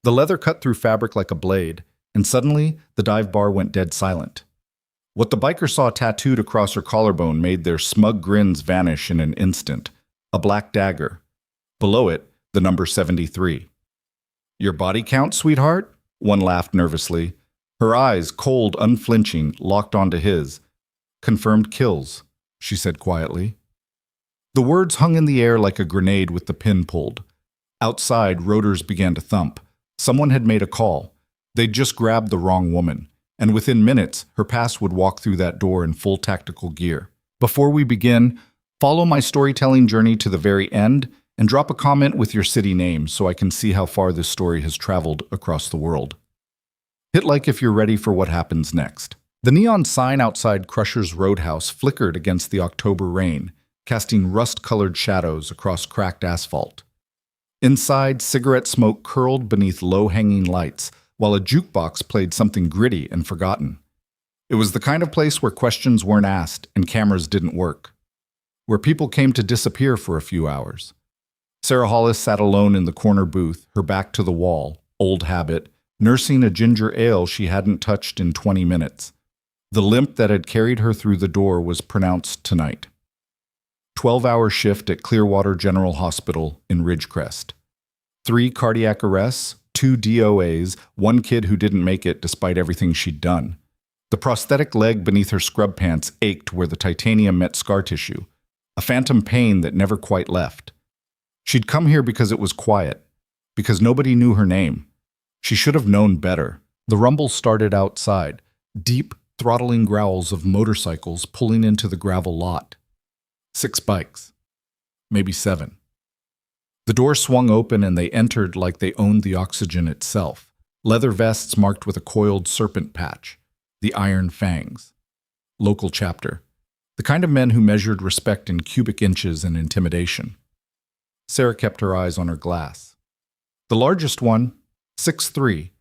The leather cut through fabric like a blade, and suddenly the dive bar went dead silent. What the biker saw tattooed across her collarbone made their smug grins vanish in an instant. A black dagger. Below it, the number 73. "Your body count, sweetheart?" One laughed nervously. Her eyes, cold, unflinching, locked onto his. "Confirmed kills," she said quietly. The words hung in the air like a grenade with the pin pulled. Outside, rotors began to thump. Someone had made a call. They'd just grabbed the wrong woman, and within minutes, her past would walk through that door in full tactical gear. Before we begin, follow my storytelling journey to the very end and drop a comment with your city name so I can see how far this story has traveled across the world. Hit like if you're ready for what happens next. The neon sign outside Crusher's Roadhouse flickered against the October rain, casting rust-colored shadows across cracked asphalt. Inside, cigarette smoke curled beneath low-hanging lights, while a jukebox played something gritty and forgotten. It was the kind of place where questions weren't asked and cameras didn't work, where people came to disappear for a few hours. Sarah Hollis sat alone in the corner booth, her back to the wall, old habit, nursing a ginger ale she hadn't touched in 20 minutes. The limp that had carried her through the door was pronounced tonight. 12-hour shift at Clearwater General Hospital in Ridgecrest. 3 cardiac arrests, 2 DOAs, 1 kid who didn't make it despite everything she'd done. The prosthetic leg beneath her scrub pants ached where the titanium met scar tissue, a phantom pain that never quite left. She'd come here because it was quiet, because nobody knew her name. She should have known better. The rumble started outside, deep, throttling growls of motorcycles pulling into the gravel lot. 6 bikes. Maybe 7. The door swung open and they entered like they owned the oxygen itself. Leather vests marked with a coiled serpent patch. The Iron Fangs. Local chapter. The kind of men who measured respect in cubic inches and intimidation. Sarah kept her eyes on her glass. The largest one, 6'3",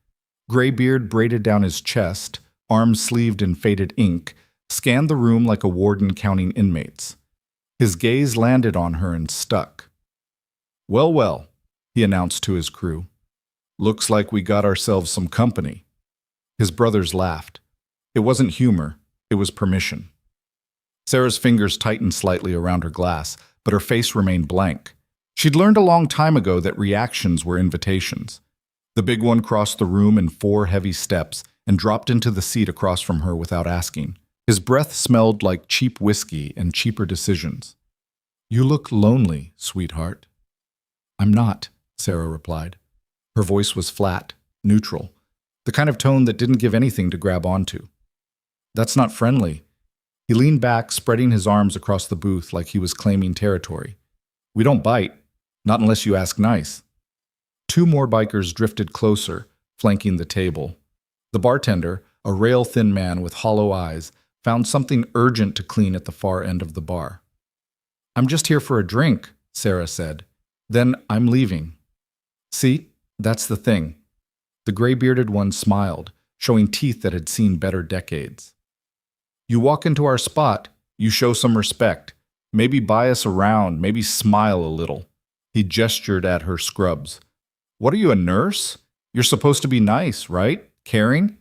gray beard braided down his chest, arms sleeved in faded ink, scanned the room like a warden counting inmates. His gaze landed on her and stuck. "Well, well," he announced to his crew. "Looks like we got ourselves some company." His brothers laughed. It wasn't humor, it was permission. Sarah's fingers tightened slightly around her glass, but her face remained blank. She'd learned a long time ago that reactions were invitations. The big one crossed the room in 4 heavy steps and dropped into the seat across from her without asking. His breath smelled like cheap whiskey and cheaper decisions. "You look lonely, sweetheart." "I'm not," Sarah replied. Her voice was flat, neutral, the kind of tone that didn't give anything to grab onto. "That's not friendly." He leaned back, spreading his arms across the booth like he was claiming territory. "We don't bite, not unless you ask nice." 2 more bikers drifted closer, flanking the table. The bartender, a rail-thin man with hollow eyes, found something urgent to clean at the far end of the bar. "I'm just here for a drink," Sarah said. "Then I'm leaving." "See, that's the thing." The gray-bearded one smiled, showing teeth that had seen better decades. "You walk into our spot, you show some respect. Maybe buy us around, maybe smile a little." He gestured at her scrubs. "What are you, a nurse? You're supposed to be nice, right? Caring?"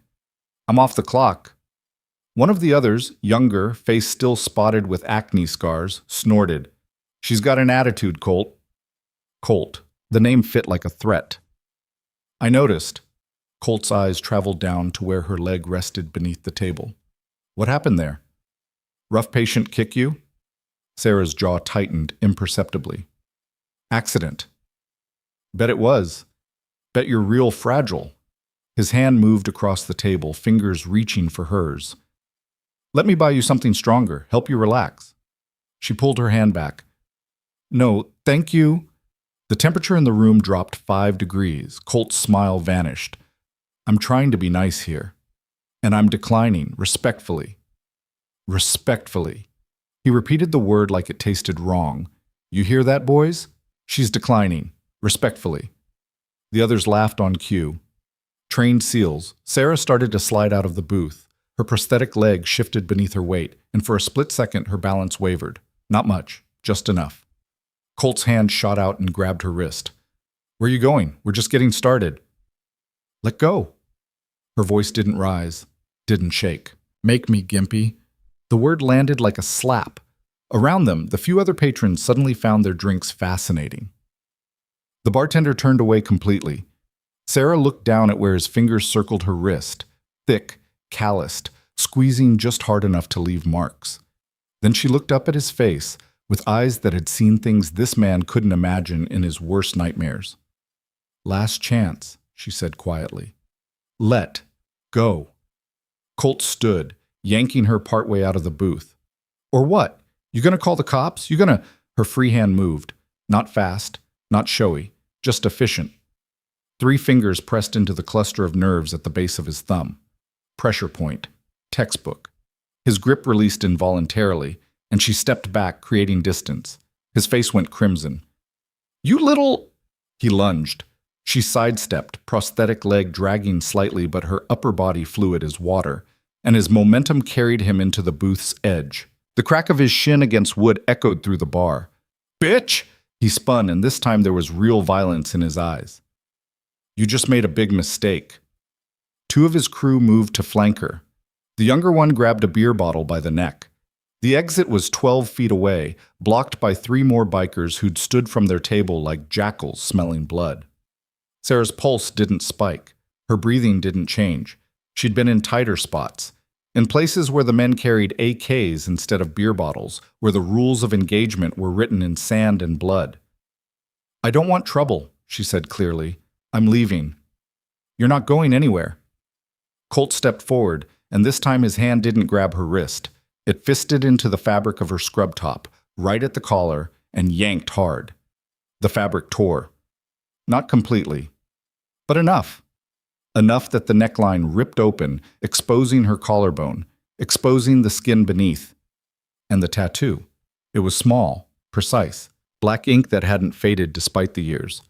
"I'm off the clock." One of the others, younger, face still spotted with acne scars, snorted. "She's got an attitude, Colt." Colt. The name fit like a threat. "I noticed." Colt's eyes traveled down to where her leg rested beneath the table. "What happened there?" "Rough patient kick you?" Sarah's jaw tightened imperceptibly. "Accident." "Bet it was. Bet you're real fragile." His hand moved across the table, fingers reaching for hers. "Let me buy you something stronger, help you relax." She pulled her hand back. "No, thank you." The temperature in the room dropped 5 degrees. Colt's smile vanished. "I'm trying to be nice here. And I'm declining, respectfully." Respectfully. He repeated the word like it tasted wrong. "You hear that, boys? She's declining, respectfully." The others laughed on cue. Trained seals, Sarah started to slide out of the booth. Her prosthetic leg shifted beneath her weight, and for a split second her balance wavered. Not much, just enough. Colt's hand shot out and grabbed her wrist. "Where are you going? We're just getting started." Let go. Her voice didn't rise, didn't shake. Make me, Gimpy. The word landed like a slap. Around them, the few other patrons suddenly found their drinks fascinating. The bartender turned away completely. Sarah looked down at where his fingers circled her wrist, thick, calloused, squeezing just hard enough to leave marks. Then she looked up at his face, with eyes that had seen things this man couldn't imagine in his worst nightmares. Last chance, she said quietly. Let go. Colt stood, yanking her partway out of the booth. Or what? You gonna call the cops? You gonna... Her free hand moved. Not fast, not showy, just efficient. 3 fingers pressed into the cluster of nerves at the base of his thumb. Pressure point. Textbook. His grip released involuntarily, and she stepped back, creating distance. His face went crimson. You little... He lunged. She sidestepped, prosthetic leg dragging slightly, but her upper body fluid as water, and his momentum carried him into the booth's edge. The crack of his shin against wood echoed through the bar. Bitch! He spun, and this time there was real violence in his eyes. You just made a big mistake. 2 of his crew moved to flank her. The younger one grabbed a beer bottle by the neck. The exit was 12 feet away, blocked by 3 more bikers who'd stood from their table like jackals smelling blood. Sarah's pulse didn't spike. Her breathing didn't change. She'd been in tighter spots, in places where the men carried AKs instead of beer bottles, where the rules of engagement were written in sand and blood. I don't want trouble, she said clearly. I'm leaving. You're not going anywhere. Colt stepped forward, and this time his hand didn't grab her wrist. It fisted into the fabric of her scrub top, right at the collar, and yanked hard. The fabric tore. Not completely, but enough. Enough that the neckline ripped open, exposing her collarbone, exposing the skin beneath. And the tattoo. It was small, precise, black ink that hadn't faded despite the years.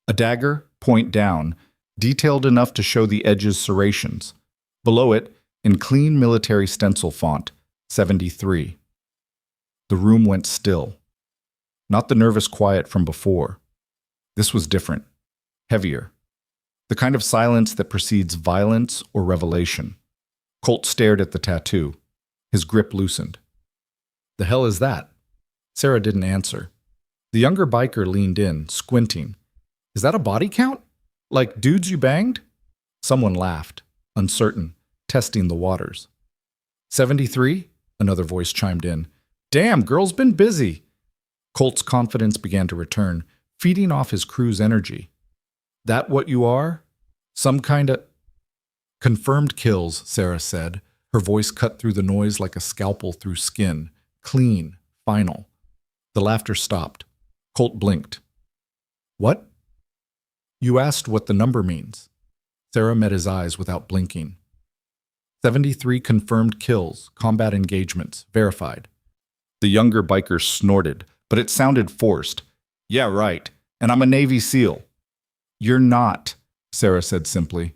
A dagger, point down, detailed enough to show the edge's serrations. Below it, in clean military stencil font, 73. The room went still. Not the nervous quiet from before. This was different, heavier. The kind of silence that precedes violence or revelation. Colt stared at the tattoo. His grip loosened. The hell is that? Sarah didn't answer. The younger biker leaned in, squinting. Is that a body count? Like dudes you banged? Someone laughed, uncertain, testing the waters. 73? Another voice chimed in. Damn, girl's been busy. Colt's confidence began to return, feeding off his crew's energy. That what you are? Some kind of... Confirmed kills, Sarah said. Her voice cut through the noise like a scalpel through skin. Clean, final. The laughter stopped. Colt blinked. What? You asked what the number means. Sarah met his eyes without blinking. 73 confirmed kills, combat engagements, verified. The younger biker snorted, but it sounded forced. Yeah, right. And I'm a Navy SEAL. You're not, Sarah said simply.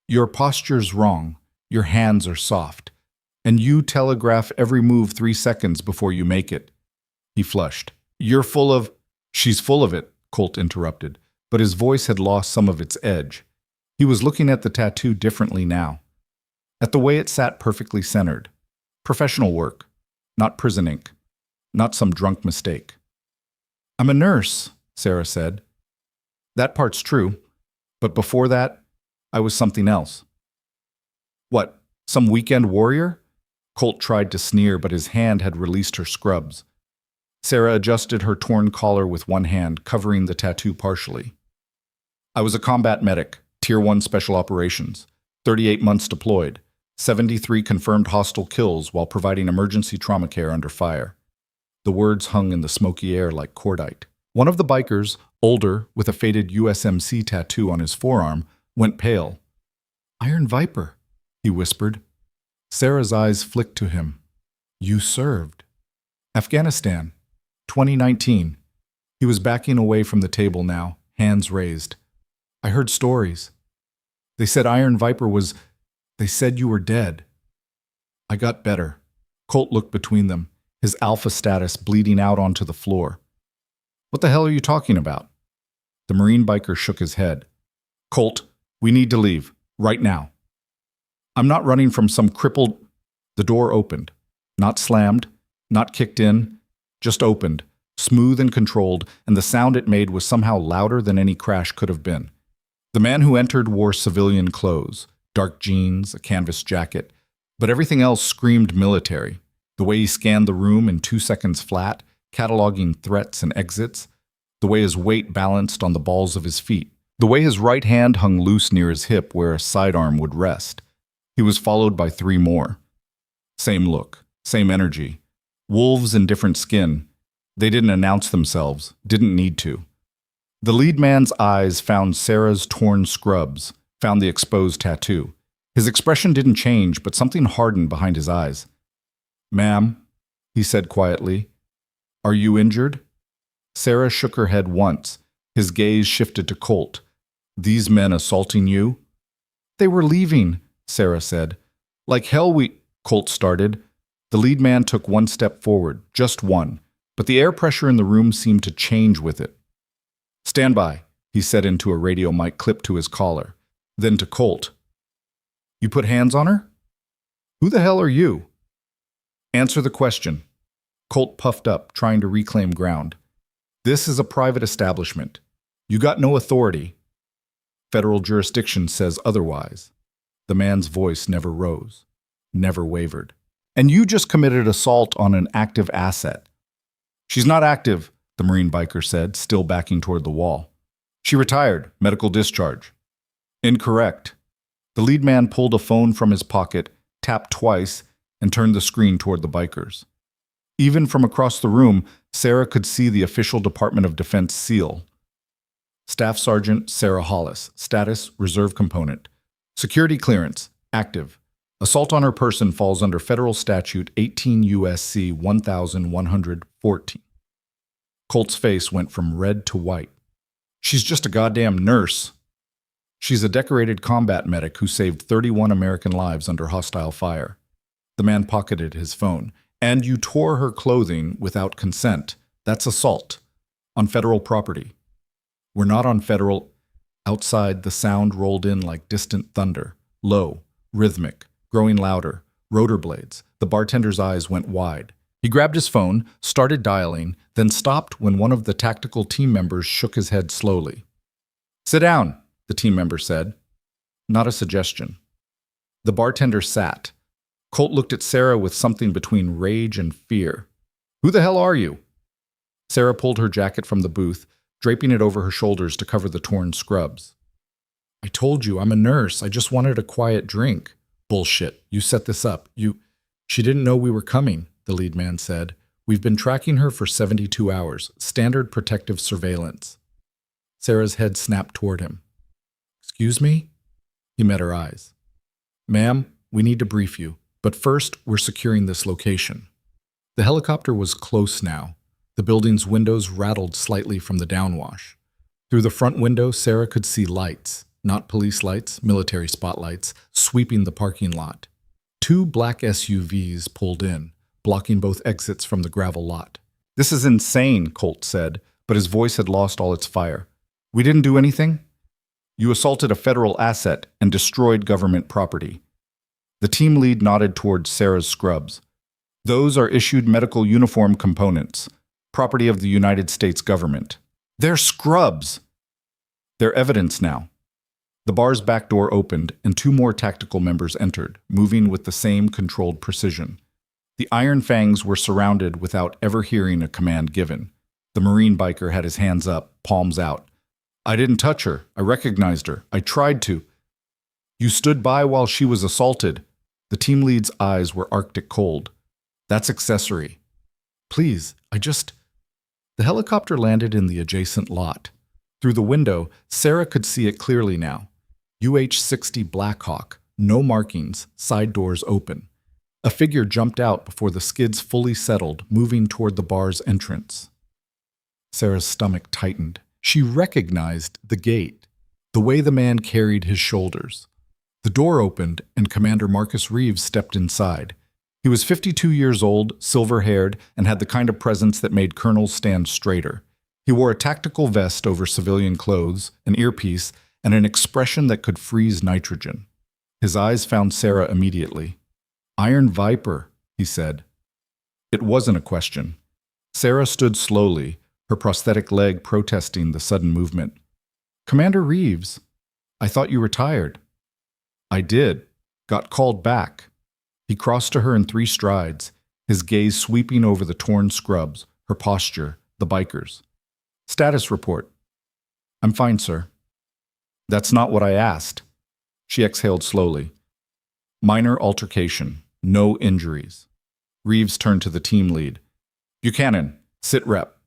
Your posture's wrong. Your hands are soft. And you telegraph every move 3 seconds before you make it. He flushed. You're full of... She's full of it, Colt interrupted, but his voice had lost some of its edge. He was looking at the tattoo differently now. At the way it sat perfectly centered. Professional work, not prison ink, not some drunk mistake. I'm a nurse, Sarah said. That part's true, but before that, I was something else. What, some weekend warrior? Colt tried to sneer, but his hand had released her scrubs. Sarah adjusted her torn collar with one hand, covering the tattoo partially. I was a combat medic, Tier 1 Special Operations, 38 months deployed, 73 confirmed hostile kills while providing emergency trauma care under fire. The words hung in the smoky air like cordite. One of the bikers, older, with a faded USMC tattoo on his forearm, went pale. Iron Viper, he whispered. Sarah's eyes flicked to him. You served. Afghanistan, 2019. He was backing away from the table now, hands raised. I heard stories. They said Iron Viper was... They said you were dead. I got better. Colt looked between them, his alpha status bleeding out onto the floor. What the hell are you talking about? The Marine biker shook his head. Colt, We need to leave. Right now. I'm not running from some crippled... The door opened. Not slammed, not kicked in, just opened, smooth and controlled, and the sound it made was somehow louder than any crash could have been. The man who entered wore civilian clothes, dark jeans, a canvas jacket, but everything else screamed military. The way he scanned the room in 2 seconds flat, cataloging threats and exits, the way his weight balanced on the balls of his feet, the way his right hand hung loose near his hip where a sidearm would rest. He was followed by 3 more. Same look, same energy. Wolves in different skin. They didn't announce themselves, didn't need to. The lead man's eyes found Sarah's torn scrubs, found the exposed tattoo. His expression didn't change, but something hardened behind his eyes. "Ma'am," he said quietly, "are you injured?" Sarah shook her head once. His gaze shifted to Colt. "These men assaulting you?" "They were leaving," Sarah said. "Like hell Colt started. The lead man took 1 step forward, just one, but the air pressure in the room seemed to change with it. "Stand by," he said into a radio mic clipped to his collar. Then to Colt. "You put hands on her?" "Who the hell are you?" "Answer the question." Colt puffed up, trying to reclaim ground. "This is a private establishment. You got no authority. Federal jurisdiction says otherwise." The man's voice never rose, never wavered. "And you just committed assault on an active asset." "She's not active," the Marine biker said, still backing toward the wall. "She retired, medical discharge." "Incorrect." The lead man pulled a phone from his pocket, tapped twice, and turned the screen toward the bikers. Even from across the room, Sarah could see the official Department of Defense seal. Staff Sergeant Sarah Hollis, status, reserve component. Security clearance, active. Assault on her person falls under Federal Statute 18 U.S.C. 1114. Colt's face went from red to white. "She's just a goddamn nurse." "She's a decorated combat medic who saved 31 American lives under hostile fire." The man pocketed his phone. "And you tore her clothing without consent. That's assault. On federal property." "We're not on federal..." Outside, the sound rolled in like distant thunder. Low, rhythmic, growing louder. Rotor blades. The bartender's eyes went wide. He grabbed his phone, started dialing, then stopped when one of the tactical team members shook his head slowly. "Sit down," the team member said. Not a suggestion. The bartender sat. Colt looked at Sarah with something between rage and fear. "Who the hell are you?" Sarah pulled her jacket from the booth, draping it over her shoulders to cover the torn scrubs. "I told you, I'm a nurse. I just wanted a quiet drink." "Bullshit. You set this up. She didn't know we were coming," the lead man said. "We've been tracking her for 72 hours. Standard protective surveillance." Sarah's head snapped toward him. "Excuse me?" He met her eyes. "Ma'am, we need to brief you. But first, we're securing this location." The helicopter was close now. The building's windows rattled slightly from the downwash. Through the front window, Sarah could see lights, not police lights, military spotlights, sweeping the parking lot. 2 black SUVs pulled in, blocking both exits from the gravel lot. "This is insane," Colt said, but his voice had lost all its fire. "We didn't do anything. You assaulted a federal asset and destroyed government property." The team lead nodded towards Sarah's scrubs. "Those are issued medical uniform components, property of the United States government." "They're scrubs!" "They're evidence now." The bar's back door opened, and 2 more tactical members entered, moving with the same controlled precision. The Iron Fangs were surrounded without ever hearing a command given. The Marine biker had his hands up, palms out. "I didn't touch her. I recognized her. I tried to." "You stood by while she was assaulted." The team lead's eyes were Arctic cold. "That's accessory." "Please, The helicopter landed in the adjacent lot. Through the window, Sarah could see it clearly now. UH-60 Blackhawk, no markings, side doors open. A figure jumped out before the skids fully settled, moving toward the bar's entrance. Sarah's stomach tightened. She recognized the gait, the way the man carried his shoulders. The door opened, and Commander Marcus Reeves stepped inside. He was 52 years old, silver-haired, and had the kind of presence that made colonels stand straighter. He wore a tactical vest over civilian clothes, an earpiece, and an expression that could freeze nitrogen. His eyes found Sarah immediately. "Iron Viper," he said. It wasn't a question. Sarah stood slowly, her prosthetic leg protesting the sudden movement. "Commander Reeves, I thought you retired." "I did. Got called back." He crossed to her in 3 strides, his gaze sweeping over the torn scrubs, her posture, the bikers. "Status report." "I'm fine, sir." "That's not what I asked." She exhaled slowly. "Minor altercation. No injuries." Reeves turned to the team lead. "Buchanan, sit rep.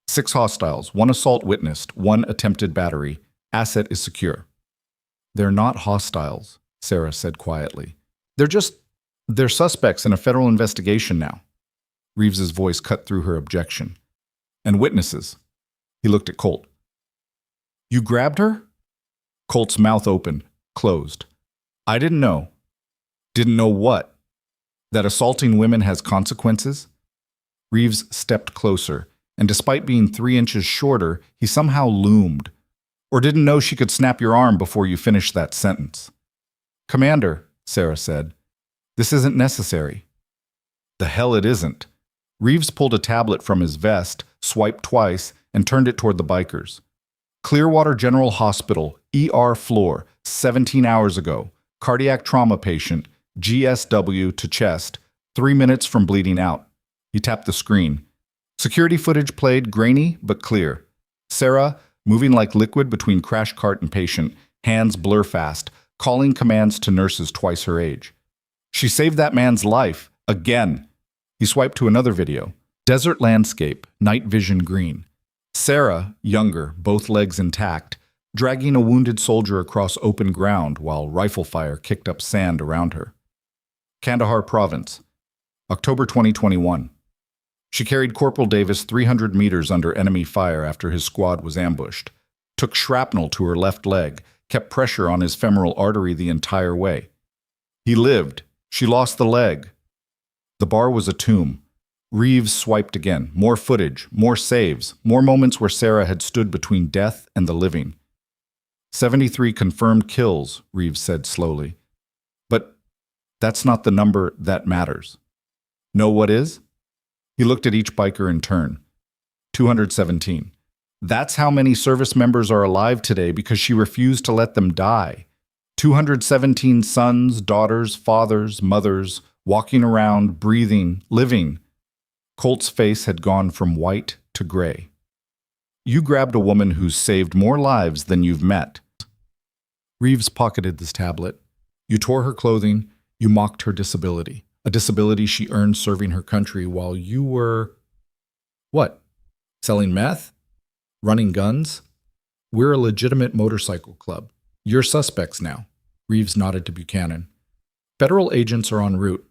6 hostiles, 1 assault witnessed, 1 attempted battery. Asset is secure." "They're not hostiles," Sarah said quietly. They're suspects in a federal investigation now." Reeves's voice cut through her objection. "And witnesses." He looked at Colt. "You grabbed her?" Colt's mouth opened, closed. "I didn't know." "Didn't know what?" "That assaulting women has consequences?" Reeves stepped closer, and despite being 3 inches shorter, he somehow loomed. "Or didn't know she could snap your arm before you finished that sentence." "Commander," Sarah said, "this isn't necessary." "The hell it isn't." Reeves pulled a tablet from his vest, swiped twice, and turned it toward the bikers. "Clearwater General Hospital, ER floor, 17 hours ago. Cardiac trauma patient, GSW to chest, 3 minutes from bleeding out." He tapped the screen. Security footage played, grainy but clear. Sarah, moving like liquid between crash cart and patient, hands blur fast, calling commands to nurses twice her age. "She saved that man's life. Again." He swiped to another video. Desert landscape, night vision green. Sarah, younger, both legs intact, dragging a wounded soldier across open ground while rifle fire kicked up sand around her. Kandahar Province, October 2021. She carried Corporal Davis 300 meters under enemy fire after his squad was ambushed, took shrapnel to her left leg, kept pressure on his femoral artery the entire way. He lived. She lost the leg. The bar was a tomb. Reeves swiped again. More footage, more saves, more moments where Sarah had stood between death and the living. 73 confirmed kills, Reeves said slowly. But that's not the number that matters. Know what is? He looked at each biker in turn. 217. That's how many service members are alive today because she refused to let them die. 217 sons, daughters, fathers, mothers, walking around, breathing, living. Colt's face had gone from white to gray. You grabbed a woman who's saved more lives than you've met. Reeves pocketed this tablet. You tore her clothing, you mocked her disability, a disability she earned serving her country while you were… What? Selling meth? Running guns? We're a legitimate motorcycle club. You're suspects now. Reeves nodded to Buchanan. Federal agents are en route.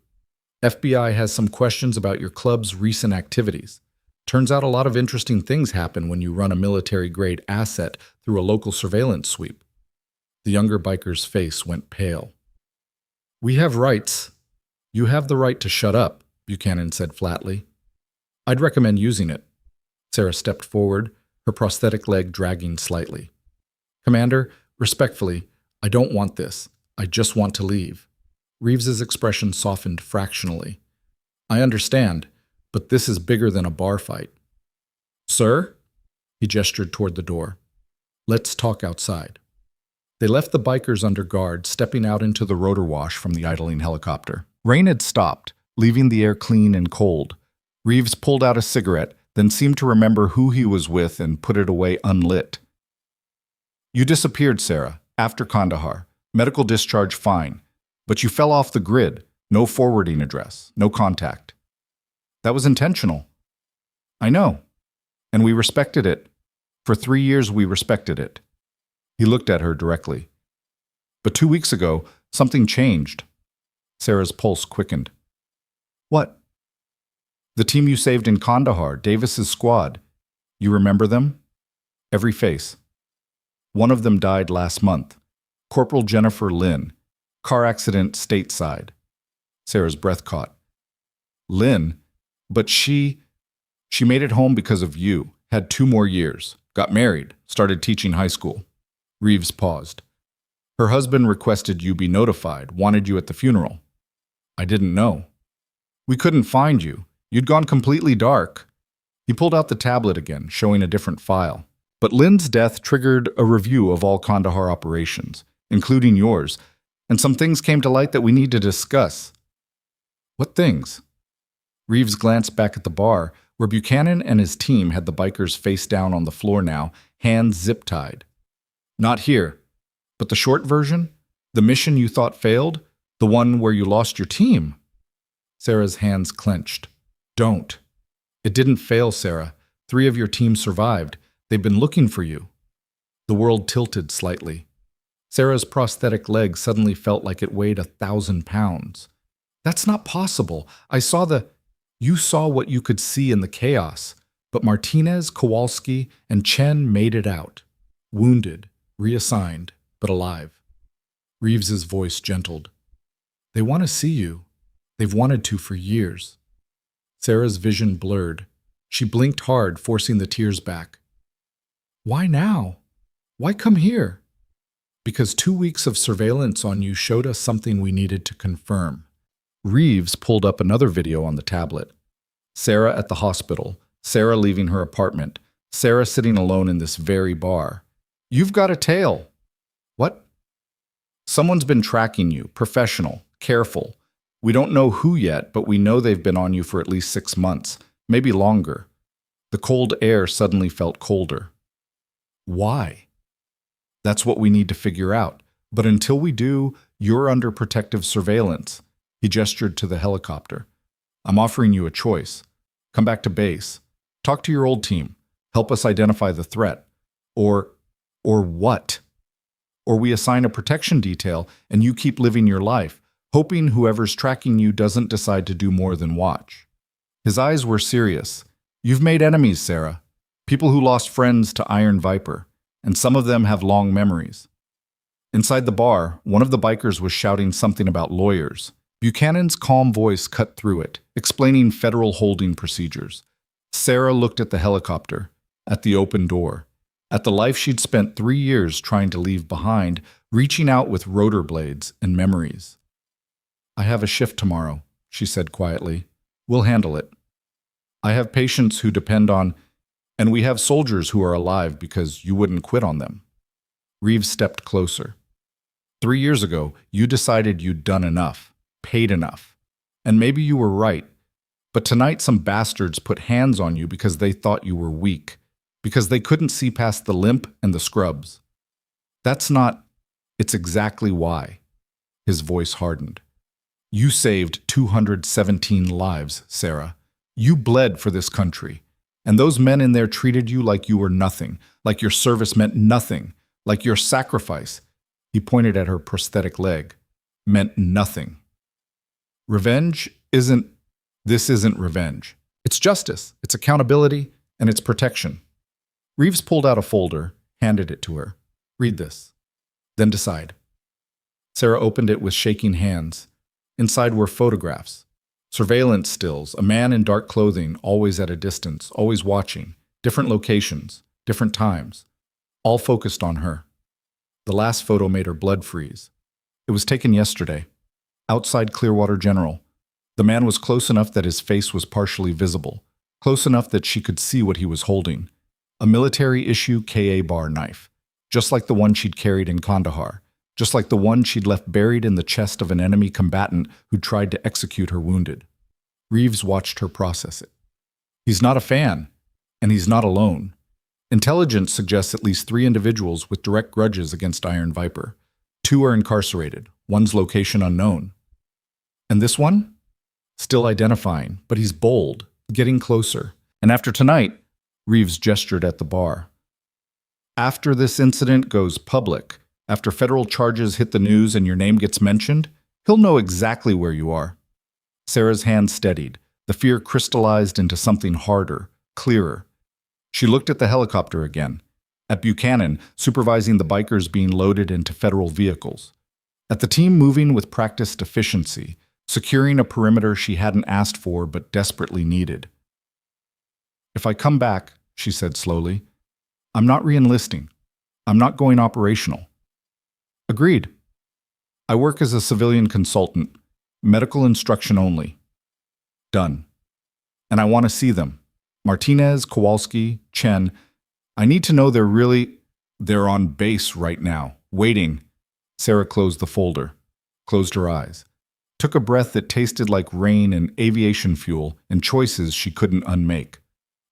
FBI has some questions about your club's recent activities. Turns out a lot of interesting things happen when you run a military-grade asset through a local surveillance sweep. The younger biker's face went pale. We have rights. You have the right to shut up, Buchanan said flatly. I'd recommend using it. Sarah stepped forward, her prosthetic leg dragging slightly. Commander, respectfully, I don't want this. I just want to leave. Reeves's expression softened fractionally. I understand, but this is bigger than a bar fight. Sir? He gestured toward the door. Let's talk outside. They left the bikers under guard, stepping out into the rotor wash from the idling helicopter. Rain had stopped, leaving the air clean and cold. Reeves pulled out a cigarette, then seemed to remember who he was with and put it away unlit. You disappeared, Sarah, after Kandahar. Medical discharge fine. But you fell off the grid. No forwarding address. No contact. That was intentional. I know. And we respected it. For 3 years we respected it. He looked at her directly. But 2 weeks ago, something changed. Sarah's pulse quickened. What? The team you saved in Kandahar, Davis's squad. You remember them? Every face. One of them died last month. Corporal Jennifer Lynn. Car accident stateside. Sarah's breath caught. Lynn? But she made it home because of you. Had 2 more years. Got married. Started teaching high school. Reeves paused. Her husband requested you be notified, wanted you at the funeral. I didn't know. We couldn't find you. You'd gone completely dark. He pulled out the tablet again, showing a different file. But Lynn's death triggered a review of all Kandahar operations, including yours, and some things came to light that we need to discuss. What things? Reeves glanced back at the bar, where Buchanan and his team had the bikers face down on the floor now, hands zip-tied. Not here. But the short version? The mission you thought failed? The one where you lost your team? Sarah's hands clenched. Don't. It didn't fail, Sarah. 3 of your team survived. They've been looking for you. The world tilted slightly. Sarah's prosthetic leg suddenly felt like it weighed 1,000 pounds. That's not possible. You saw what you could see in the chaos, but Martinez, Kowalski, and Chen made it out. Wounded, reassigned, but alive. Reeves's voice gentled. They want to see you. They've wanted to for years. Sarah's vision blurred. She blinked hard, forcing the tears back. Why now? Why come here? Because 2 weeks of surveillance on you showed us something we needed to confirm. Reeves pulled up another video on the tablet. Sarah at the hospital, Sarah leaving her apartment, Sarah sitting alone in this very bar. You've got a tail. What? Someone's been tracking you, professional, careful. We don't know who yet, but we know they've been on you for at least 6 months, maybe longer. The cold air suddenly felt colder. Why? That's what we need to figure out. But until we do, you're under protective surveillance. He gestured to the helicopter. I'm offering you a choice. Come back to base. Talk to your old team. Help us identify the threat. Or what? Or we assign a protection detail and you keep living your life, hoping whoever's tracking you doesn't decide to do more than watch. His eyes were serious. You've made enemies, Sarah. People who lost friends to Iron Viper, and some of them have long memories. Inside the bar, one of the bikers was shouting something about lawyers. Buchanan's calm voice cut through it, explaining federal holding procedures. Sarah looked at the helicopter, at the open door, at the life she'd spent 3 years trying to leave behind, reaching out with rotor blades and memories. I have a shift tomorrow, she said quietly. We'll handle it. I have patients who depend on, and we have soldiers who are alive because you wouldn't quit on them. Reeves stepped closer. 3 years ago, you decided you'd done enough, paid enough. And maybe you were right. But tonight some bastards put hands on you because they thought you were weak, because they couldn't see past the limp and the scrubs. It's exactly why. His voice hardened. You saved 217 lives, Sarah. You bled for this country. And those men in there treated you like you were nothing, like your service meant nothing, like your sacrifice, he pointed at her prosthetic leg, meant nothing. This isn't revenge. It's justice, it's accountability, and it's protection. Reeves pulled out a folder, handed it to her. Read this. Then decide. Sarah opened it with shaking hands. Inside were photographs. Surveillance stills, a man in dark clothing, always at a distance, always watching, different locations, different times, all focused on her. The last photo made her blood freeze. It was taken yesterday, outside Clearwater General. The man was close enough that his face was partially visible, close enough that she could see what he was holding. A military-issue Ka bar knife, just like the one she'd carried in Kandahar, just like the one she'd left buried in the chest of an enemy combatant who tried to execute her wounded. Reeves watched her process it. He's not a fan, and he's not alone. Intelligence suggests at least 3 individuals with direct grudges against Iron Viper. 2 are incarcerated, one's location unknown. And this one? Still identifying, but he's bold, getting closer. And after tonight, Reeves gestured at the bar. After this incident goes public, after federal charges hit the news and your name gets mentioned, he'll know exactly where you are. Sarah's hand steadied. The fear crystallized into something harder, clearer. She looked at the helicopter again, at Buchanan supervising the bikers being loaded into federal vehicles, at the team moving with practiced efficiency, securing a perimeter she hadn't asked for but desperately needed. If I come back, she said slowly, I'm not re-enlisting. I'm not going operational. Agreed. I work as a civilian consultant, medical instruction only. Done. And I want to see them. Martinez, Kowalski, Chen. I need to know they're on base right now, waiting. Sarah closed the folder, closed her eyes, took a breath that tasted like rain and aviation fuel and choices she couldn't unmake.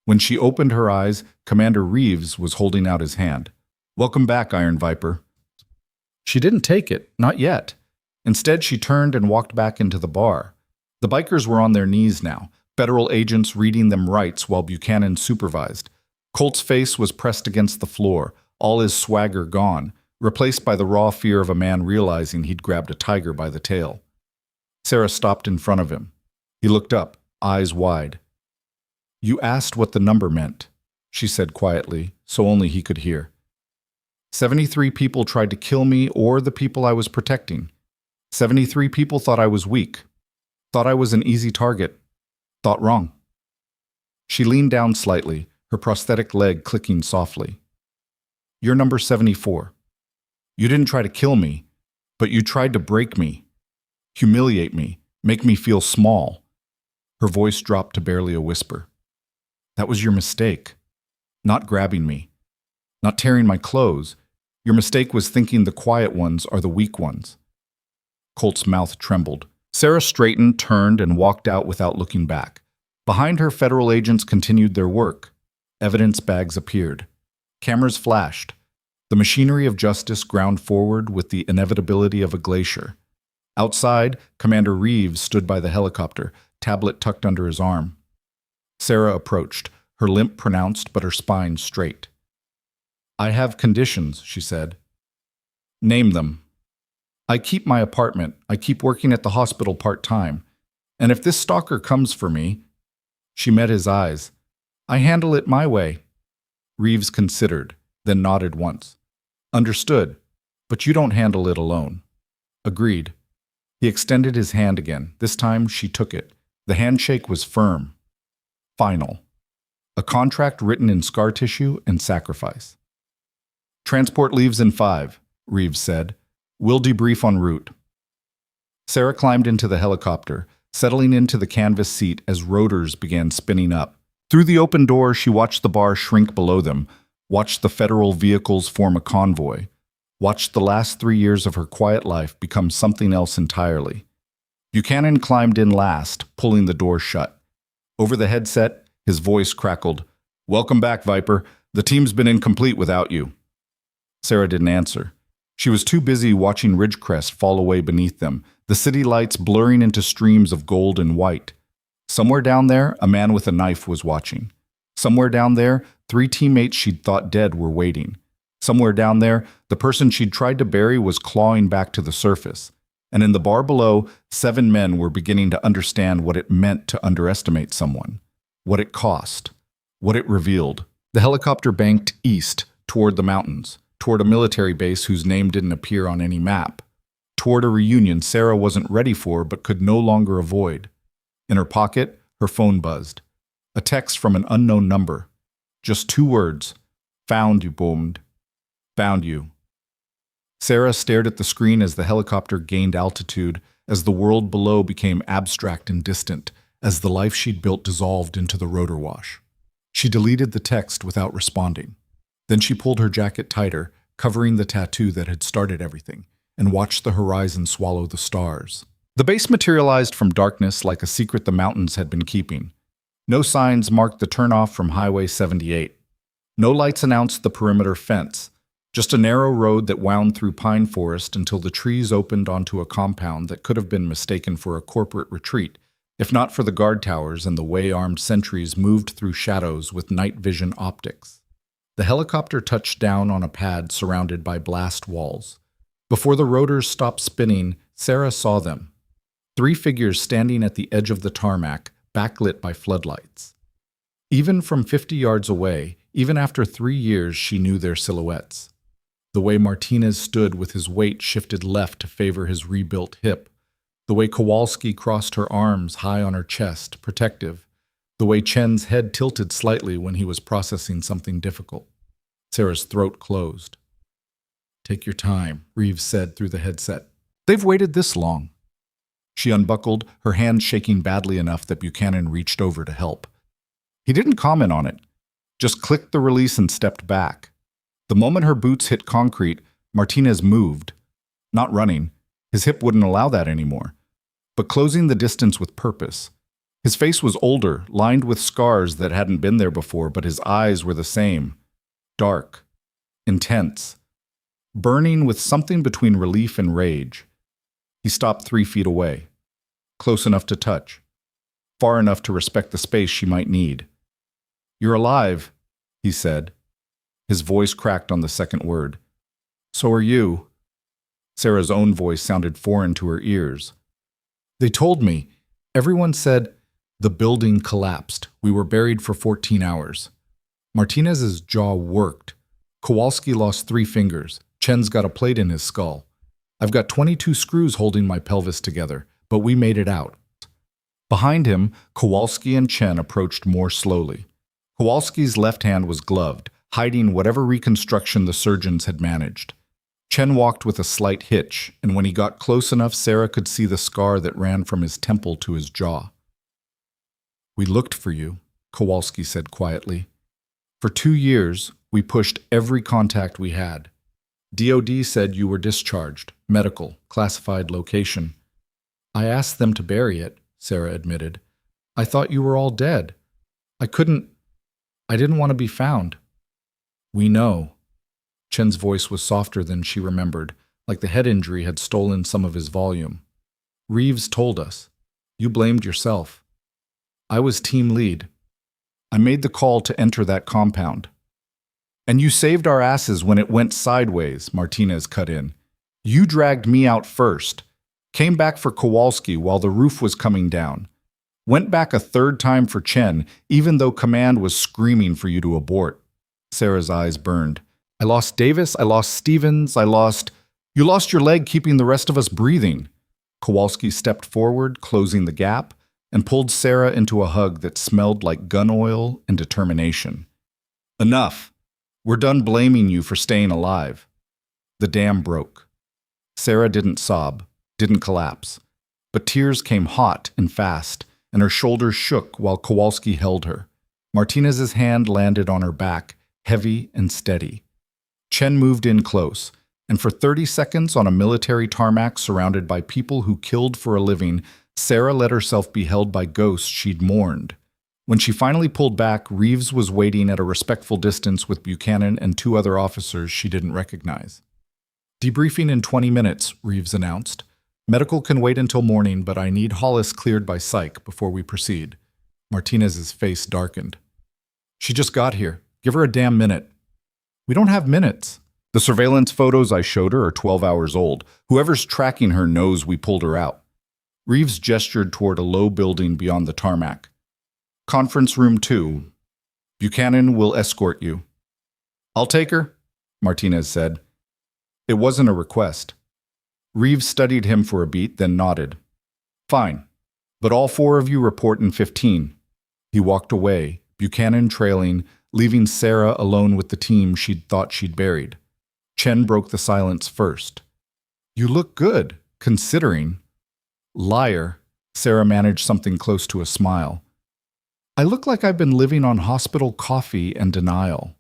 When she opened her eyes, Commander Reeves was holding out his hand. Welcome back, Iron Viper. She didn't take it, not yet. Instead, she turned and walked back into the bar. The bikers were on their knees now, federal agents reading them rights while Buchanan supervised. Colt's face was pressed against the floor, all his swagger gone, replaced by the raw fear of a man realizing he'd grabbed a tiger by the tail. Sarah stopped in front of him. He looked up, eyes wide. You asked what the number meant, she said quietly, so only he could hear. 73 people tried to kill me or the people I was protecting. 73 people thought I was weak, thought I was an easy target, thought wrong. She leaned down slightly, her prosthetic leg clicking softly. You're number 74. You didn't try to kill me, but you tried to break me, humiliate me, make me feel small. Her voice dropped to barely a whisper. That was your mistake. Not grabbing me, not tearing my clothes. Your mistake was thinking the quiet ones are the weak ones. Colt's mouth trembled. Sarah straightened, turned, and walked out without looking back. Behind her, federal agents continued their work. Evidence bags appeared. Cameras flashed. The machinery of justice ground forward with the inevitability of a glacier. Outside, Commander Reeves stood by the helicopter, tablet tucked under his arm. Sarah approached, her limp pronounced but her spine straight. I have conditions, she said. Name them. I keep my apartment. I keep working at the hospital part-time. And if this stalker comes for me... She met his eyes. I handle it my way. Reeves considered, then nodded once. Understood, but you don't handle it alone. Agreed. He extended his hand again. This time she took it. The handshake was firm. Final. A contract written in scar tissue and sacrifice. Transport leaves in 5, Reeves said. We'll debrief en route. Sarah climbed into the helicopter, settling into the canvas seat as rotors began spinning up. Through the open door, she watched the bar shrink below them, watched the federal vehicles form a convoy, watched the last 3 years of her quiet life become something else entirely. Buchanan climbed in last, pulling the door shut. Over the headset, his voice crackled. Welcome back, Viper. The team's been incomplete without you. Sarah didn't answer. She was too busy watching Ridgecrest fall away beneath them, the city lights blurring into streams of gold and white. Somewhere down there, a man with a knife was watching. Somewhere down there, 3 teammates she'd thought dead were waiting. Somewhere down there, the person she'd tried to bury was clawing back to the surface. And in the bar below, 7 men were beginning to understand what it meant to underestimate someone, what it cost, what it revealed. The helicopter banked east, toward the mountains, toward a military base whose name didn't appear on any map, toward a reunion Sarah wasn't ready for but could no longer avoid. In her pocket, her phone buzzed. A text from an unknown number. Just 2 words. Found you, boomed. Found you. Sarah stared at the screen as the helicopter gained altitude, as the world below became abstract and distant, as the life she'd built dissolved into the rotor wash. She deleted the text without responding. Then she pulled her jacket tighter, covering the tattoo that had started everything, and watched the horizon swallow the stars. The base materialized from darkness like a secret the mountains had been keeping. No signs marked the turnoff from Highway 78. No lights announced the perimeter fence, just a narrow road that wound through pine forest until the trees opened onto a compound that could have been mistaken for a corporate retreat, if not for the guard towers and the way armed sentries moved through shadows with night vision optics. The helicopter touched down on a pad surrounded by blast walls. Before the rotors stopped spinning, Sarah saw them. 3 figures standing at the edge of the tarmac, backlit by floodlights. Even from 50 yards away, even after 3 years, she knew their silhouettes. The way Martinez stood with his weight shifted left to favor his rebuilt hip. The way Kowalski crossed her arms high on her chest, protective. The way Chen's head tilted slightly when he was processing something difficult. Sarah's throat closed. Take your time, Reeves said through the headset. They've waited this long. She unbuckled, her hand shaking badly enough that Buchanan reached over to help. He didn't comment on it, just clicked the release and stepped back. The moment her boots hit concrete, Martinez moved. Not running, his hip wouldn't allow that anymore, but closing the distance with purpose. His face was older, lined with scars that hadn't been there before, but his eyes were the same. Dark, intense, burning with something between relief and rage. He stopped 3 feet away, close enough to touch, far enough to respect the space she might need. You're alive, he said. His voice cracked on the second word. So are you. Sarah's own voice sounded foreign to her ears. They told me. Everyone said the building collapsed. We were buried for 14 hours. Martinez's jaw worked. Kowalski lost 3 fingers. Chen's got a plate in his skull. I've got 22 screws holding my pelvis together, but we made it out. Behind him, Kowalski and Chen approached more slowly. Kowalski's left hand was gloved, hiding whatever reconstruction the surgeons had managed. Chen walked with a slight hitch, and when he got close enough, Sarah could see the scar that ran from his temple to his jaw. We looked for you, Kowalski said quietly. For 2 years, we pushed every contact we had. DOD said you were discharged, medical, classified location. I asked them to bury it, Sarah admitted. I thought you were all dead. I didn't want to be found. We know. Chen's voice was softer than she remembered, like the head injury had stolen some of his volume. Reeves told us. You blamed yourself. I was team lead. I made the call to enter that compound. And you saved our asses when it went sideways, Martinez cut in. You dragged me out first. Came back for Kowalski while the roof was coming down. Went back a 3rd time for Chen, even though command was screaming for you to abort. Sarah's eyes burned. I lost Davis, I lost Stevens, You lost your leg keeping the rest of us breathing. Kowalski stepped forward, closing the gap, and pulled Sarah into a hug that smelled like gun oil and determination. Enough. We're done blaming you for staying alive. The dam broke. Sarah didn't sob, didn't collapse, but tears came hot and fast, and her shoulders shook while Kowalski held her. Martinez's hand landed on her back, heavy and steady. Chen moved in close, and for 30 seconds on a military tarmac surrounded by people who killed for a living, Sarah let herself be held by ghosts she'd mourned. When she finally pulled back, Reeves was waiting at a respectful distance with Buchanan and 2 other officers she didn't recognize. Debriefing in 20 minutes, Reeves announced. Medical can wait until morning, but I need Hollis cleared by psych before we proceed. Martinez's face darkened. She just got here. Give her a damn minute. We don't have minutes. The surveillance photos I showed her are 12 hours old. Whoever's tracking her knows we pulled her out. Reeves gestured toward a low building beyond the tarmac. Conference room 2. Buchanan will escort you. I'll take her, Martinez said. It wasn't a request. Reeves studied him for a beat, then nodded. Fine, but all 4 of you report in 15. He walked away, Buchanan trailing, leaving Sarah alone with the team she'd thought she'd buried. Chen broke the silence first. You look good, considering. Liar, Sarah managed something close to a smile. I look like I've been living on hospital coffee and denial.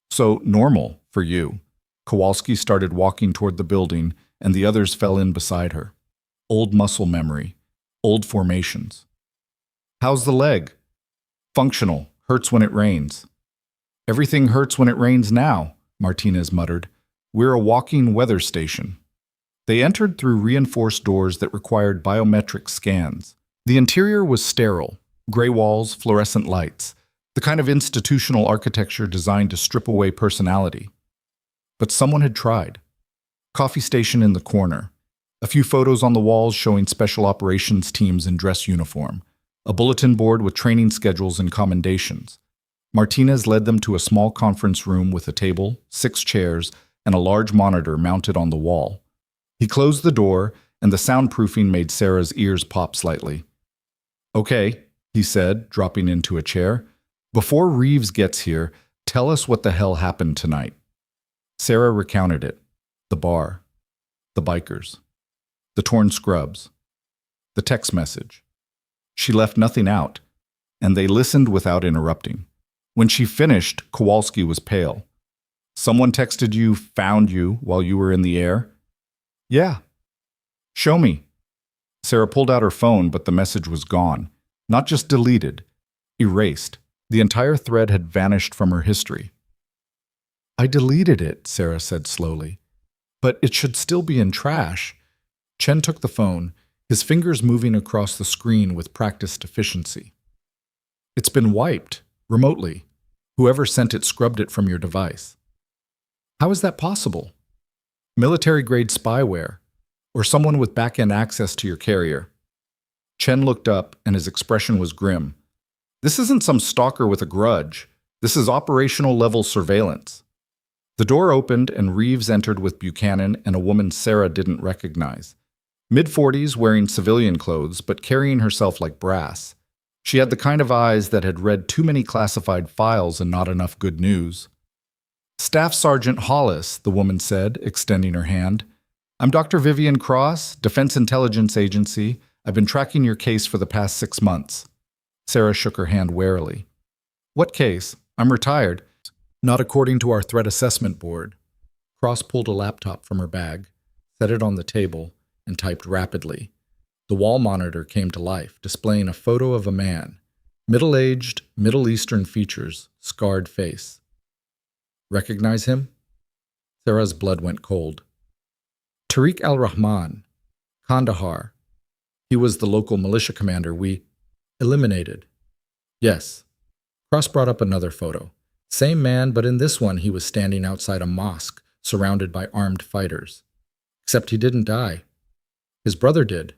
So normal for you. Kowalski started walking toward the building, and the others fell in beside her. Old muscle memory, old formations. How's the leg? Functional, hurts when it rains. Everything hurts when it rains now, Martinez muttered. We're a walking weather station. They entered through reinforced doors that required biometric scans. The interior was sterile, gray walls, fluorescent lights, the kind of institutional architecture designed to strip away personality. But someone had tried. Coffee station in the corner. A few photos on the walls showing special operations teams in dress uniform. A bulletin board with training schedules and commendations. Martinez led them to a small conference room with a table, 6 chairs, and a large monitor mounted on the wall. He closed the door, and the soundproofing made Sarah's ears pop slightly. Okay, he said, dropping into a chair. Before Reeves gets here, tell us what the hell happened tonight. Sarah recounted it. The bar. The bikers. The torn scrubs. The text message. She left nothing out, and they listened without interrupting. When she finished, Kowalski was pale. Someone texted you, found you, while you were in the air? Yeah. Show me. Sarah pulled out her phone, but the message was gone. Not just deleted, erased. The entire thread had vanished from her history. I deleted it, Sarah said slowly. But it should still be in trash. Chen took the phone, his fingers moving across the screen with practiced efficiency. It's been wiped, remotely. Whoever sent it scrubbed it from your device. How is that possible? Military-grade spyware, or someone with back-end access to your carrier. Chen looked up, and his expression was grim. This isn't some stalker with a grudge. This is operational-level surveillance. The door opened, and Reeves entered with Buchanan and a woman Sarah didn't recognize. Mid-40s, wearing civilian clothes, but carrying herself like brass. She had the kind of eyes that had read too many classified files and not enough good news. Staff Sergeant Hollis, the woman said, extending her hand. I'm Dr. Vivian Cross, Defense Intelligence Agency. I've been tracking your case for the past 6 months. Sarah shook her hand warily. What case? I'm retired. Not according to our threat assessment board. Cross pulled a laptop from her bag, set it on the table, and typed rapidly. The wall monitor came to life, displaying a photo of a man. Middle-aged, Middle Eastern features, scarred face. Recognize him? Sarah's blood went cold. Tariq al-Rahman, Kandahar. He was the local militia commander we eliminated. Yes. Cross brought up another photo. Same man, but in this one he was standing outside a mosque, surrounded by armed fighters. Except he didn't die. His brother did.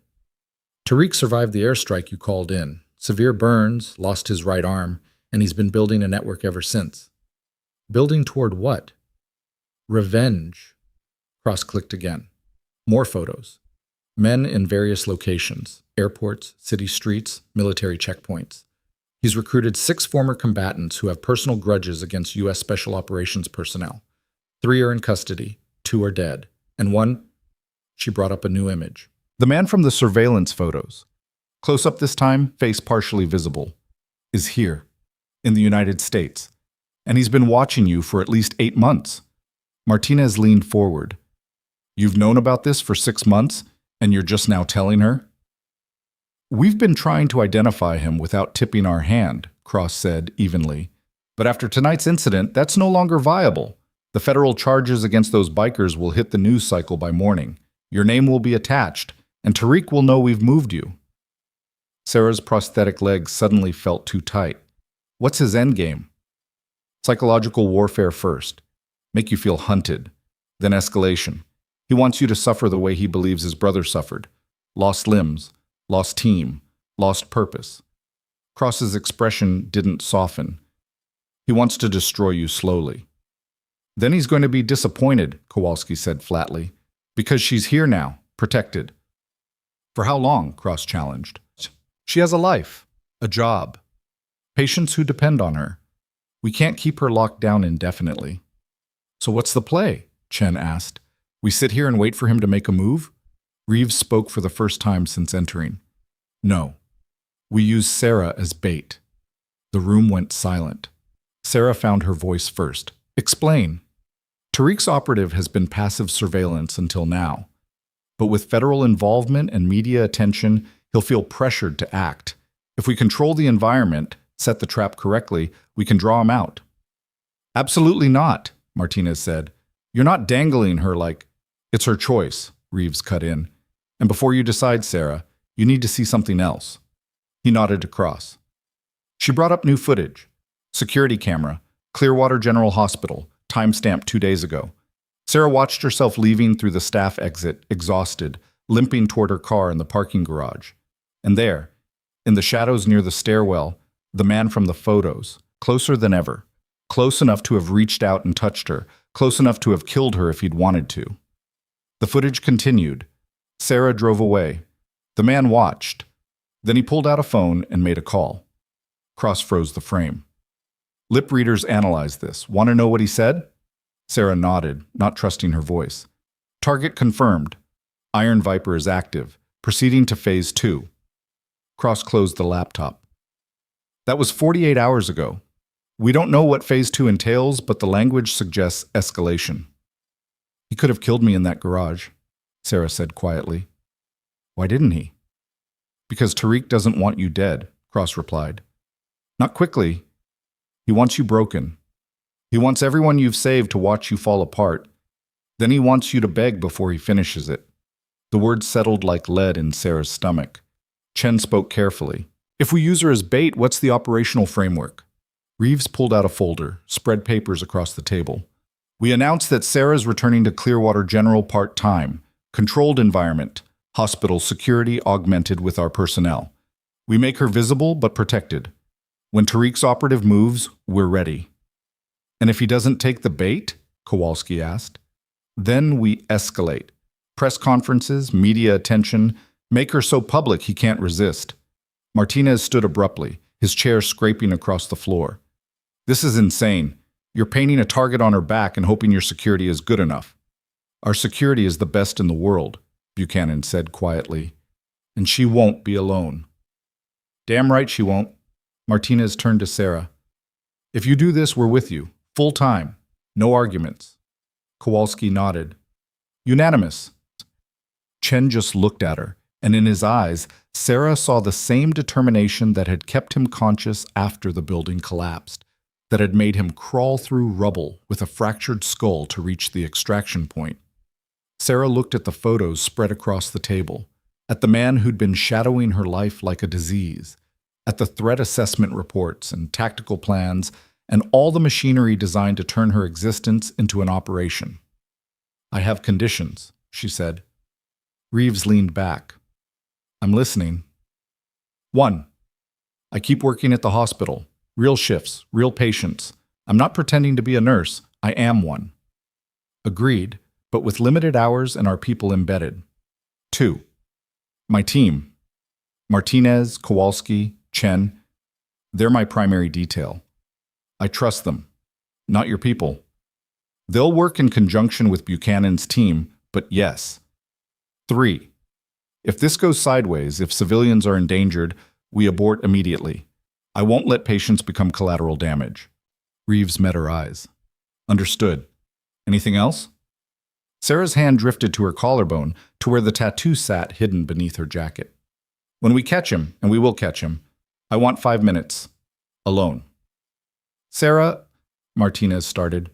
Tariq survived the airstrike you called in. Severe burns, lost his right arm, and he's been building a network ever since. Building toward what? Revenge. Cross clicked again. More photos. Men in various locations, airports, city streets, military checkpoints. He's recruited 6 former combatants who have personal grudges against U.S. Special Operations personnel. 3 are in custody, 2 are dead, and 1, she brought up a new image. The man from the surveillance photos, close up this time, face partially visible, is here, in the United States. And he's been watching you for at least 8 months. Martinez leaned forward. You've known about this for 6 months, and you're just now telling her? We've been trying to identify him without tipping our hand, Cross said evenly. But after tonight's incident, that's no longer viable. The federal charges against those bikers will hit the news cycle by morning. Your name will be attached, and Tariq will know we've moved you. Sarah's prosthetic legs suddenly felt too tight. What's his endgame? Psychological warfare first. Make you feel hunted. Then escalation. He wants you to suffer the way he believes his brother suffered. Lost limbs. Lost team. Lost purpose. Cross's expression didn't soften. He wants to destroy you slowly. Then he's going to be disappointed, Kowalski said flatly. Because she's here now, protected. For how long? Cross challenged. She has a life, a job, patients who depend on her. We can't keep her locked down indefinitely. So what's the play? Chen asked. We sit here and wait for him to make a move? Reeves spoke for the first time since entering. No. We use Sarah as bait. The room went silent. Sarah found her voice first. Explain. Tariq's operative has been passive surveillance until now. But with federal involvement and media attention, he'll feel pressured to act. If we control the environment, set the trap correctly, we can draw him out. Absolutely not, Martinez said. You're not dangling her like, it's her choice, Reeves cut in. And before you decide, Sarah, you need to see something else. He nodded to Cross. She brought up new footage. Security camera, Clearwater General Hospital, timestamped 2 days ago. Sarah watched herself leaving through the staff exit, exhausted, limping toward her car in the parking garage. And there, in the shadows near the stairwell, the man from the photos, closer than ever, close enough to have reached out and touched her, close enough to have killed her if he'd wanted to. The footage continued. Sarah drove away. The man watched. Then he pulled out a phone and made a call. Cross froze the frame. Lip readers analyzed this. Want to know what he said? Sarah nodded, not trusting her voice. Target confirmed. Iron Viper is active, proceeding to Phase 2. Cross closed the laptop. That was 48 hours ago. We don't know what Phase 2 entails, but the language suggests escalation. He could have killed me in that garage, Sarah said quietly. Why didn't he? Because Tariq doesn't want you dead, Cross replied. Not quickly. He wants you broken. He wants everyone you've saved to watch you fall apart. Then he wants you to beg before he finishes it. The words settled like lead in Sarah's stomach. Chen spoke carefully. If we use her as bait, what's the operational framework? Reeves pulled out a folder, spread papers across the table. We announced that Sarah's returning to Clearwater General part-time, controlled environment, hospital security augmented with our personnel. We make her visible but protected. When Tariq's operative moves, we're ready. And if he doesn't take the bait? Kowalski asked. Then we escalate. Press conferences, media attention, make her so public he can't resist. Martinez stood abruptly, his chair scraping across the floor. This is insane. You're painting a target on her back and hoping your security is good enough. Our security is the best in the world, Buchanan said quietly. And she won't be alone. Damn right she won't. Martinez turned to Sarah. If you do this, we're with you. Full time. No arguments. Kowalski nodded. Unanimous. Chen just looked at her, and in his eyes, Sarah saw the same determination that had kept him conscious after the building collapsed, that had made him crawl through rubble with a fractured skull to reach the extraction point. Sarah looked at the photos spread across the table, at the man who'd been shadowing her life like a disease, at the threat assessment reports and tactical plans, and all the machinery designed to turn her existence into an operation. I have conditions, she said. Reeves leaned back. I'm listening. 1. I keep working at the hospital. Real shifts, real patients. I'm not pretending to be a nurse. I am one. Agreed, but with limited hours and our people embedded. 2. My team. Martinez, Kowalski, Chen. They're my primary detail. I trust them. Not your people. They'll work in conjunction with Buchanan's team, but yes. 3. If this goes sideways, if civilians are endangered, we abort immediately. I won't let patients become collateral damage. Reeves met her eyes. Understood. Anything else? Sarah's hand drifted to her collarbone, to where the tattoo sat hidden beneath her jacket. When we catch him, and we will catch him, I want 5 minutes. Alone. Sarah, Martinez started.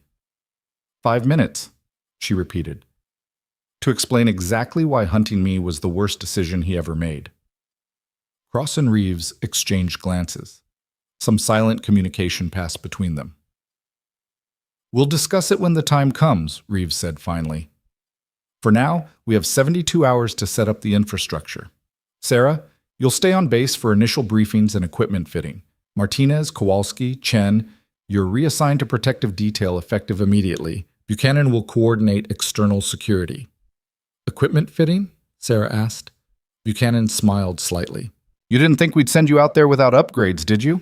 5 minutes, she repeated. To explain exactly why hunting me was the worst decision he ever made. Cross and Reeves exchanged glances. Some silent communication passed between them. We'll discuss it when the time comes, Reeves said finally. For now, we have 72 hours to set up the infrastructure. Sarah, you'll stay on base for initial briefings and equipment fitting. Martinez, Kowalski, Chen, you're reassigned to protective detail effective immediately. Buchanan will coordinate external security. Equipment fitting? Sarah asked. Buchanan smiled slightly. You didn't think we'd send you out there without upgrades, did you?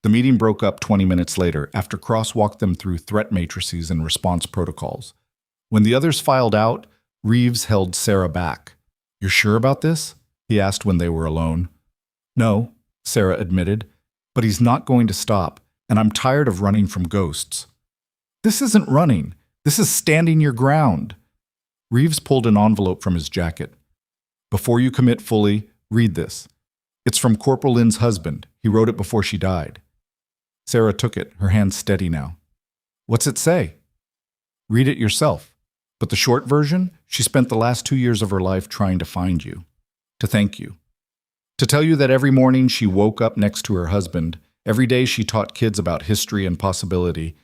The meeting broke up 20 minutes later after Cross walked them through threat matrices and response protocols. When the others filed out, Reeves held Sarah back. You're sure about this? He asked when they were alone. No, Sarah admitted, but he's not going to stop, and I'm tired of running from ghosts. This isn't running. This is standing your ground. Reeves pulled an envelope from his jacket. Before you commit fully, read this. It's from Corporal Lynn's husband. He wrote it before she died. Sarah took it, her hand steady now. What's it say? Read it yourself. But the short version, she spent the last 2 years of her life trying to find you, to thank you, to tell you that every morning she woke up next to her husband, every day she taught kids about history and possibility,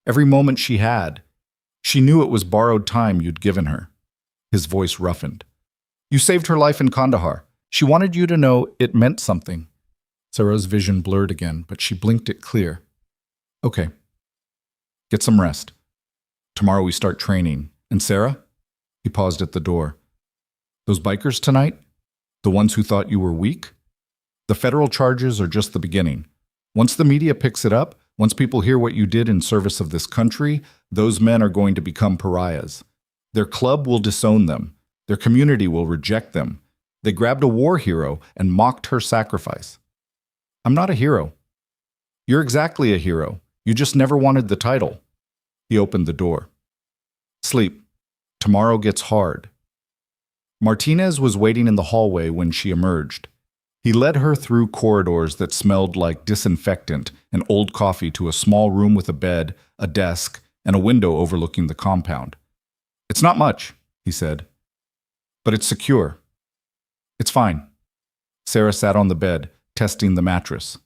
every moment she had. She knew it was borrowed time you'd given her. His voice roughened. You saved her life in Kandahar. She wanted you to know it meant something. Sarah's vision blurred again, but she blinked it clear. Okay. Get some rest. Tomorrow we start training. And Sarah? He paused at the door. Those bikers tonight? The ones who thought you were weak? The federal charges are just the beginning. Once the media picks it up, once people hear what you did in service of this country, those men are going to become pariahs. Their club will disown them. Their community will reject them. They grabbed a war hero and mocked her sacrifice. I'm not a hero. You're exactly a hero. You just never wanted the title. He opened the door. Sleep. Tomorrow gets hard. Martinez was waiting in the hallway when she emerged. He led her through corridors that smelled like disinfectant and old coffee to a small room with a bed, a desk, and a window overlooking the compound. It's not much, he said, but it's secure. It's fine. Sarah sat on the bed, testing the mattress.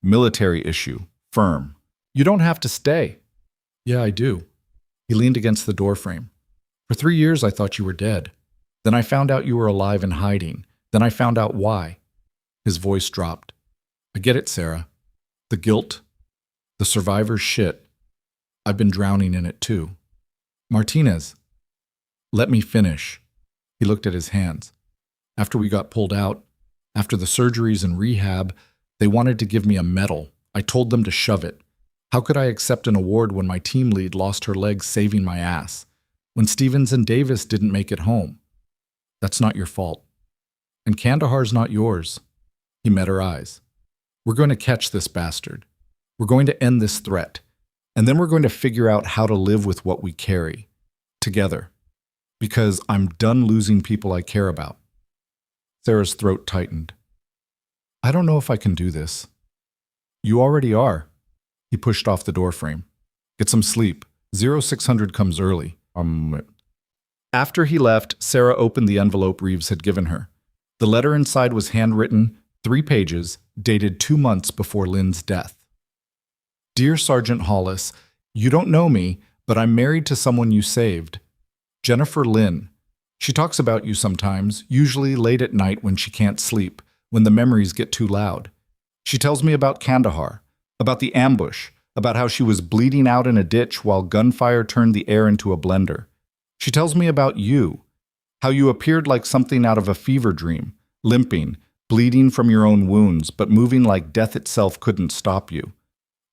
Military issue. Firm. You don't have to stay. Yeah, I do. He leaned against the doorframe. For 3 years, I thought you were dead. Then I found out you were alive and hiding. Then I found out why. His voice dropped. I get it, Sarah. The guilt. The survivor's shit. I've been drowning in it too. Martinez. Let me finish. He looked at his hands. After we got pulled out, after the surgeries and rehab, they wanted to give me a medal. I told them to shove it. How could I accept an award when my team lead lost her leg saving my ass? When Stevens and Davis didn't make it home? That's not your fault. And Kandahar's not yours. He met her eyes. We're going to catch this bastard. We're going to end this threat. And then we're going to figure out how to live with what we carry. Together. Because I'm done losing people I care about. Sarah's throat tightened. I don't know if I can do this. You already are. He pushed off the doorframe. Get some sleep. 0600 comes early. After he left, Sarah opened the envelope Reeves had given her. The letter inside was handwritten, 3 pages, dated 2 months before Lynn's death. Dear Sergeant Hollis, you don't know me, but I'm married to someone you saved. Jennifer Lynn. She talks about you sometimes, usually late at night when she can't sleep, when the memories get too loud. She tells me about Kandahar, about the ambush, about how she was bleeding out in a ditch while gunfire turned the air into a blender. She tells me about you, how you appeared like something out of a fever dream, limping, bleeding from your own wounds, but moving like death itself couldn't stop you.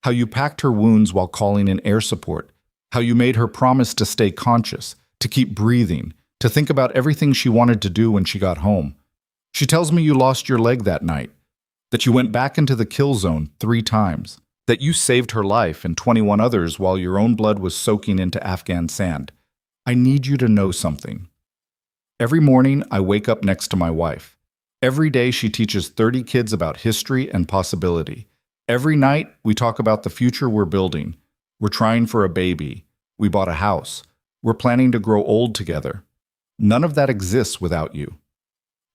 How you packed her wounds while calling in air support, how you made her promise to stay conscious, to keep breathing, to think about everything she wanted to do when she got home. She tells me you lost your leg that night, that you went back into the kill zone 3 times, that you saved her life and 21 others while your own blood was soaking into Afghan sand. I need you to know something. Every morning, I wake up next to my wife. Every day, she teaches 30 kids about history and possibility. Every night, we talk about the future we're building. We're trying for a baby. We bought a house. We're planning to grow old together. None of that exists without you.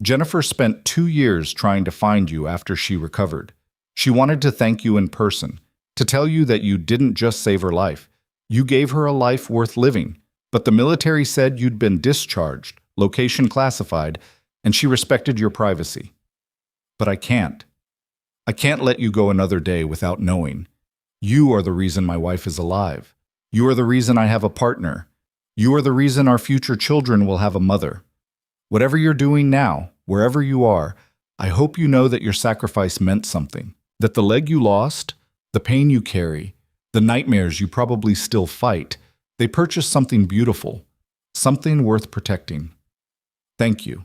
Jennifer spent 2 years trying to find you after she recovered. She wanted to thank you in person, to tell you that you didn't just save her life. You gave her a life worth living. But the military said you'd been discharged, location classified, and she respected your privacy. But I can't. I can't let you go another day without knowing. You are the reason my wife is alive. You are the reason I have a partner. You are the reason our future children will have a mother. Whatever you're doing now, wherever you are, I hope you know that your sacrifice meant something. That the leg you lost, the pain you carry, the nightmares you probably still fight, they purchased something beautiful, something worth protecting. Thank you.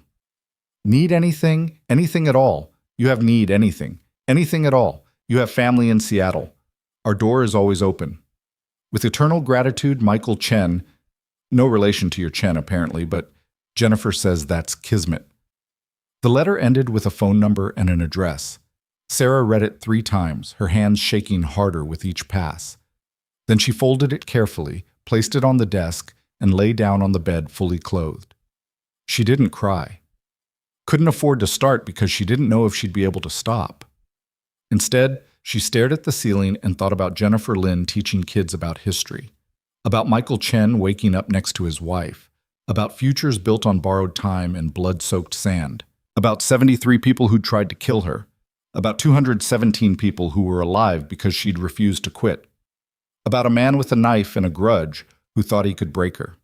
Need anything? Anything at all. You have need anything. Anything at all. You have family in Seattle. Our door is always open. With eternal gratitude, Michael Chen, no relation to your Chen apparently, but Jennifer says that's kismet. The letter ended with a phone number and an address. Sarah read it 3 times, her hands shaking harder with each pass. Then she folded it carefully, placed it on the desk, and lay down on the bed fully clothed. She didn't cry. Couldn't afford to start because she didn't know if she'd be able to stop. Instead, she stared at the ceiling and thought about Jennifer Lynn teaching kids about history, about Michael Chen waking up next to his wife, about futures built on borrowed time and blood-soaked sand, about 73 people who'd tried to kill her, about 217 people who were alive because she'd refused to quit, about a man with a knife and a grudge who thought he could break her.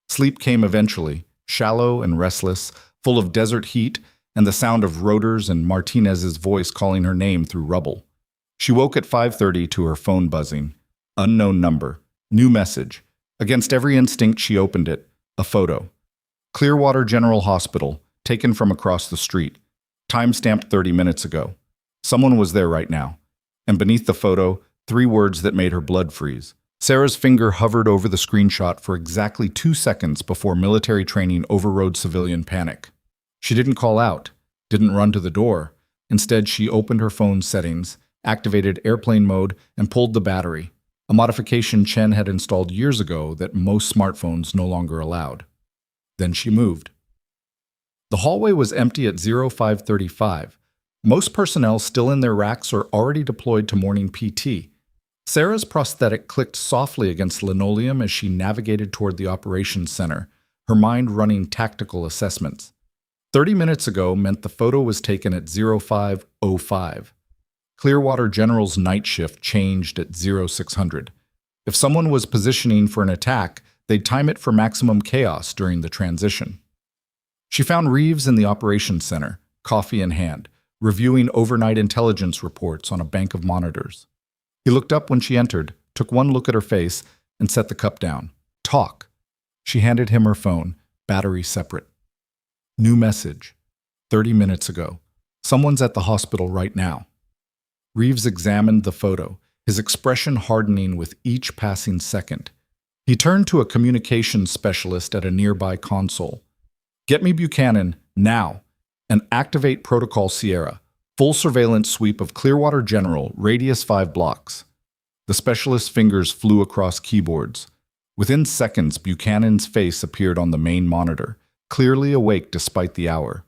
Sleep came eventually, shallow and restless, full of desert heat and the sound of rotors and Martinez's voice calling her name through rubble. She woke at 5:30 to her phone buzzing. Unknown number. New message. Against every instinct, she opened it. A photo. Clearwater General Hospital, taken from across the street. Time-stamped 30 minutes ago. Someone was there right now. And beneath the photo, 3 words that made her blood freeze. Sarah's finger hovered over the screenshot for exactly 2 seconds before military training overrode civilian panic. She didn't call out, didn't run to the door. Instead, she opened her phone's settings, activated airplane mode, and pulled the battery, a modification Chen had installed years ago that most smartphones no longer allowed. Then she moved. The hallway was empty at 0535. Most personnel still in their racks or already deployed to morning PT. Sarah's prosthetic clicked softly against linoleum as she navigated toward the operations center, her mind running tactical assessments. 30 minutes ago meant the photo was taken at 0505. Clearwater General's night shift changed at 0600. If someone was positioning for an attack, they'd time it for maximum chaos during the transition. She found Reeves in the operations center, coffee in hand, reviewing overnight intelligence reports on a bank of monitors. He looked up when she entered, took one look at her face, and set the cup down. Talk. She handed him her phone, battery separate. New message. 30 minutes ago. Someone's at the hospital right now. Reeves examined the photo, his expression hardening with each passing second. He turned to a communications specialist at a nearby console. Get me Buchanan, now, and activate Protocol Sierra. Full surveillance sweep of Clearwater General, radius 5 blocks. The specialist's fingers flew across keyboards. Within seconds, Buchanan's face appeared on the main monitor, clearly awake despite the hour.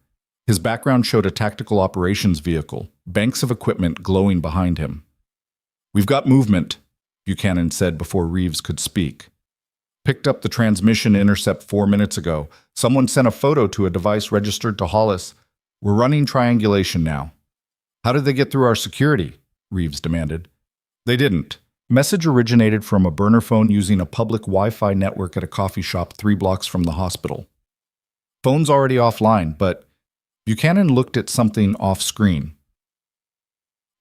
His background showed a tactical operations vehicle, banks of equipment glowing behind him. We've got movement, Buchanan said before Reeves could speak. Picked up the transmission intercept 4 minutes ago. Someone sent a photo to a device registered to Hollis. We're running triangulation now. How did they get through our security? Reeves demanded. They didn't. Message originated from a burner phone using a public Wi-Fi network at a coffee shop 3 blocks from the hospital. Phone's already offline, but Buchanan looked at something off-screen.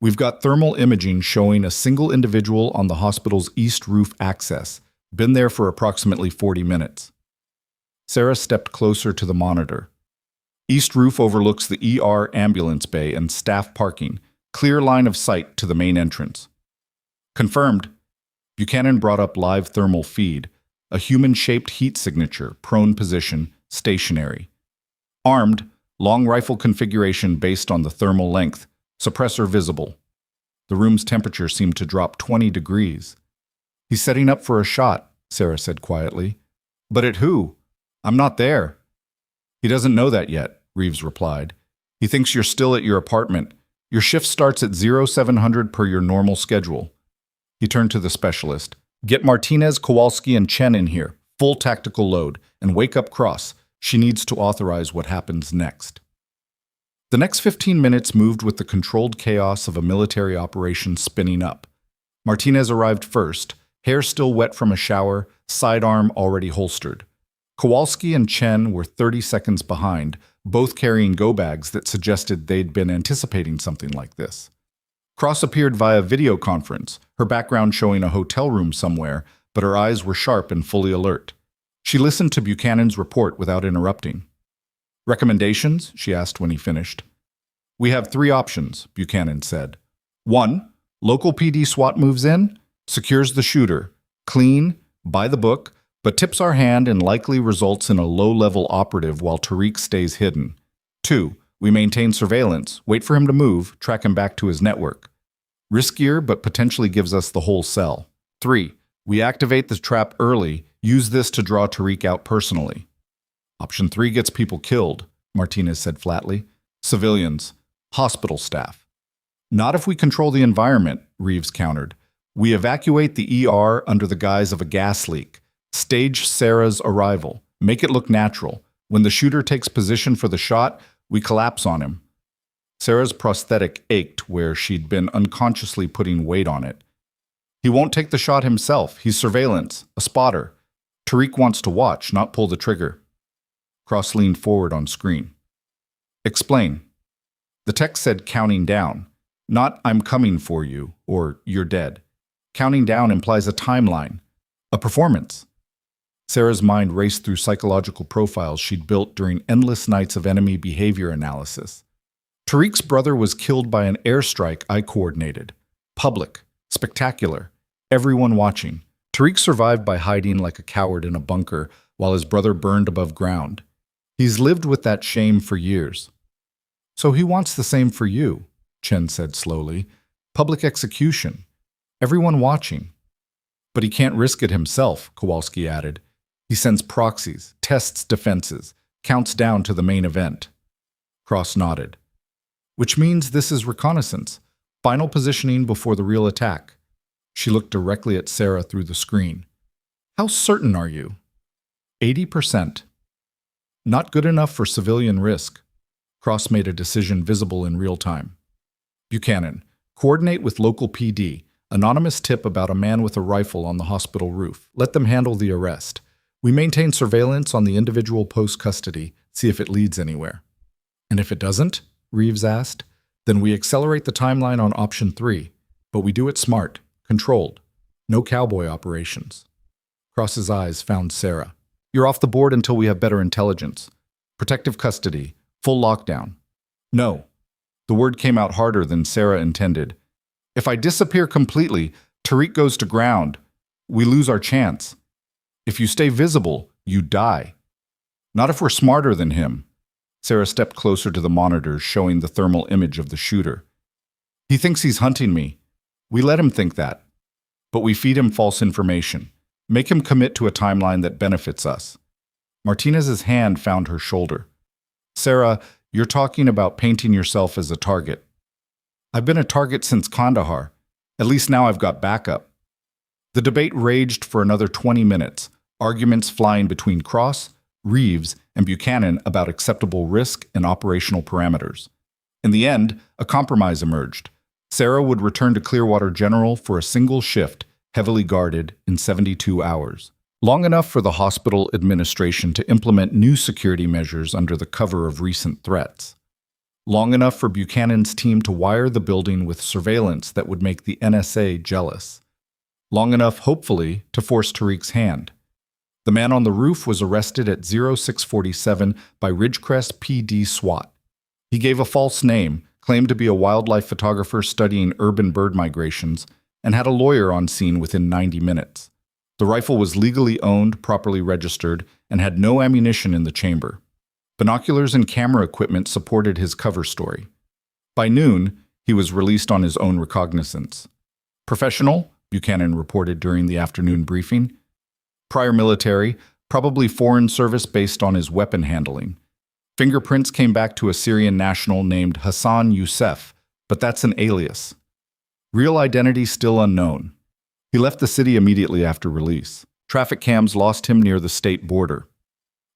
We've got thermal imaging showing a single individual on the hospital's east roof access. Been there for approximately 40 minutes. Sarah stepped closer to the monitor. East roof overlooks the ER ambulance bay and staff parking. Clear line of sight to the main entrance. Confirmed. Buchanan brought up live thermal feed, a human-shaped heat signature, prone position, stationary. Armed, long rifle configuration based on the thermal length, suppressor visible. The room's temperature seemed to drop 20 degrees. He's setting up for a shot, Sarah said quietly. But at who? I'm not there. He doesn't know that yet, Reeves replied. He thinks you're still at your apartment. Your shift starts at 0700 per your normal schedule. He turned to the specialist. Get Martinez, Kowalski, and Chen in here, full tactical load, and wake up Cross. She needs to authorize what happens next. The next 15 minutes moved with the controlled chaos of a military operation spinning up. Martinez arrived first, hair still wet from a shower, sidearm already holstered. Kowalski and Chen were 30 seconds behind, both carrying go-bags that suggested they'd been anticipating something like this. Cross appeared via video conference, her background showing a hotel room somewhere, but her eyes were sharp and fully alert. She listened to Buchanan's report without interrupting. Recommendations? She asked when he finished. We have 3 options, Buchanan said. 1. Local PD SWAT moves in, secures the shooter, clean, by the book, but tips our hand and likely results in a low-level operative while Tariq stays hidden. 2. We maintain surveillance, wait for him to move, track him back to his network. Riskier, but potentially gives us the whole cell. 3. We activate the trap early, use this to draw Tariq out personally. Option 3 gets people killed, Martinez said flatly. Civilians, hospital staff. Not if we control the environment, Reeves countered. We evacuate the ER under the guise of a gas leak. Stage Sarah's arrival. Make it look natural. When the shooter takes position for the shot, we collapse on him. Sarah's prosthetic ached where she'd been unconsciously putting weight on it. He won't take the shot himself. He's surveillance, a spotter. Tariq wants to watch, not pull the trigger. Cross leaned forward on screen. Explain. The text said counting down, not I'm coming for you or you're dead. Counting down implies a timeline, a performance. Sarah's mind raced through psychological profiles she'd built during endless nights of enemy behavior analysis. Tariq's brother was killed by an airstrike I coordinated. Public, spectacular, everyone watching. Tariq survived by hiding like a coward in a bunker while his brother burned above ground. He's lived with that shame for years. So he wants the same for you, Chen said slowly. Public execution. Everyone watching. But he can't risk it himself, Kowalski added. He sends proxies, tests defenses, counts down to the main event. Cross nodded. Which means this is reconnaissance, final positioning before the real attack. She looked directly at Sarah through the screen. How certain are you? 80%. Not good enough for civilian risk. Cross made a decision visible in real time. Buchanan, coordinate with local PD. Anonymous tip about a man with a rifle on the hospital roof. Let them handle the arrest. We maintain surveillance on the individual post-custody, see if it leads anywhere. And if it doesn't, Reeves asked, then we accelerate the timeline on option 3, but we do it smart, controlled. No cowboy operations. Cross's eyes found Sarah. You're off the board until we have better intelligence. Protective custody, full lockdown. No. The word came out harder than Sarah intended. If I disappear completely, Tariq goes to ground. We lose our chance. If you stay visible, you die. Not if we're smarter than him. Sarah stepped closer to the monitors, showing the thermal image of the shooter. He thinks he's hunting me. We let him think that. But we feed him false information. Make him commit to a timeline that benefits us. Martinez's hand found her shoulder. Sarah, you're talking about painting yourself as a target. I've been a target since Kandahar. At least now I've got backup. The debate raged for another 20 minutes, arguments flying between Cross, Reeves, and Buchanan about acceptable risk and operational parameters. In the end, a compromise emerged. Sarah would return to Clearwater General for a single shift, heavily guarded, in 72 hours. Long enough for the hospital administration to implement new security measures under the cover of recent threats. Long enough for Buchanan's team to wire the building with surveillance that would make the NSA jealous. Long enough, hopefully, to force Tariq's hand. The man on the roof was arrested at 0647 by Ridgecrest PD SWAT. He gave a false name, claimed to be a wildlife photographer studying urban bird migrations, and had a lawyer on scene within 90 minutes. The rifle was legally owned, properly registered, and had no ammunition in the chamber. Binoculars and camera equipment supported his cover story. By noon, he was released on his own recognizance. Professional, Buchanan reported during the afternoon briefing. Prior military, probably foreign service based on his weapon handling. Fingerprints came back to a Syrian national named Hassan Youssef, but that's an alias. Real identity still unknown. He left the city immediately after release. Traffic cams lost him near the state border.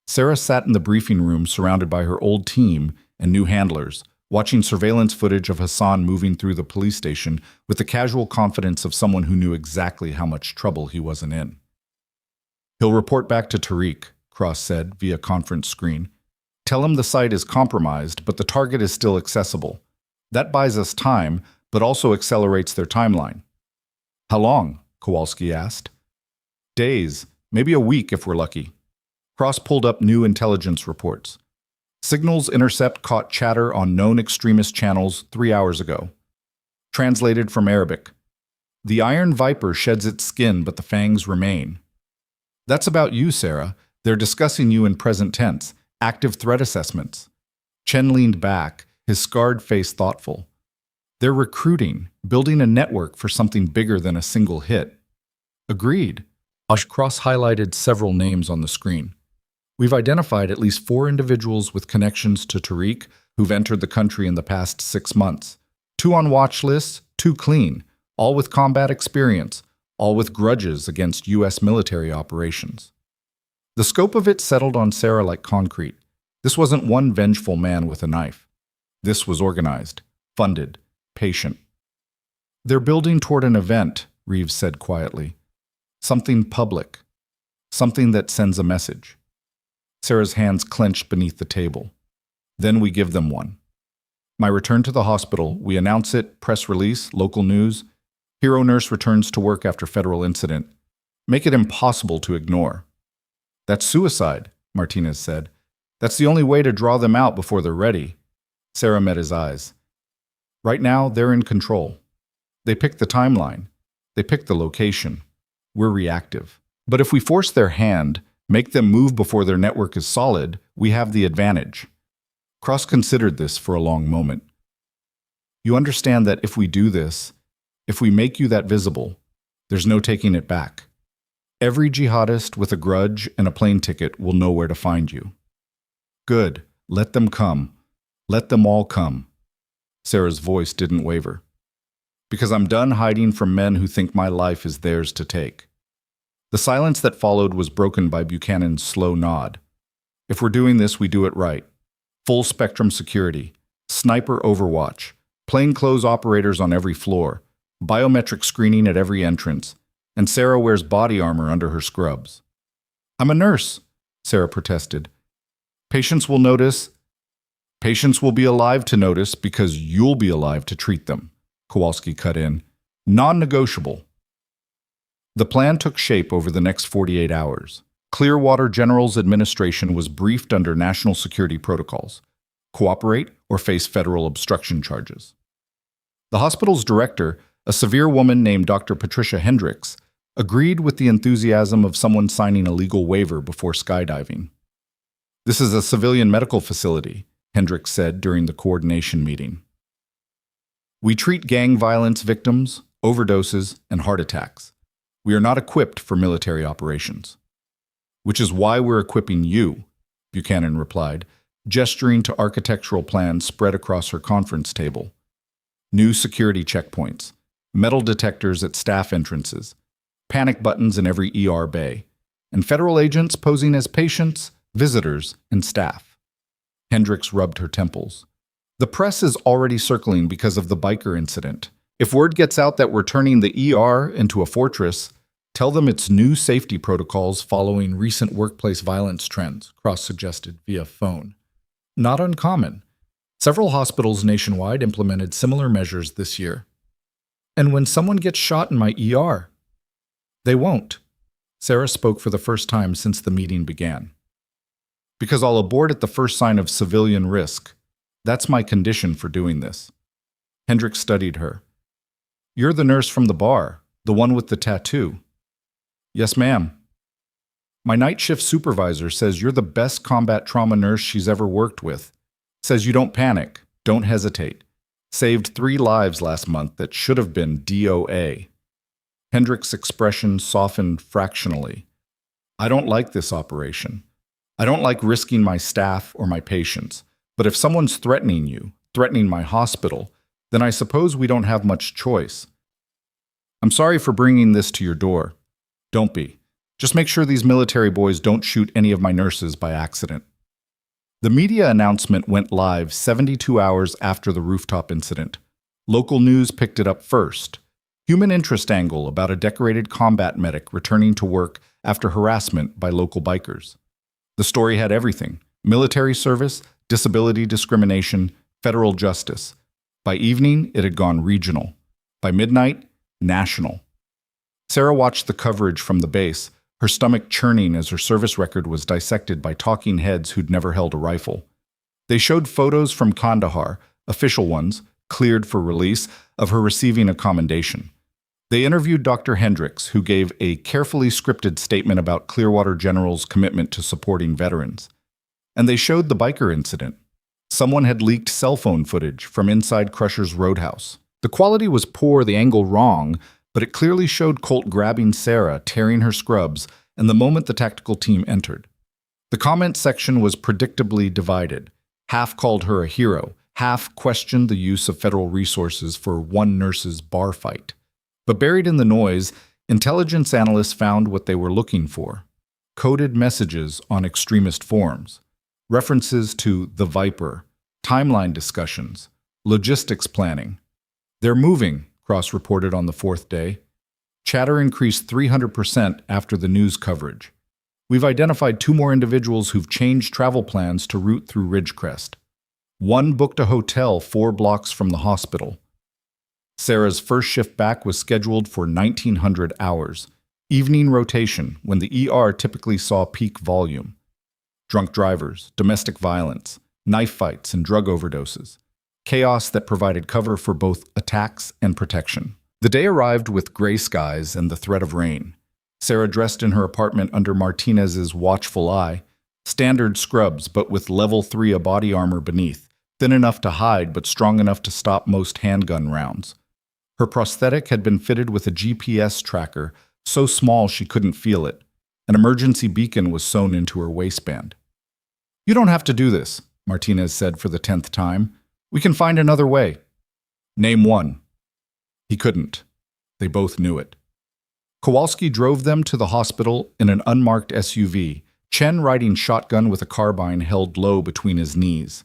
Sarah sat in the briefing room surrounded by her old team and new handlers, watching surveillance footage of Hassan moving through the police station with the casual confidence of someone who knew exactly how much trouble he wasn't in. He'll report back to Tariq, Cross said via conference screen. Tell him the site is compromised, but the target is still accessible. That buys us time, but also accelerates their timeline. How long? Kowalski asked. Days, maybe a week if we're lucky. Cross pulled up new intelligence reports. Signals Intercept caught chatter on known extremist channels 3 hours ago. Translated from Arabic. The iron viper sheds its skin, but the fangs remain. That's about you, Sarah. They're discussing you in present tense, active threat assessments. Chen leaned back, his scarred face thoughtful. They're recruiting, building a network for something bigger than a single hit. Agreed. Cross highlighted several names on the screen. We've identified at least 4 individuals with connections to Tariq who've entered the country in the past 6 months. 2 on watch lists, 2 clean, all with combat experience, all with grudges against U.S. military operations. The scope of it settled on Sarah like concrete. This wasn't one vengeful man with a knife. This was organized, funded, patient. They're building toward an event, Reeves said quietly. Something public. Something that sends a message. Sarah's hands clenched beneath the table. Then we give them one. My return to the hospital, we announce it, press release, local news. Hero nurse returns to work after federal incident. Make it impossible to ignore. That's suicide, Martinez said. That's the only way to draw them out before they're ready. Sarah met his eyes. Right now, they're in control. They pick the timeline. They pick the location. We're reactive. But if we force their hand, make them move before their network is solid, we have the advantage. Cross considered this for a long moment. You understand that if we do this, if we make you that visible, there's no taking it back. Every jihadist with a grudge and a plane ticket will know where to find you. Good. Let them come. Let them all come. Sarah's voice didn't waver. Because I'm done hiding from men who think my life is theirs to take. The silence that followed was broken by Buchanan's slow nod. If we're doing this, we do it right. Full spectrum security, sniper overwatch, plainclothes operators on every floor, biometric screening at every entrance, and Sarah wears body armor under her scrubs. I'm a nurse, Sarah protested. Patients will notice. Patients will be alive to notice because you'll be alive to treat them, Kowalski cut in. Non-negotiable. The plan took shape over the next 48 hours. Clearwater General's administration was briefed under national security protocols. Cooperate or face federal obstruction charges. The hospital's director, a severe woman named Dr. Patricia Hendricks, agreed with the enthusiasm of someone signing a legal waiver before skydiving. This is a civilian medical facility, Hendricks said during the coordination meeting. We treat gang violence victims, overdoses, and heart attacks. We are not equipped for military operations. Which is why we're equipping you, Buchanan replied, gesturing to architectural plans spread across her conference table. New security checkpoints, metal detectors at staff entrances, panic buttons in every ER bay, and federal agents posing as patients, visitors, and staff. Hendricks rubbed her temples. The press is already circling because of the biker incident. If word gets out that we're turning the ER into a fortress, tell them it's new safety protocols following recent workplace violence trends, Cross suggested via phone. Not uncommon. Several hospitals nationwide implemented similar measures this year. And when someone gets shot in my ER, they won't. Sarah spoke for the first time since the meeting began. Because I'll abort at the first sign of civilian risk. That's my condition for doing this. Hendricks studied her. You're the nurse from the bar, the one with the tattoo. Yes, ma'am. My night shift supervisor says you're the best combat trauma nurse she's ever worked with. Says you don't panic, don't hesitate. Saved 3 lives last month that should have been DOA. Hendricks' expression softened fractionally. I don't like this operation. I don't like risking my staff or my patients. But if someone's threatening you, threatening my hospital, then I suppose we don't have much choice. I'm sorry for bringing this to your door. Don't be. Just make sure these military boys don't shoot any of my nurses by accident. The media announcement went live 72 hours after the rooftop incident. Local news picked it up first. Human interest angle about a decorated combat medic returning to work after harassment by local bikers. The story had everything: military service, disability discrimination, federal justice. By evening, it had gone regional. By midnight, national. Sarah watched the coverage from the base, her stomach churning as her service record was dissected by talking heads who'd never held a rifle. They showed photos from Kandahar, official ones, cleared for release, of her receiving a commendation. They interviewed Dr. Hendricks, who gave a carefully scripted statement about Clearwater General's commitment to supporting veterans. And they showed the biker incident. Someone had leaked cell phone footage from inside Crusher's Roadhouse. The quality was poor, the angle wrong, but it clearly showed Colt grabbing Sarah, tearing her scrubs, and the moment the tactical team entered. The comment section was predictably divided. Half called her a hero, half questioned the use of federal resources for one nurse's bar fight. But buried in the noise, intelligence analysts found what they were looking for: coded messages on extremist forums, references to the Viper, timeline discussions, logistics planning. They're moving, Cross reported on the 4th day. Chatter increased 300% after the news coverage. We've identified 2 more individuals who've changed travel plans to route through Ridgecrest. One booked a hotel 4 blocks from the hospital. Sarah's first shift back was scheduled for 1900 hours. Evening rotation, when the ER typically saw peak volume. Drunk drivers, domestic violence, knife fights, and drug overdoses. Chaos that provided cover for both attacks and protection. The day arrived with gray skies and the threat of rain. Sarah dressed in her apartment under Martinez's watchful eye, standard scrubs but with level 3 a body armor beneath, thin enough to hide but strong enough to stop most handgun rounds. Her prosthetic had been fitted with a GPS tracker, so small she couldn't feel it. An emergency beacon was sewn into her waistband. "You don't have to do this," Martinez said for the 10th time. "We can find another way." "Name one." He couldn't. They both knew it. Kowalski drove them to the hospital in an unmarked SUV, Chen riding shotgun with a carbine held low between his knees.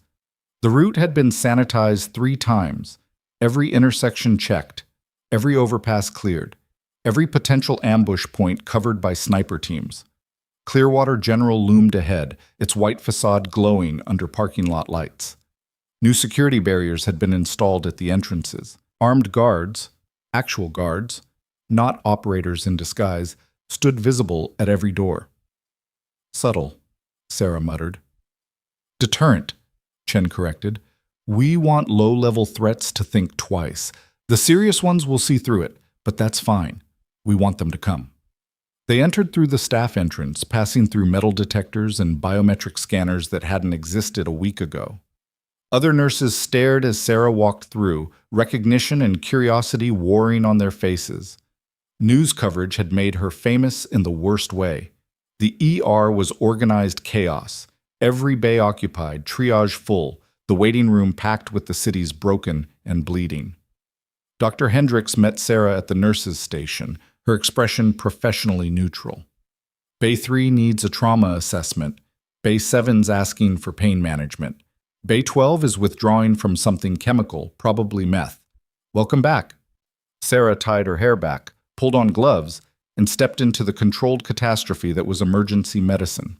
The route had been sanitized 3 times, every intersection checked, every overpass cleared, every potential ambush point covered by sniper teams. Clearwater General loomed ahead, its white facade glowing under parking lot lights. New security barriers had been installed at the entrances. Armed guards, actual guards, not operators in disguise, stood visible at every door. "Subtle," Sarah muttered. "Deterrent," Chen corrected. "We want low-level threats to think twice. The serious ones will see through it, but that's fine. We want them to come." They entered through the staff entrance, passing through metal detectors and biometric scanners that hadn't existed a week ago. Other nurses stared as Sarah walked through, recognition and curiosity warring on their faces. News coverage had made her famous in the worst way. The ER was organized chaos, every bay occupied, triage full, the waiting room packed with the city's broken and bleeding. Dr. Hendricks met Sarah at the nurses' station, her expression professionally neutral. Bay 3 needs a trauma assessment. Bay 7's asking for pain management. Bay 12 is withdrawing from something chemical, probably meth. Welcome back. Sarah tied her hair back, pulled on gloves, and stepped into the controlled catastrophe that was emergency medicine.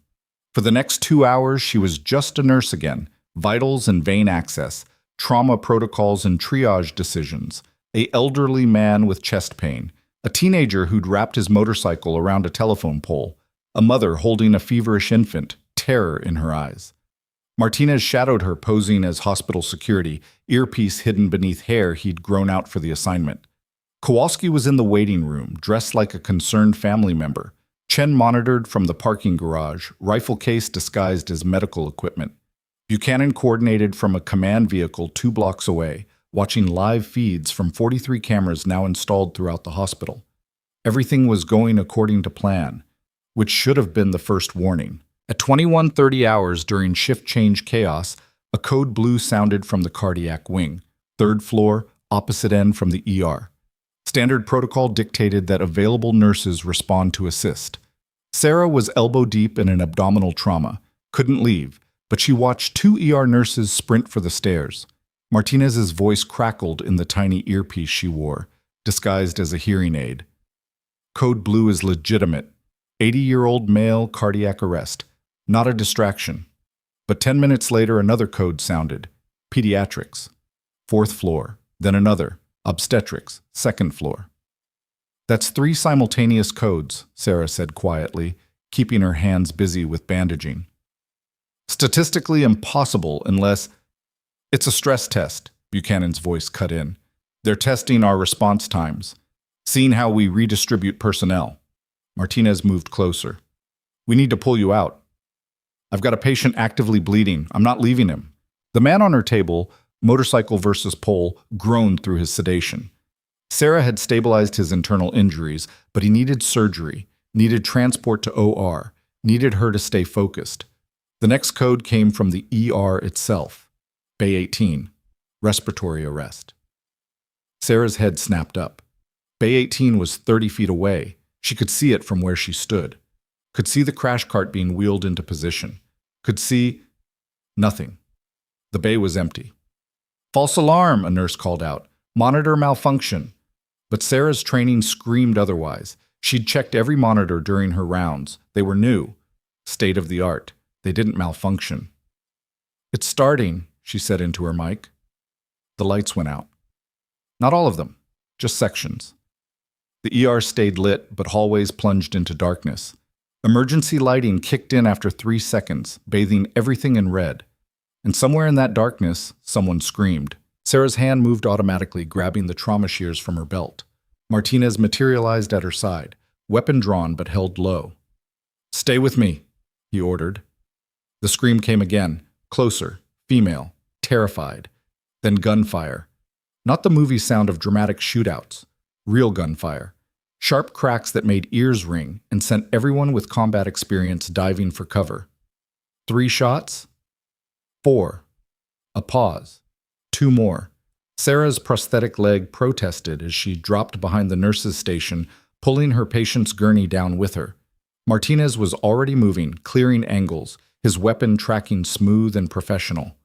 For the next 2 hours, she was just a nurse again, vitals and vein access, trauma protocols and triage decisions, an elderly man with chest pain, a teenager who'd wrapped his motorcycle around a telephone pole, a mother holding a feverish infant, terror in her eyes. Martinez shadowed her posing as hospital security, earpiece hidden beneath hair he'd grown out for the assignment. Kowalski was in the waiting room, dressed like a concerned family member. Chen monitored from the parking garage, rifle case disguised as medical equipment. Buchanan coordinated from a command vehicle 2 blocks away, watching live feeds from 43 cameras now installed throughout the hospital. Everything was going according to plan, which should have been the first warning. At 21:30 hours during shift change chaos, a code blue sounded from the cardiac wing, 3rd floor, opposite end from the ER. Standard protocol dictated that available nurses respond to assist. Sarah was elbow deep in an abdominal trauma, couldn't leave, but she watched 2 ER nurses sprint for the stairs. Martinez's voice crackled in the tiny earpiece she wore, disguised as a hearing aid. Code blue is legitimate. 80-year-old male cardiac arrest. Not a distraction. But 10 minutes later, another code sounded. Pediatrics. 4th floor. Then another. Obstetrics. 2nd floor. "That's 3 simultaneous codes," Sarah said quietly, keeping her hands busy with bandaging. "Statistically impossible unless—" "It's a stress test," Buchanan's voice cut in. "They're testing our response times, seeing how we redistribute personnel." Martinez moved closer. "We need to pull you out. I've got a patient actively bleeding. I'm not leaving him." The man on her table, motorcycle versus pole, groaned through his sedation. Sarah had stabilized his internal injuries, but he needed surgery, needed transport to OR, needed her to stay focused. The next code came from the ER itself. Bay 18, respiratory arrest. Sarah's head snapped up. Bay 18 was 30 feet away. She could see it from where she stood. Could see the crash cart being wheeled into position. Could see nothing. The bay was empty. "False alarm," a nurse called out. "Monitor malfunction." But Sarah's training screamed otherwise. She'd checked every monitor during her rounds. They were new. State of the art. They didn't malfunction. "It's starting," she said into her mic. The lights went out. Not all of them, just sections. The ER stayed lit, but hallways plunged into darkness. Emergency lighting kicked in after 3 seconds, bathing everything in red. And somewhere in that darkness, someone screamed. Sarah's hand moved automatically, grabbing the trauma shears from her belt. Martinez materialized at her side, weapon drawn but held low. "Stay with me," he ordered. The scream came again, closer, female, terrified. Then gunfire. Not the movie sound of dramatic shootouts. Real gunfire. Sharp cracks that made ears ring and sent everyone with combat experience diving for cover. 3 shots? 4. A pause. 2 more. Sarah's prosthetic leg protested as she dropped behind the nurse's station, pulling her patient's gurney down with her. Martinez was already moving, clearing angles, his weapon tracking smooth and professional.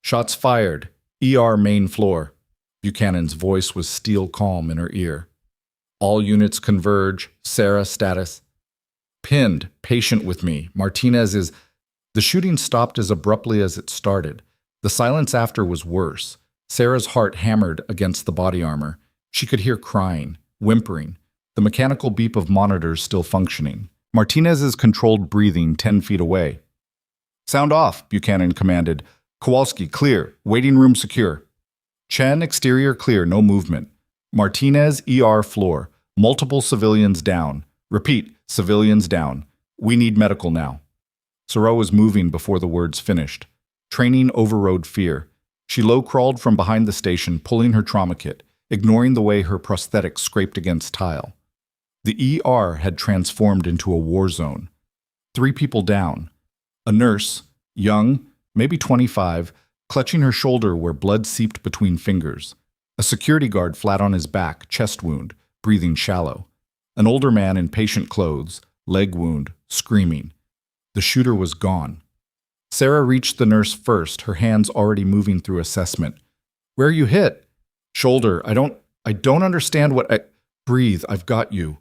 "Shots fired. ER main floor." Buchanan's voice was steel calm in her ear. "All units converge. Sarah status." "Pinned. Patient with me. Martinez is—" The shooting stopped as abruptly as it started. The silence after was worse. Sarah's heart hammered against the body armor. She could hear crying, whimpering, the mechanical beep of monitors still functioning. Martinez's controlled breathing 10 feet away. "Sound off," Buchanan commanded. "Kowalski, clear. Waiting room secure." "Chen, exterior clear, no movement." "Martinez, ER floor. Multiple civilians down." "Repeat, civilians down. We need medical now." Sarah was moving before the words finished. Training overrode fear. She low-crawled from behind the station, pulling her trauma kit, ignoring the way her prosthetic scraped against tile. The ER had transformed into a war zone. 3 people down. A nurse, young, maybe 25, clutching her shoulder where blood seeped between fingers. A security guard flat on his back, chest wound, breathing shallow. An older man in patient clothes, leg wound, screaming. The shooter was gone. Sarah reached the nurse first, her hands already moving through assessment. "Where are you hit?" "Shoulder. I don't understand what Breathe, I've got you."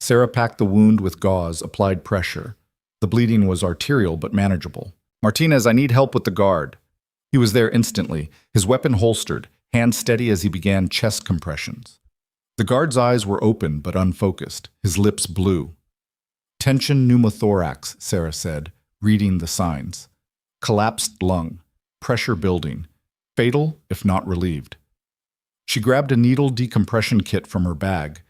Sarah packed the wound with gauze, applied pressure. The bleeding was arterial but manageable. "Martinez, I need help with the guard." He was there instantly, his weapon holstered, hand steady as he began chest compressions. The guard's eyes were open but unfocused, his lips blue. "Tension pneumothorax," Sarah said, reading the signs. Collapsed lung, pressure building, fatal if not relieved. She grabbed a needle decompression kit from her bag,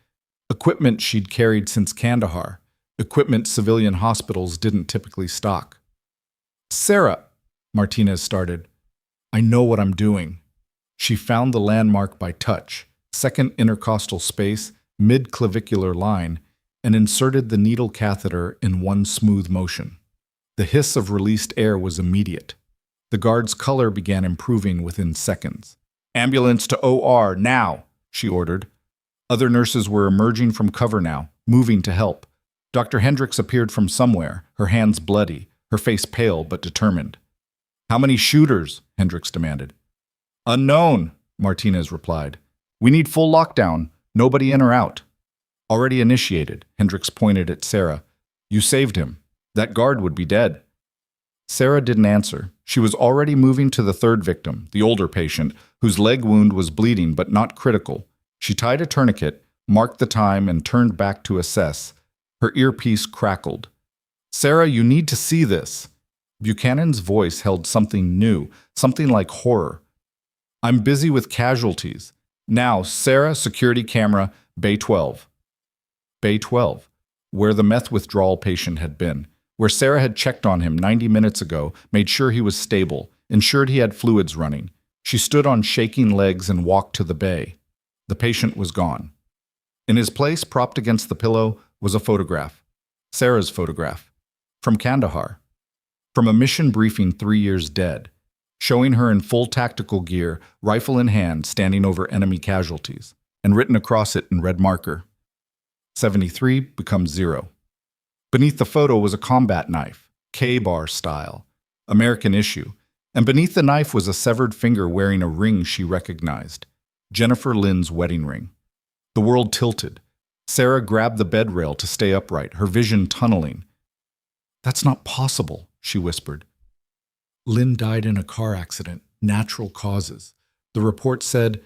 equipment she'd carried since Kandahar, equipment civilian hospitals didn't typically stock. "Sarah," Martinez started, "I know what I'm doing." She found the landmark by touch, second intercostal space, mid-clavicular line, and inserted the needle catheter in one smooth motion. The hiss of released air was immediate. The guard's color began improving within seconds. "Ambulance to OR, now," she ordered. Other nurses were emerging from cover now, moving to help. Dr. Hendricks appeared from somewhere, her hands bloody, her face pale but determined. "How many shooters?" Hendricks demanded. "Unknown," Martinez replied. "We need full lockdown, nobody in or out." "Already initiated," Hendricks pointed at Sarah. "You saved him. That guard would be dead." Sarah didn't answer. She was already moving to the 3rd victim, the older patient, whose leg wound was bleeding but not critical. She tied a tourniquet, marked the time, and turned back to assess. Her earpiece crackled. "Sarah, you need to see this." Buchanan's voice held something new, something like horror. "I'm busy with casualties. Now, Sarah, security camera, Bay 12. Bay 12, where the meth withdrawal patient had been, where Sarah had checked on him 90 minutes ago, made sure he was stable, ensured he had fluids running. She stood on shaking legs and walked to the bay. The patient was gone. In his place, propped against the pillow, was a photograph. Sarah's photograph. From Kandahar. From a mission briefing 3 years dead, showing her in full tactical gear, rifle in hand, standing over enemy casualties, and written across it in red marker. 73 becomes 0. Beneath the photo was a combat knife, K-bar style, American issue, and beneath the knife was a severed finger wearing a ring she recognized, Jennifer Lynn's wedding ring. The world tilted. Sarah grabbed the bed rail to stay upright, her vision tunneling. "That's not possible," she whispered. "Lynn died in a car accident, natural causes. The report said—"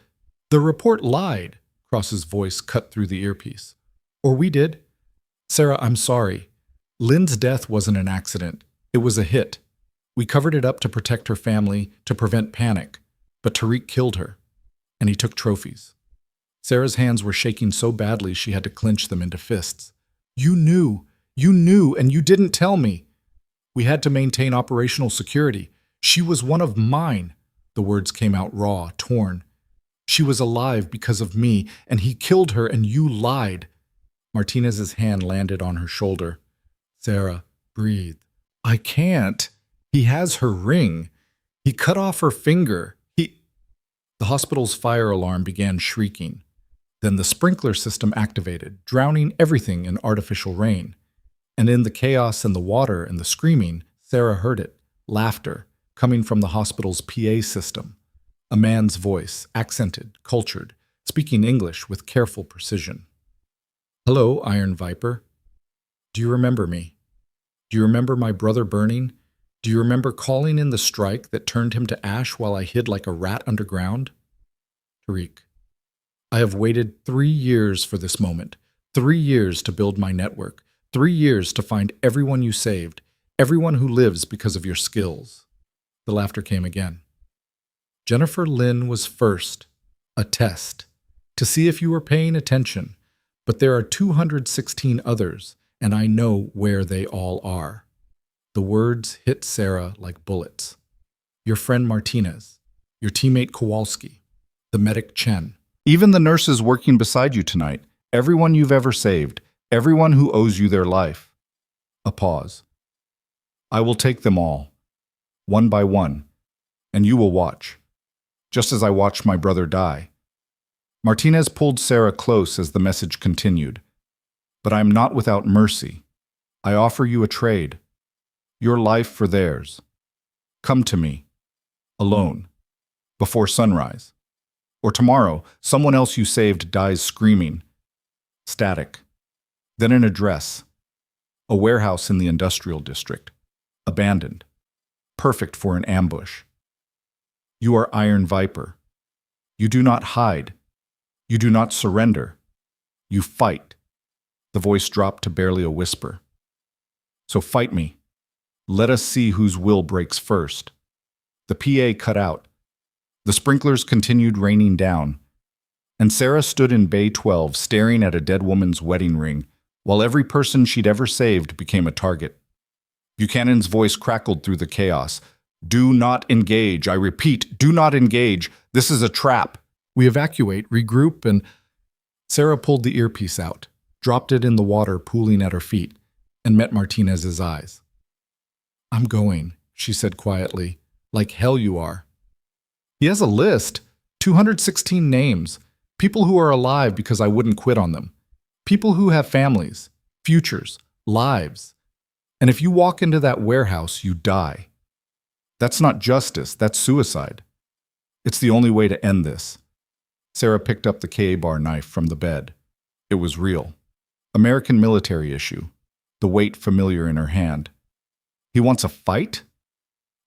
"The report lied," Cross's voice cut through the earpiece. Or we did. Sarah, I'm sorry. Lynn's death wasn't an accident. It was a hit. We covered it up to protect her family, to prevent panic. But Tariq killed her, and he took trophies. Sarah's hands were shaking so badly she had to clench them into fists. You knew, and you didn't tell me. We had to maintain operational security. She was one of mine. The words came out raw, torn. She was alive because of me, and he killed her, and you lied. Martinez's hand landed on her shoulder. Sarah, breathe. I can't. He has her ring. He cut off her finger. The hospital's fire alarm began shrieking. Then the sprinkler system activated, drowning everything in artificial rain. And in the chaos and the water and the screaming, Sarah heard it, laughter, coming from the hospital's PA system. A man's voice, accented, cultured, speaking English with careful precision. Hello, Iron Viper. Do you remember me? Do you remember my brother burning? Do you remember calling in the strike that turned him to ash while I hid like a rat underground? Tariq. I have waited 3 years for this moment. 3 years to build my network. 3 years to find everyone you saved, everyone who lives because of your skills. The laughter came again. Jennifer Lynn was first, a test, to see if you were paying attention. But there are 216 others, and I know where they all are. The words hit Sarah like bullets. Your friend Martinez, your teammate Kowalski, the medic Chen. Even the nurses working beside you tonight, everyone you've ever saved, everyone who owes you their life. A pause. I will take them all, one by one, and you will watch, just as I watched my brother die. Martinez pulled Sarah close as the message continued. But I am not without mercy. I offer you a trade. Your life for theirs. Come to me, alone, before sunrise. Or tomorrow, someone else you saved dies screaming. Static. Then an address. A warehouse in the industrial district. Abandoned. Perfect for an ambush. You are Iron Viper. You do not hide. You do not surrender. You fight. The voice dropped to barely a whisper. So fight me. Let us see whose will breaks first. The PA cut out. The sprinklers continued raining down. And Sarah stood in Bay 12 staring at a dead woman's wedding ring, while every person she'd ever saved became a target. Buchanan's voice crackled through the chaos. Do not engage. I repeat, do not engage. This is a trap. We evacuate, regroup, and Sarah pulled the earpiece out, dropped it in the water pooling at her feet, and met Martinez's eyes. I'm going, she said quietly. Like hell you are. He has a list, 216 names, people who are alive because I wouldn't quit on them, people who have families, futures, lives. And if you walk into that warehouse, you die. That's not justice, that's suicide. It's the only way to end this. Sarah picked up the Ka-bar knife from the bed. It was real. American military issue, the weight familiar in her hand. He wants a fight?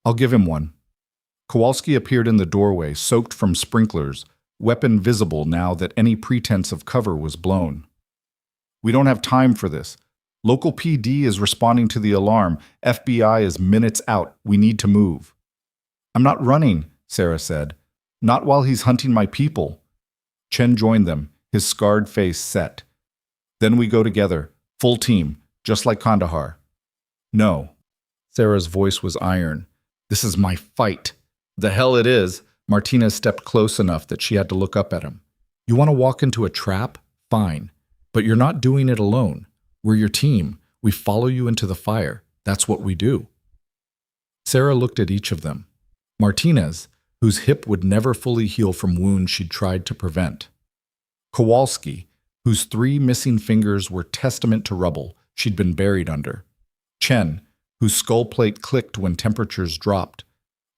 I'll give him one. Kowalski appeared in the doorway, soaked from sprinklers, weapon visible now that any pretense of cover was blown. We don't have time for this. Local PD is responding to the alarm. FBI is minutes out. We need to move. I'm not running, Sarah said. Not while he's hunting my people. Chen joined them, his scarred face set. Then we go together, full team, just like Kandahar. No. Sarah's voice was iron. This is my fight. The hell it is. Martinez stepped close enough that she had to look up at him. You want to walk into a trap? Fine. But you're not doing it alone. We're your team. We follow you into the fire. That's what we do. Sarah looked at each of them. Martinez, whose hip would never fully heal from wounds she'd tried to prevent. Kowalski, whose 3 missing fingers were testament to rubble she'd been buried under. Chen, whose skull plate clicked when temperatures dropped,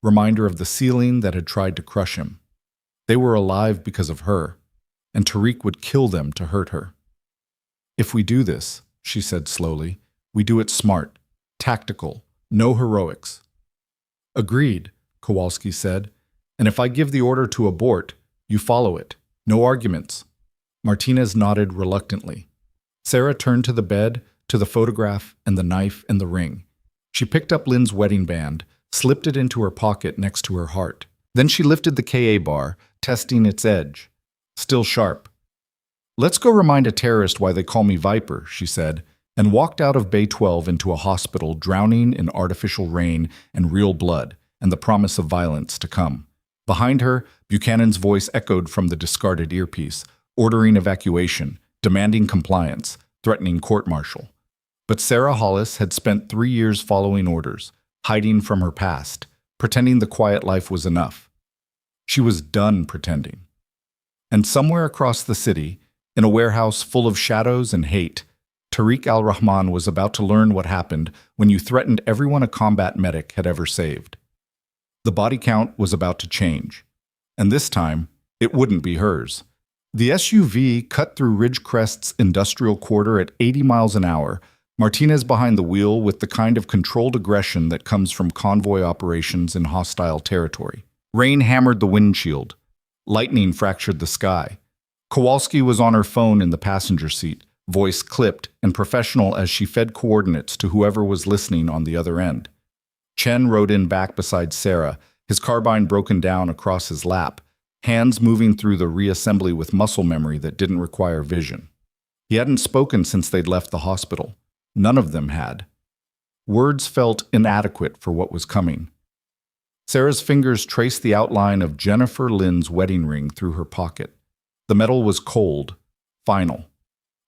reminder of the ceiling that had tried to crush him. They were alive because of her, and Tariq would kill them to hurt her. If we do this, she said slowly, we do it smart, tactical, no heroics. Agreed, Kowalski said, and if I give the order to abort, you follow it. No arguments. Martinez nodded reluctantly. Sarah turned to the bed, to the photograph and the knife and the ring. She picked up Lynn's wedding band, slipped it into her pocket next to her heart. Then she lifted the Ka bar, testing its edge. Still sharp. "Let's go remind a terrorist why they call me Viper," she said, and walked out of Bay 12 into a hospital drowning in artificial rain and real blood and the promise of violence to come. Behind her, Buchanan's voice echoed from the discarded earpiece, ordering evacuation, demanding compliance, threatening court-martial. But Sarah Hollis had spent 3 years following orders, hiding from her past, pretending the quiet life was enough. She was done pretending. And somewhere across the city, in a warehouse full of shadows and hate, Tariq al-Rahman was about to learn what happened when you threatened everyone a combat medic had ever saved. The body count was about to change, and this time, it wouldn't be hers. The SUV cut through Ridgecrest's industrial quarter at 80 miles an hour, Martinez behind the wheel with the kind of controlled aggression that comes from convoy operations in hostile territory. Rain hammered the windshield. Lightning fractured the sky. Kowalski was on her phone in the passenger seat, voice clipped and professional as she fed coordinates to whoever was listening on the other end. Chen rode in back beside Sarah, his carbine broken down across his lap, hands moving through the reassembly with muscle memory that didn't require vision. He hadn't spoken since they'd left the hospital. None of them had. Words felt inadequate for what was coming. Sarah's fingers traced the outline of Jennifer Lynn's wedding ring through her pocket. The metal was cold, final.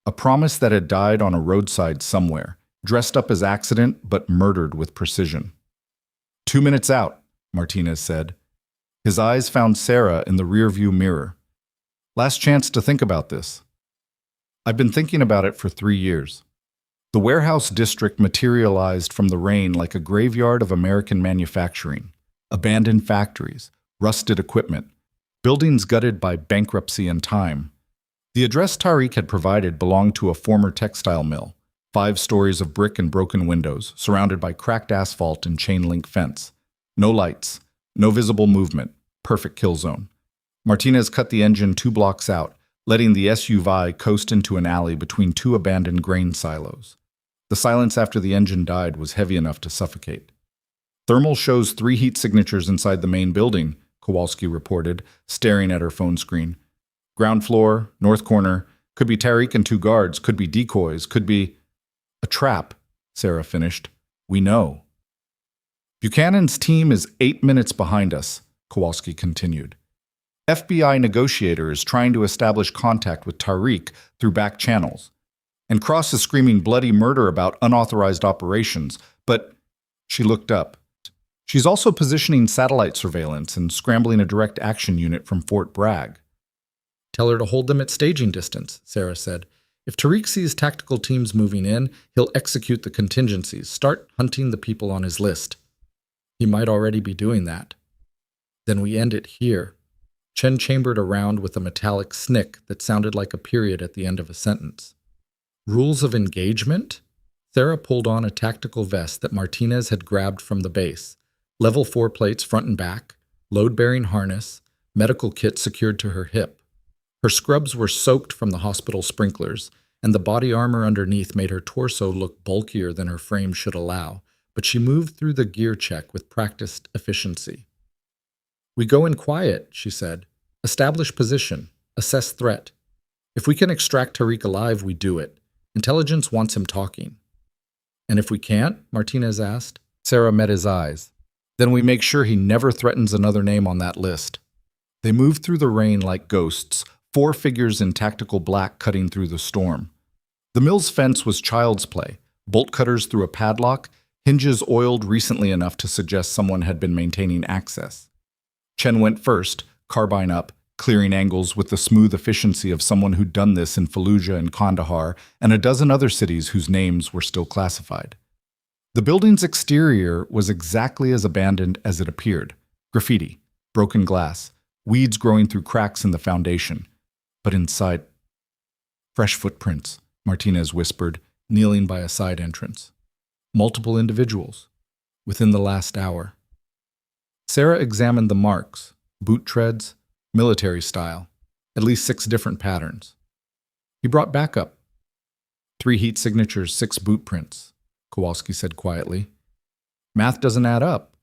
A promise that had died on a roadside somewhere, dressed up as accident but murdered with precision. 2 minutes out, Martinez said. His eyes found Sarah in the rearview mirror. Last chance to think about this. I've been thinking about it for 3 years. The warehouse district materialized from the rain like a graveyard of American manufacturing. Abandoned factories, rusted equipment, buildings gutted by bankruptcy and time. The address Tariq had provided belonged to a former textile mill, 5 stories of brick and broken windows, surrounded by cracked asphalt and chain-link fence. No lights, no visible movement, perfect kill zone. Martinez cut the engine 2 blocks out, letting the SUV coast into an alley between 2 abandoned grain silos. The silence after the engine died was heavy enough to suffocate. Thermal shows 3 heat signatures inside the main building, Kowalski reported, staring at her phone screen. Ground floor, north corner, could be Tariq and 2 guards, could be decoys, could be... A trap, Sarah finished. We know. Buchanan's team is 8 minutes behind us, Kowalski continued. FBI negotiator is trying to establish contact with Tariq through back channels. And Cross is screaming bloody murder about unauthorized operations, but she looked up. She's also positioning satellite surveillance and scrambling a direct action unit from Fort Bragg. Tell her to hold them at staging distance, Sarah said. If Tariq sees tactical teams moving in, he'll execute the contingencies, start hunting the people on his list. He might already be doing that. Then we end it here. Chen chambered around with a metallic snick that sounded like a period at the end of a sentence. Rules of engagement? Sarah pulled on a tactical vest that Martinez had grabbed from the base. Level 4 plates front and back, load-bearing harness, medical kit secured to her hip. Her scrubs were soaked from the hospital sprinklers, and the body armor underneath made her torso look bulkier than her frame should allow, but she moved through the gear check with practiced efficiency. We go in quiet, she said. Establish position. Assess threat. If we can extract Tariq alive, we do it. Intelligence wants him talking. And if we can't? Martinez asked. Sarah met his eyes. Then we make sure he never threatens another name on that list. They moved through the rain like ghosts, 4 figures in tactical black cutting through the storm. The mill's fence was child's play, bolt cutters through a padlock, hinges oiled recently enough to suggest someone had been maintaining access. Chen went first, carbine up, clearing angles with the smooth efficiency of someone who'd done this in Fallujah and Kandahar and a dozen other cities whose names were still classified. The building's exterior was exactly as abandoned as it appeared. Graffiti, broken glass, weeds growing through cracks in the foundation. But inside, fresh footprints, Martinez whispered, kneeling by a side entrance. Multiple individuals, within the last hour. Sarah examined the marks, boot treads, military style, at least 6 different patterns. He brought backup. 3 heat signatures, 6 boot prints, Kowalski said quietly. Math doesn't add up.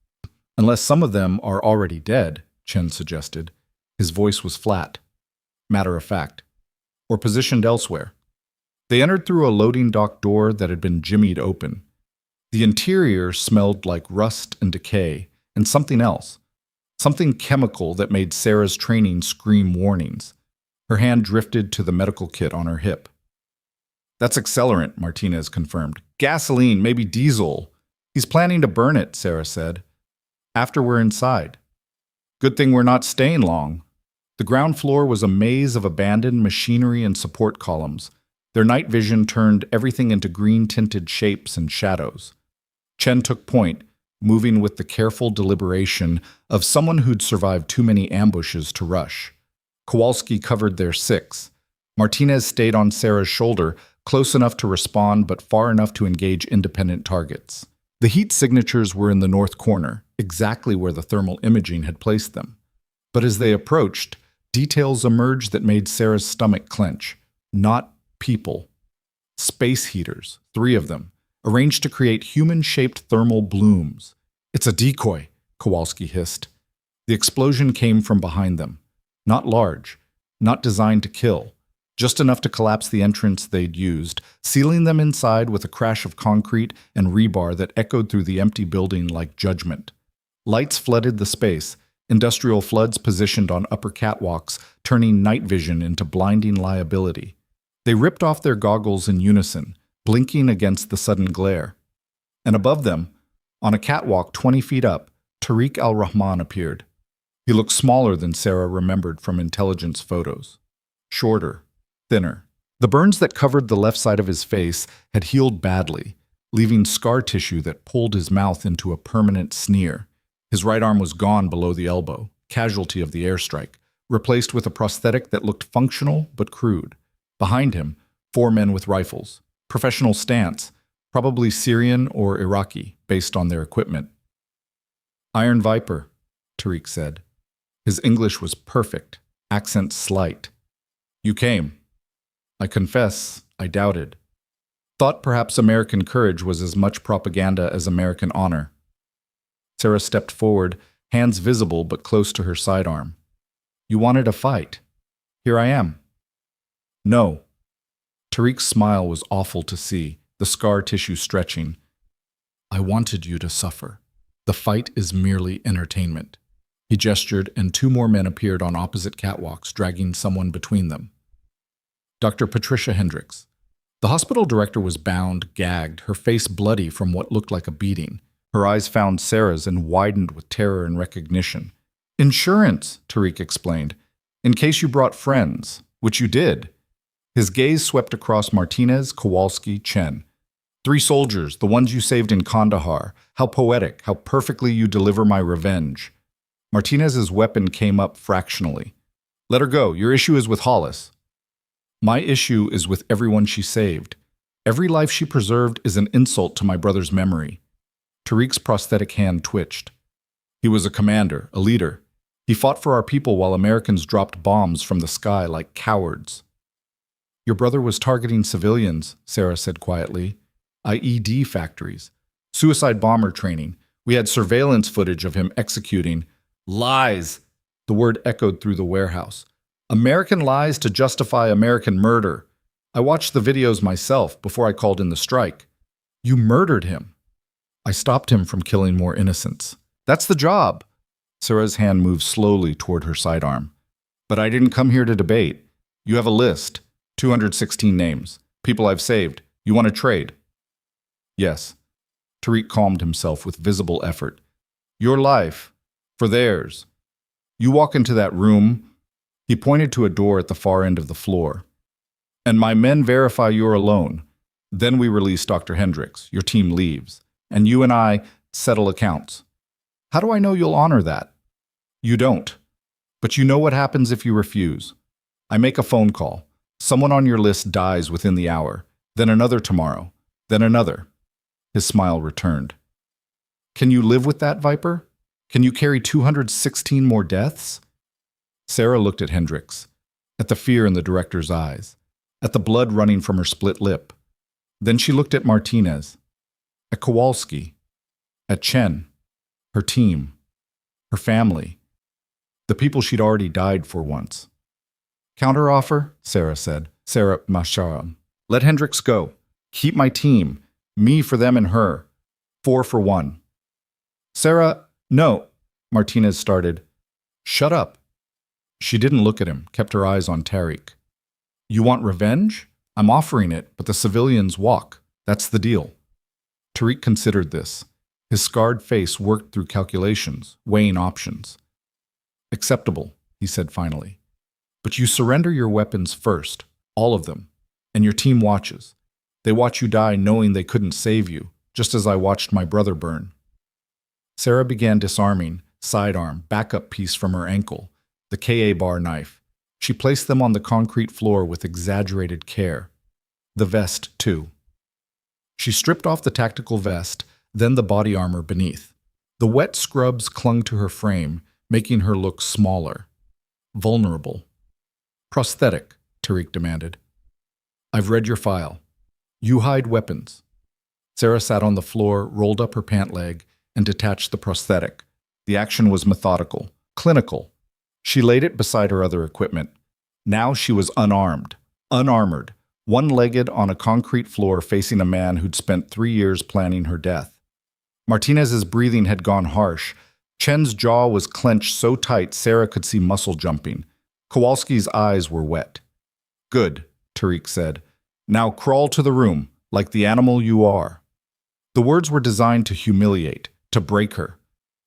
Unless some of them are already dead, Chen suggested. His voice was flat, matter of fact, or positioned elsewhere. They entered through a loading dock door that had been jimmied open. The interior smelled like rust and decay, and something else. Something chemical that made Sarah's training scream warnings. Her hand drifted to the medical kit on her hip. That's accelerant, Martinez confirmed. Gasoline, maybe diesel. He's planning to burn it, Sarah said. After we're inside. Good thing we're not staying long. The ground floor was a maze of abandoned machinery and support columns. Their night vision turned everything into green-tinted shapes and shadows. Chen took point, moving with the careful deliberation of someone who'd survived too many ambushes to rush. Kowalski covered their 6. Martinez stayed on Sarah's shoulder, close enough to respond but far enough to engage independent targets. The heat signatures were in the north corner, exactly where the thermal imaging had placed them. But as they approached, details emerged that made Sarah's stomach clench. Not people. Space heaters, 3 of them, arranged to create human-shaped thermal blooms. It's a decoy, Kowalski hissed. The explosion came from behind them. Not large, not designed to kill, just enough to collapse the entrance they'd used, sealing them inside with a crash of concrete and rebar that echoed through the empty building like judgment. Lights flooded the space, industrial floods positioned on upper catwalks, turning night vision into blinding liability. They ripped off their goggles in unison, blinking against the sudden glare. And above them, on a catwalk 20 feet up, Tariq al-Rahman appeared. He looked smaller than Sarah remembered from intelligence photos. Shorter, thinner. The burns that covered the left side of his face had healed badly, leaving scar tissue that pulled his mouth into a permanent sneer. His right arm was gone below the elbow, casualty of the airstrike, replaced with a prosthetic that looked functional but crude. Behind him, 4 men with rifles. Professional stance, probably Syrian or Iraqi, based on their equipment. Iron Viper, Tariq said. His English was perfect, accent slight. You came. I confess, I doubted. Thought perhaps American courage was as much propaganda as American honor. Sarah stepped forward, hands visible but close to her sidearm. You wanted a fight. Here I am. No. Tariq's smile was awful to see, the scar tissue stretching. I wanted you to suffer. The fight is merely entertainment. He gestured, and 2 more men appeared on opposite catwalks, dragging someone between them. Dr. Patricia Hendricks. The hospital director was bound, gagged, her face bloody from what looked like a beating. Her eyes found Sarah's and widened with terror and recognition. Insurance, Tariq explained. In case you brought friends, which you did. His gaze swept across Martinez, Kowalski, Chen. 3 soldiers, the ones you saved in Kandahar. How poetic, how perfectly you deliver my revenge. Martinez's weapon came up fractionally. Let her go. Your issue is with Hollis. My issue is with everyone she saved. Every life she preserved is an insult to my brother's memory. Tariq's prosthetic hand twitched. He was a commander, a leader. He fought for our people while Americans dropped bombs from the sky like cowards. Your brother was targeting civilians, Sarah said quietly. IED factories. Suicide bomber training. We had surveillance footage of him executing. Lies! The word echoed through the warehouse. American lies to justify American murder. I watched the videos myself before I called in the strike. You murdered him. I stopped him from killing more innocents. That's the job. Sarah's hand moved slowly toward her sidearm. But I didn't come here to debate. You have a list. 216 names. People I've saved. You want to trade? Yes. Tariq calmed himself with visible effort. Your life. For theirs. You walk into that room. He pointed to a door at the far end of the floor. And my men verify you're alone. Then we release Dr. Hendricks. Your team leaves. And you and I settle accounts. How do I know you'll honor that? You don't. But you know what happens if you refuse. I make a phone call. Someone on your list dies within the hour. Then another tomorrow. Then another. His smile returned. Can you live with that, Viper? Can you carry 216 more deaths? Sarah looked at Hendricks, at the fear in the director's eyes. at the blood running from her split lip. Then she looked at Martinez, at Kowalski, at Chen, her team, her family, the people she'd already died for once. Counteroffer, Sarah said. Sarah Masharam. Let Hendricks go. Keep my team. Me for them and her. 4 for 1. Sarah, no, Martinez started. Shut up. She didn't look at him, kept her eyes on Tariq. You want revenge? I'm offering it, but the civilians walk. That's the deal. Tariq considered this. His scarred face worked through calculations, weighing options. Acceptable, he said finally. But you surrender your weapons first, all of them, and your team watches. They watch you die knowing they couldn't save you, just as I watched my brother burn. Sarah began disarming, sidearm, backup piece from her ankle, the KA bar knife. She placed them on the concrete floor with exaggerated care. The vest, too. She stripped off the tactical vest, then the body armor beneath. The wet scrubs clung to her frame, making her look smaller, vulnerable. Prosthetic, Tariq demanded. I've read your file. You hide weapons. Sarah sat on the floor, rolled up her pant leg, and detached the prosthetic. The action was methodical, clinical. She laid it beside her other equipment. Now she was unarmed, unarmored, one-legged on a concrete floor facing a man who'd spent 3 years planning her death. Martinez's breathing had gone harsh. Chen's jaw was clenched so tight Sarah could see muscle jumping. Kowalski's eyes were wet. Good, Tariq said. Now crawl to the room, like the animal you are. The words were designed to humiliate, to break her.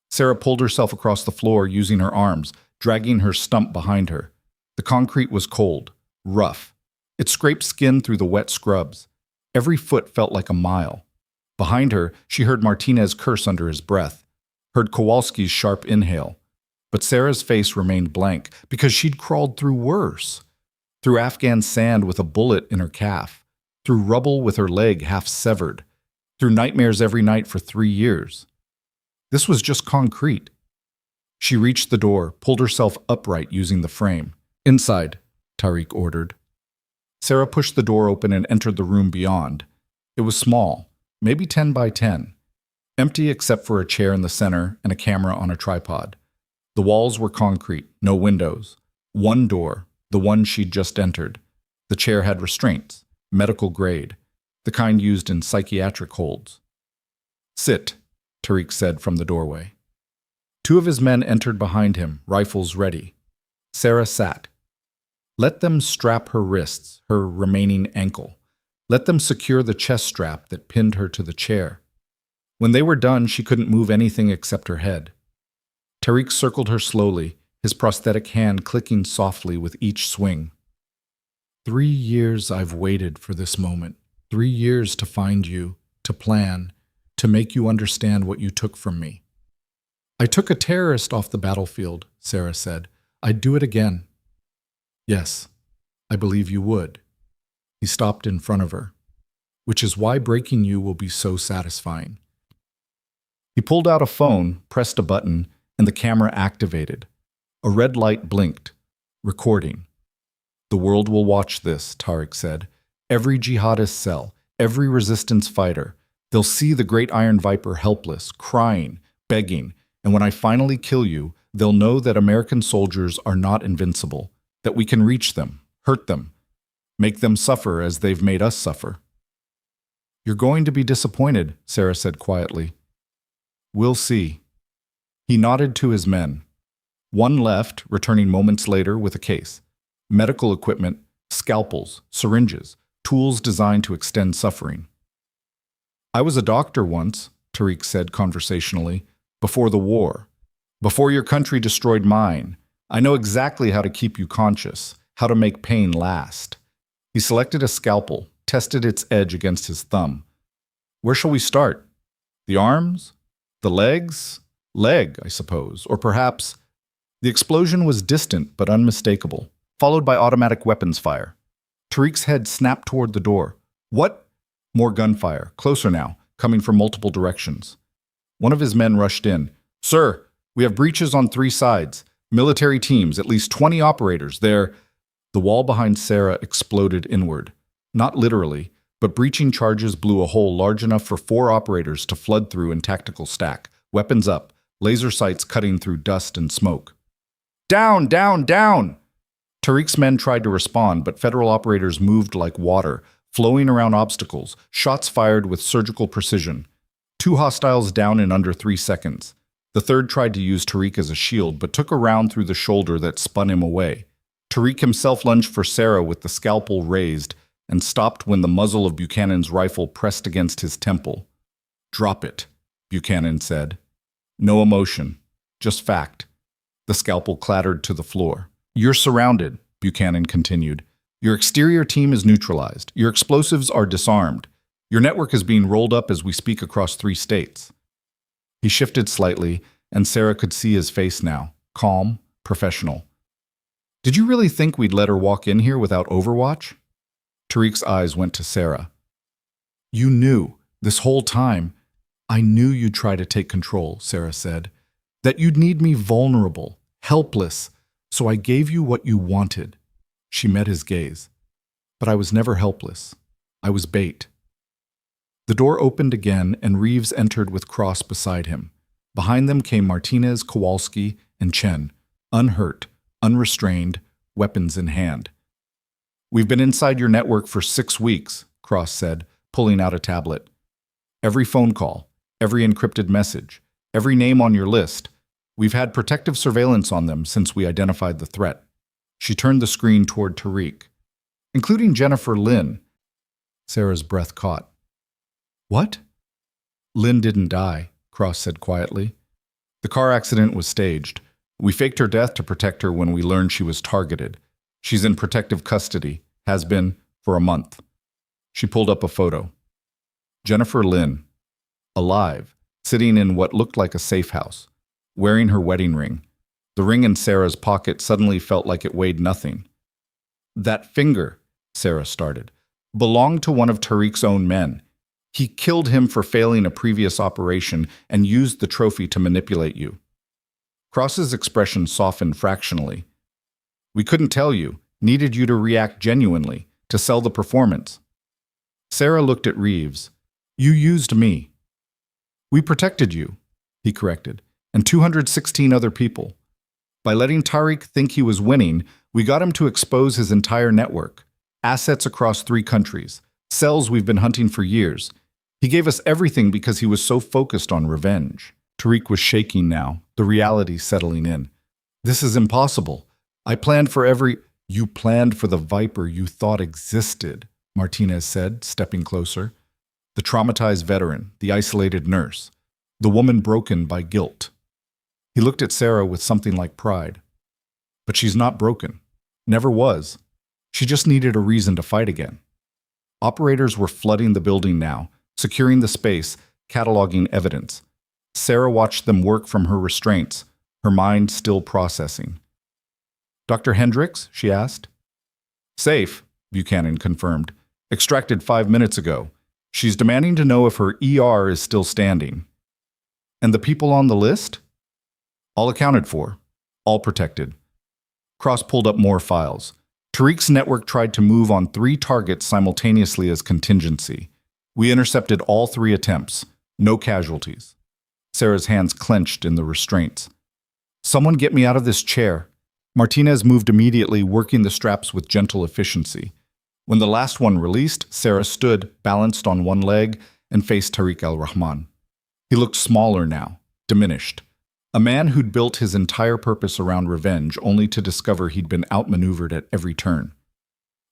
Sarah pulled herself across the floor using her arms, dragging her stump behind her. The concrete was cold, rough. It scraped skin through the wet scrubs. Every foot felt like a mile. Behind her, she heard Martinez curse under his breath, heard Kowalski's sharp inhale. But Sarah's face remained blank because she'd crawled through worse. Through Afghan sand with a bullet in her calf, through rubble with her leg half severed, through nightmares every night for 3 years. This was just concrete. She reached the door, pulled herself upright using the frame. Inside, Tariq ordered. Sarah pushed the door open and entered the room beyond. It was small, maybe 10 by 10, empty except for a chair in the center and a camera on a tripod. The walls were concrete, no windows. One door, the one she'd just entered. The chair had restraints, medical grade, the kind used in psychiatric holds. Sit, Tariq said from the doorway. 2 of his men entered behind him, rifles ready. Sarah sat. Let them strap her wrists, her remaining ankle. Let them secure the chest strap that pinned her to the chair. When they were done, she couldn't move anything except her head. Tariq circled her slowly, his prosthetic hand clicking softly with each swing. 3 years I've waited for this moment. 3 years to find you, to plan, to make you understand what you took from me. I took a terrorist off the battlefield, Sarah said. I'd do it again. Yes, I believe you would. He stopped in front of her. Which is why breaking you will be so satisfying. He pulled out a phone, pressed a button, and the camera activated. A red light blinked. Recording. The world will watch this, Tariq said. Every jihadist cell, every resistance fighter. They'll see the great Iron Viper helpless, crying, begging, and when I finally kill you, they'll know that American soldiers are not invincible, that we can reach them, hurt them, make them suffer as they've made us suffer. You're going to be disappointed, Sarah said quietly. We'll see. He nodded to his men. One left, returning moments later with a case. Medical equipment, scalpels, syringes, tools designed to extend suffering. I was a doctor once, Tariq said conversationally, before the war. Before your country destroyed mine. I know exactly how to keep you conscious, how to make pain last. He selected a scalpel, tested its edge against his thumb. Where shall we start? The arms? The legs? Leg, I suppose. Or perhaps... The explosion was distant but unmistakable, followed by automatic weapons fire. Tariq's head snapped toward the door. What? More gunfire, closer now, coming from multiple directions. One of his men rushed in. Sir, we have breaches on 3 sides. Military teams, at least 20 operators. They're The wall behind Sarah exploded inward. Not literally, but breaching charges blew a hole large enough for 4 operators to flood through in tactical stack, weapons up, laser sights cutting through dust and smoke. Down, down, down! Tariq's men tried to respond, but federal operators moved like water, flowing around obstacles, shots fired with surgical precision. 2 hostiles down in under 3 seconds. The third tried to use Tariq as a shield, but took a round through the shoulder that spun him away. Tariq himself lunged for Sarah with the scalpel raised and stopped when the muzzle of Buchanan's rifle pressed against his temple. "Drop it," Buchanan said. No emotion, just fact. The scalpel clattered to the floor. "You're surrounded," Buchanan continued. "Your exterior team is neutralized. Your explosives are disarmed. Your network is being rolled up as we speak across 3 states. He shifted slightly, and Sarah could see his face now, calm, professional. "Did you really think we'd let her walk in here without overwatch?" Tariq's eyes went to Sarah. "You knew, this whole time. I knew you'd try to take control," Sarah said. "That you'd need me vulnerable, helpless, so I gave you what you wanted." She met his gaze. "But I was never helpless. I was bait." The door opened again, and Reeves entered with Cross beside him. Behind them came Martinez, Kowalski, and Chen, unhurt, unrestrained, weapons in hand. "We've been inside your network for 6 weeks, Cross said, pulling out a tablet. "Every phone call, every encrypted message, every name on your list. We've had protective surveillance on them since we identified the threat." She turned the screen toward Tariq. "Including Jennifer Lynn." Sarah's breath caught. "What?" "Lynn didn't die," Cross said quietly. "The car accident was staged. We faked her death to protect her when we learned she was targeted. She's in protective custody, has been, for a month." She pulled up a photo. Jennifer Lynn, alive, sitting in what looked like a safe house, wearing her wedding ring. The ring in Sarah's pocket suddenly felt like it weighed nothing. "That finger," Sarah started, "belonged to one of Tariq's own men. He killed him for failing a previous operation and used the trophy to manipulate you." Cross's expression softened fractionally. "We couldn't tell you, needed you to react genuinely, to sell the performance." Sarah looked at Reeves. "You used me." "We protected you," he corrected, "and 216 other people. By letting Tariq think he was winning, we got him to expose his entire network, assets across 3 countries, cells we've been hunting for years. He gave us everything because he was so focused on revenge." Tariq was shaking now, the reality settling in. "This is impossible. I planned for every—" "You planned for the Viper you thought existed," Martinez said, stepping closer. "The traumatized veteran, the isolated nurse, the woman broken by guilt." He looked at Sarah with something like pride. "But she's not broken. Never was. She just needed a reason to fight again." Operators were flooding the building now, securing the space, cataloging evidence. Sarah watched them work from her restraints, her mind still processing. "Dr. Hendricks?" she asked. "Safe," Buchanan confirmed. "Extracted 5 minutes ago. She's demanding to know if her ER is still standing." "And the people on the list?" "All accounted for. All protected." Cross pulled up more files. Tariq's network tried to move on 3 targets simultaneously as contingency. "We intercepted all 3 attempts. No casualties." Sarah's hands clenched in the restraints. "Someone get me out of this chair." Martinez moved immediately, working the straps with gentle efficiency. When the last one released, Sarah stood, balanced on one leg, and faced Tariq al-Rahman. He looked smaller now, diminished. A man who'd built his entire purpose around revenge, only to discover he'd been outmaneuvered at every turn.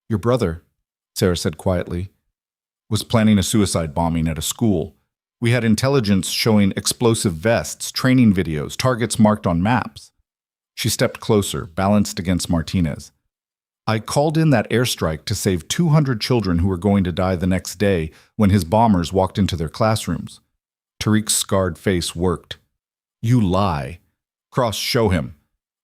"Your brother," Sarah said quietly, "was planning a suicide bombing at a school. We had intelligence showing explosive vests, training videos, targets marked on maps." She stepped closer, balanced against Martinez. "I called in that airstrike to save 200 children who were going to die the next day when his bombers walked into their classrooms." Tariq's scarred face worked. "You lie." "Cross, show him."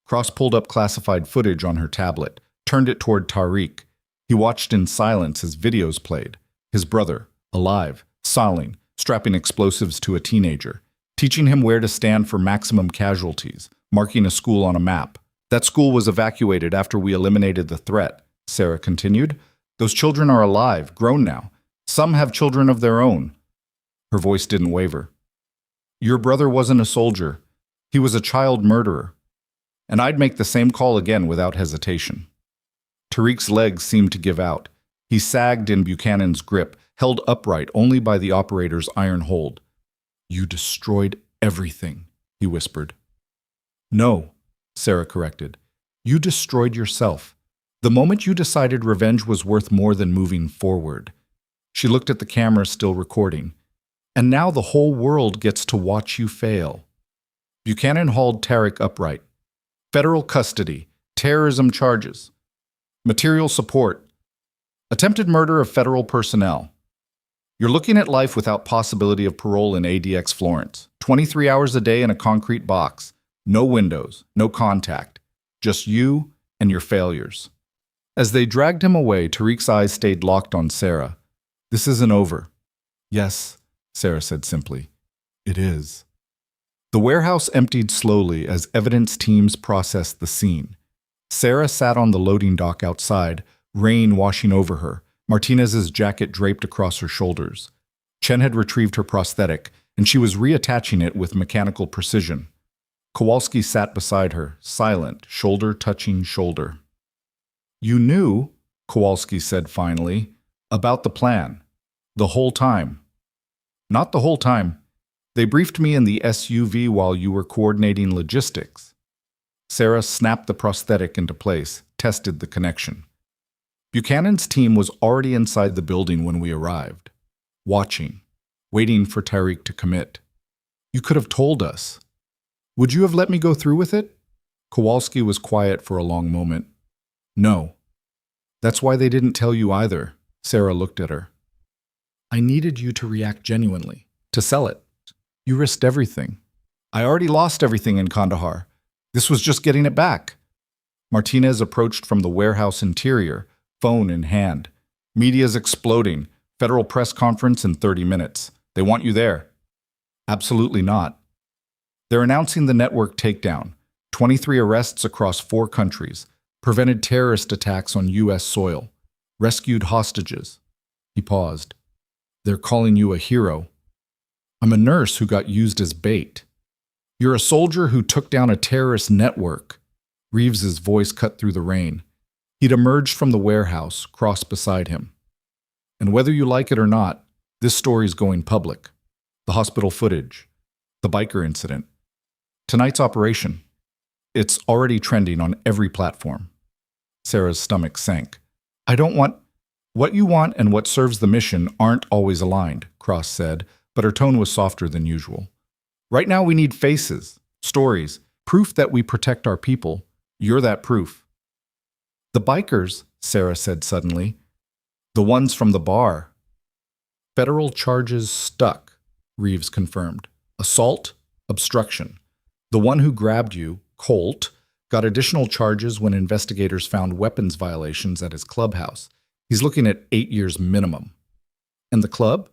Cross pulled up classified footage on her tablet, turned it toward Tariq. He watched in silence as videos played. His brother, alive, sobbing, strapping explosives to a teenager, teaching him where to stand for maximum casualties, marking a school on a map. That school was evacuated after we eliminated the threat. Sarah continued. Those children are alive, grown now. Some have children of their own. Her voice didn't waver. Your brother wasn't a soldier. He was a child murderer. And I'd make the same call again without hesitation. Tariq's legs seemed to give out. He sagged in Buchanan's grip, held upright only by the operator's iron hold. You destroyed everything, he whispered. No, Sarah corrected. You destroyed yourself. The moment you decided revenge was worth more than moving forward. She looked at the camera still recording. And now the whole world gets to watch you fail. Buchanan hauled Tariq upright. Federal custody, terrorism charges, material support, attempted murder of federal personnel. You're looking at life without possibility of parole in ADX Florence. 23 hours a day in a concrete box. No windows, no contact. Just you and your failures. As they dragged him away, Tariq's eyes stayed locked on Sarah. This isn't over. Yes, Sarah said simply. It is. The warehouse emptied slowly as evidence teams processed the scene. Sarah sat on the loading dock outside, rain washing over her, Martinez's jacket draped across her shoulders. Chen had retrieved her prosthetic, and she was reattaching it with mechanical precision. Kowalski sat beside her, silent, shoulder touching shoulder. You knew, Kowalski said finally, about the plan. The whole time. Not the whole time. They briefed me in the SUV while you were coordinating logistics. Sarah snapped the prosthetic into place, tested the connection. Buchanan's team was already inside the building when we arrived, watching, waiting for Tariq to commit. You could have told us. Would you have let me go through with it? Kowalski was quiet for a long moment. No. That's why they didn't tell you either. Sarah looked at her. I needed you to react genuinely, to sell it. You risked everything. I already lost everything in Kandahar. This was just getting it back. Martinez approached from the warehouse interior, phone in hand. Media's exploding. Federal press conference in 30 minutes. They want you there. Absolutely not. They're announcing the network takedown. 23 arrests across 4 countries. Prevented terrorist attacks on U.S. soil. Rescued hostages. He paused. They're calling you a hero. I'm a nurse who got used as bait. You're a soldier who took down a terrorist network. Reeves's voice cut through the rain. He'd emerged from the warehouse, crossed beside him. And whether you like it or not, this story's going public. The hospital footage. The biker incident. Tonight's operation. It's already trending on every platform. Sarah's stomach sank. I don't want... What you want and what serves the mission aren't always aligned, Cross said, but her tone was softer than usual. Right now we need faces, stories, proof that we protect our people. You're that proof. The bikers, Sarah said suddenly. The ones from the bar. Federal charges stuck, Reeves confirmed. Assault, obstruction. The one who grabbed you, Colt, got additional charges when investigators found weapons violations at his clubhouse. He's looking at 8 years minimum. And the club?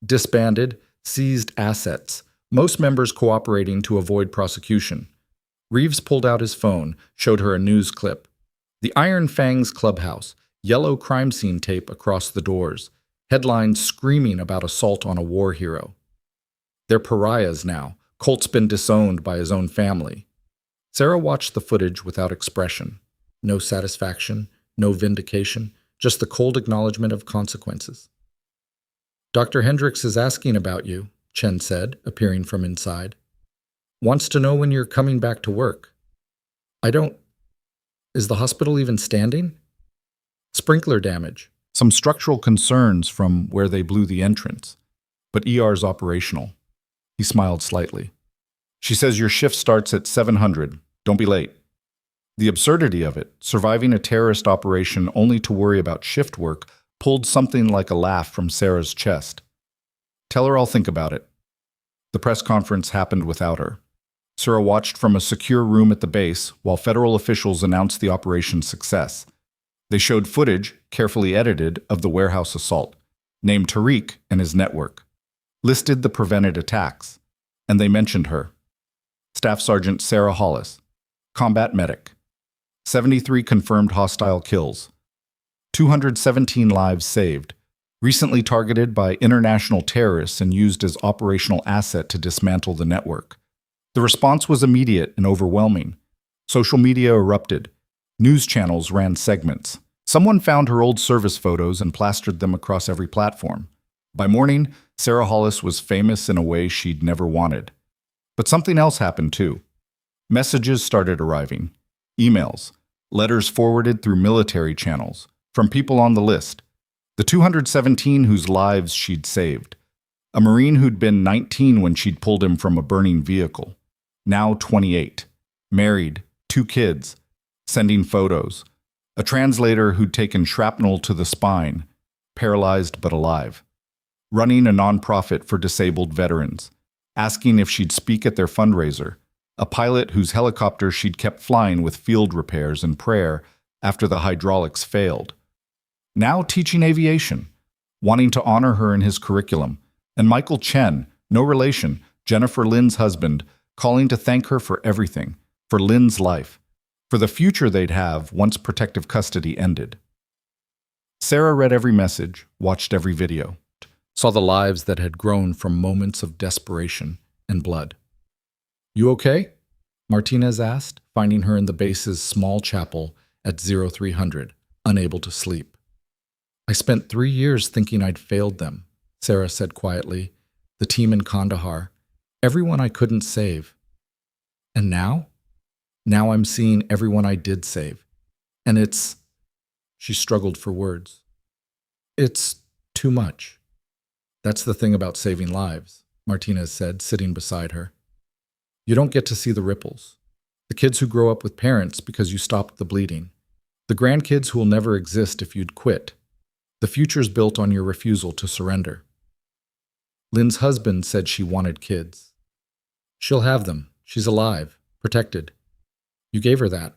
Disbanded, seized assets, most members cooperating to avoid prosecution. Reeves pulled out his phone, showed her a news clip. The Iron Fangs clubhouse, yellow crime scene tape across the doors, headlines screaming about assault on a war hero. They're pariahs now. Colt's been disowned by his own family. Sarah watched the footage without expression. No satisfaction, no vindication, just the cold acknowledgement of consequences. Dr. Hendricks is asking about you, Chen said, appearing from inside. Wants to know when you're coming back to work. I don't... Is the hospital even standing? Sprinkler damage. Some structural concerns from where they blew the entrance. But ER's operational. He smiled slightly. She says your shift starts at 700. Don't be late. The absurdity of it, surviving a terrorist operation only to worry about shift work, pulled something like a laugh from Sarah's chest. Tell her I'll think about it. The press conference happened without her. Sarah watched from a secure room at the base while federal officials announced the operation's success. They showed footage, carefully edited, of the warehouse assault, named Tariq and his network, listed the prevented attacks, and they mentioned her. Staff Sergeant Sarah Hollis, combat medic. 73 confirmed hostile kills, 217 lives saved, recently targeted by international terrorists and used as operational asset to dismantle the network. The response was immediate and overwhelming. Social media erupted. News channels ran segments. Someone found her old service photos and plastered them across every platform. By morning, Sarah Hollis was famous in a way she'd never wanted. But something else happened too. Messages started arriving. Emails, letters forwarded through military channels, from people on the list. The 217 whose lives she'd saved. A Marine who'd been 19 when she'd pulled him from a burning vehicle. Now 28. Married, 2 kids. Sending photos. A translator who'd taken shrapnel to the spine. Paralyzed but alive. Running a nonprofit for disabled veterans. Asking if she'd speak at their fundraiser. A pilot whose helicopter she'd kept flying with field repairs and prayer after the hydraulics failed. Now teaching aviation, wanting to honor her in his curriculum. And Michael Chen, no relation, Jennifer Lynn's husband, calling to thank her for everything, for Lynn's life, for the future they'd have once protective custody ended. Sarah read every message, watched every video, saw the lives that had grown from moments of desperation and blood. "You okay?" Martinez asked, finding her in the base's small chapel at 0300, unable to sleep. "I spent 3 years thinking I'd failed them," Sarah said quietly. "The team in Kandahar, everyone I couldn't save. And now? Now I'm seeing everyone I did save. And it's..." She struggled for words. "It's too much." "That's the thing about saving lives," Martinez said, sitting beside her. "You don't get to see the ripples. The kids who grow up with parents because you stopped the bleeding. The grandkids who will never exist if you'd quit. The future's built on your refusal to surrender." Lynn's husband said she wanted kids. "She'll have them. She's alive, protected. You gave her that."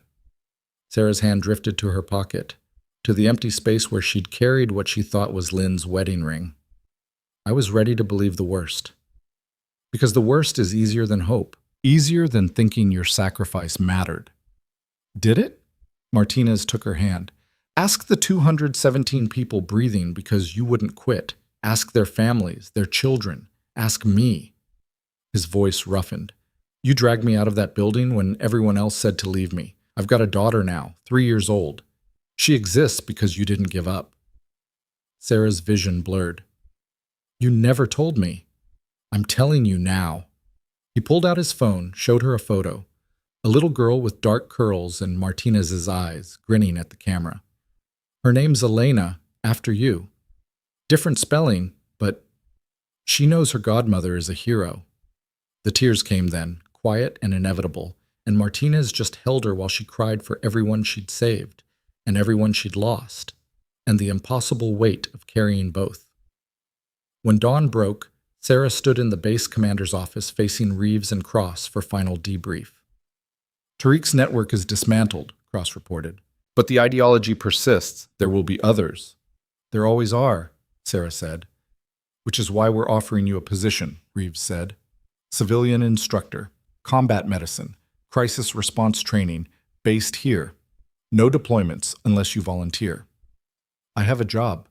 Sarah's hand drifted to her pocket, to the empty space where she'd carried what she thought was Lynn's wedding ring. "I was ready to believe the worst. Because the worst is easier than hope, easier than thinking your sacrifice mattered." "Did it?" Martinez took her hand. "Ask the 217 people breathing because you wouldn't quit. Ask their families, their children. Ask me." His voice roughened. "You dragged me out of that building when everyone else said to leave me. I've got a daughter now, 3 years old. She exists because you didn't give up." Sarah's vision blurred. "You never told me." "I'm telling you now." He pulled out his phone, showed her a photo. A little girl with dark curls and Martinez's eyes, grinning at the camera. "Her name's Elena, after you. Different spelling, but she knows her godmother is a hero." The tears came then, quiet and inevitable, and Martinez just held her while she cried for everyone she'd saved, and everyone she'd lost, and the impossible weight of carrying both. When dawn broke, Sarah stood in the base commander's office facing Reeves and Cross for final debrief. "Tariq's network is dismantled," Cross reported. "But the ideology persists. There will be others." "There always are," Sarah said. "Which is why we're offering you a position," Reeves said. "Civilian instructor, combat medicine, crisis response training, based here. No deployments unless you volunteer." "I have a job."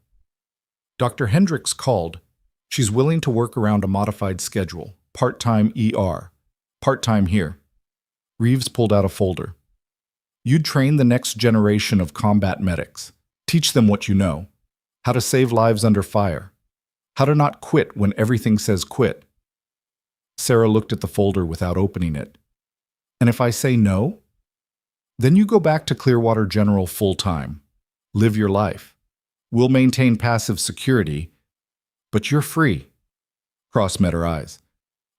Dr. Hendricks called. "She's willing to work around a modified schedule, part-time ER, part-time here." Reeves pulled out a folder. "You'd train the next generation of combat medics. Teach them what you know. How to save lives under fire. How to not quit when everything says quit." Sarah looked at the folder without opening it. "And if I say no?" "Then you go back to Clearwater General full-time. Live your life. We'll maintain passive security, but you're free." Cross met her eyes.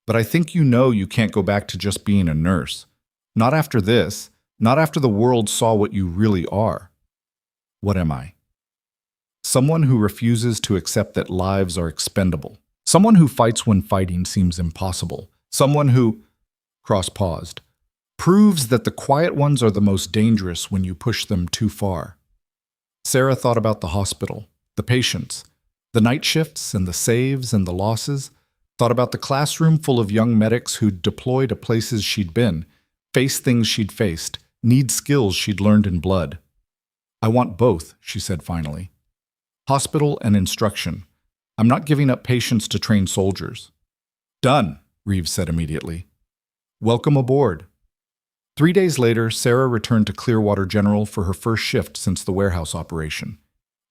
"But I think you know you can't go back to just being a nurse. Not after this. Not after the world saw what you really are." "What am I?" "Someone who refuses to accept that lives are expendable. Someone who fights when fighting seems impossible. Someone who..." Cross paused. "Proves that the quiet ones are the most dangerous when you push them too far." Sarah thought about the hospital, the patients, the night shifts and the saves and the losses, thought about the classroom full of young medics who'd deployed to places she'd been, faced things she'd faced, need skills she'd learned in blood. I want both, she said finally. Hospital and instruction. I'm not giving up patients to train soldiers. Done, Reeves said immediately. Welcome aboard. 3 days later, Sarah returned to Clearwater General for her first shift since the warehouse operation.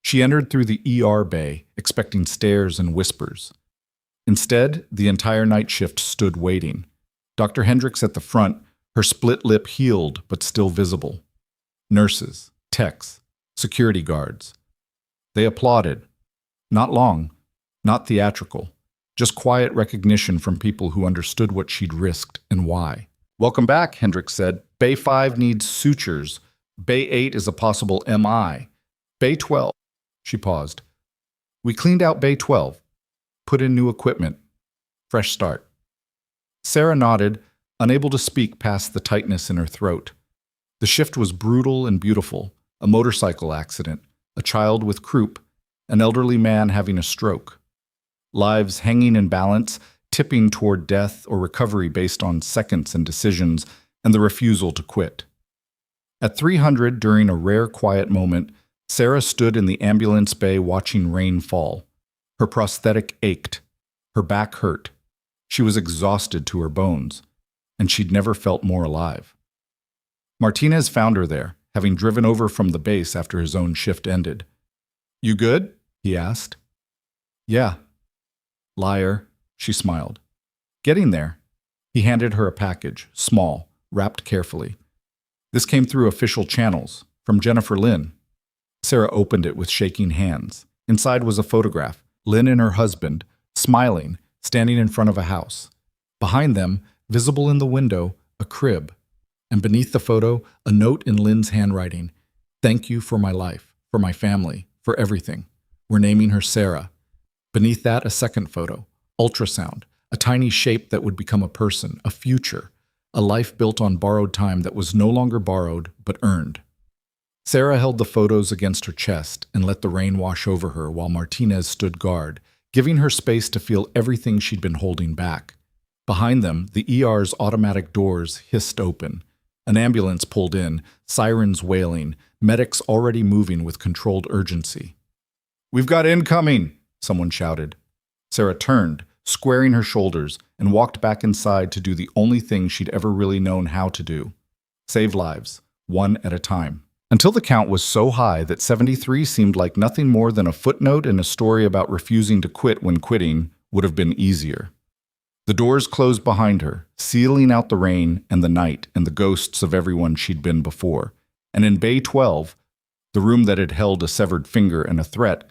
She entered through the ER bay, expecting stares and whispers. Instead, the entire night shift stood waiting. Dr. Hendricks at the front, her split lip healed but still visible. Nurses, techs, security guards. They applauded. Not long, not theatrical, just quiet recognition from people who understood what she'd risked and why. Welcome back, Hendricks said. Bay 5 needs sutures. Bay 8 is a possible MI. Bay 12. She paused. We cleaned out Bay 12. Put in new equipment. Fresh start. Sarah nodded, unable to speak past the tightness in her throat. The shift was brutal and beautiful. A motorcycle accident, a child with croup, an elderly man having a stroke. Lives hanging in balance, tipping toward death or recovery based on seconds and decisions, and the refusal to quit. At 300, during a rare quiet moment, Sarah stood in the ambulance bay watching rain fall. Her prosthetic ached. Her back hurt. She was exhausted to her bones, and she'd never felt more alive. Martinez found her there, having driven over from the base after his own shift ended. You good? He asked. Yeah. Liar, she smiled. Getting there. He handed her a package, small, wrapped carefully. This came through official channels, from Jennifer Lynn. Sarah opened it with shaking hands. Inside was a photograph, Lynn and her husband, smiling, standing in front of a house. Behind them, visible in the window, a crib. And beneath the photo, a note in Lynn's handwriting. Thank you for my life, for my family, for everything. We're naming her Sarah. Beneath that, a second photo. Ultrasound, a tiny shape that would become a person, a future, a life built on borrowed time that was no longer borrowed, but earned. Sarah held the photos against her chest and let the rain wash over her while Martinez stood guard, giving her space to feel everything she'd been holding back. Behind them, the ER's automatic doors hissed open. An ambulance pulled in, sirens wailing, medics already moving with controlled urgency. We've got incoming, someone shouted. Sarah turned, squaring her shoulders, and walked back inside to do the only thing she'd ever really known how to do. Save lives, one at a time. Until the count was so high that 73 seemed like nothing more than a footnote in a story about refusing to quit when quitting would have been easier. The doors closed behind her, sealing out the rain and the night and the ghosts of everyone she'd been before. And in Bay 12, the room that had held a severed finger and a threat,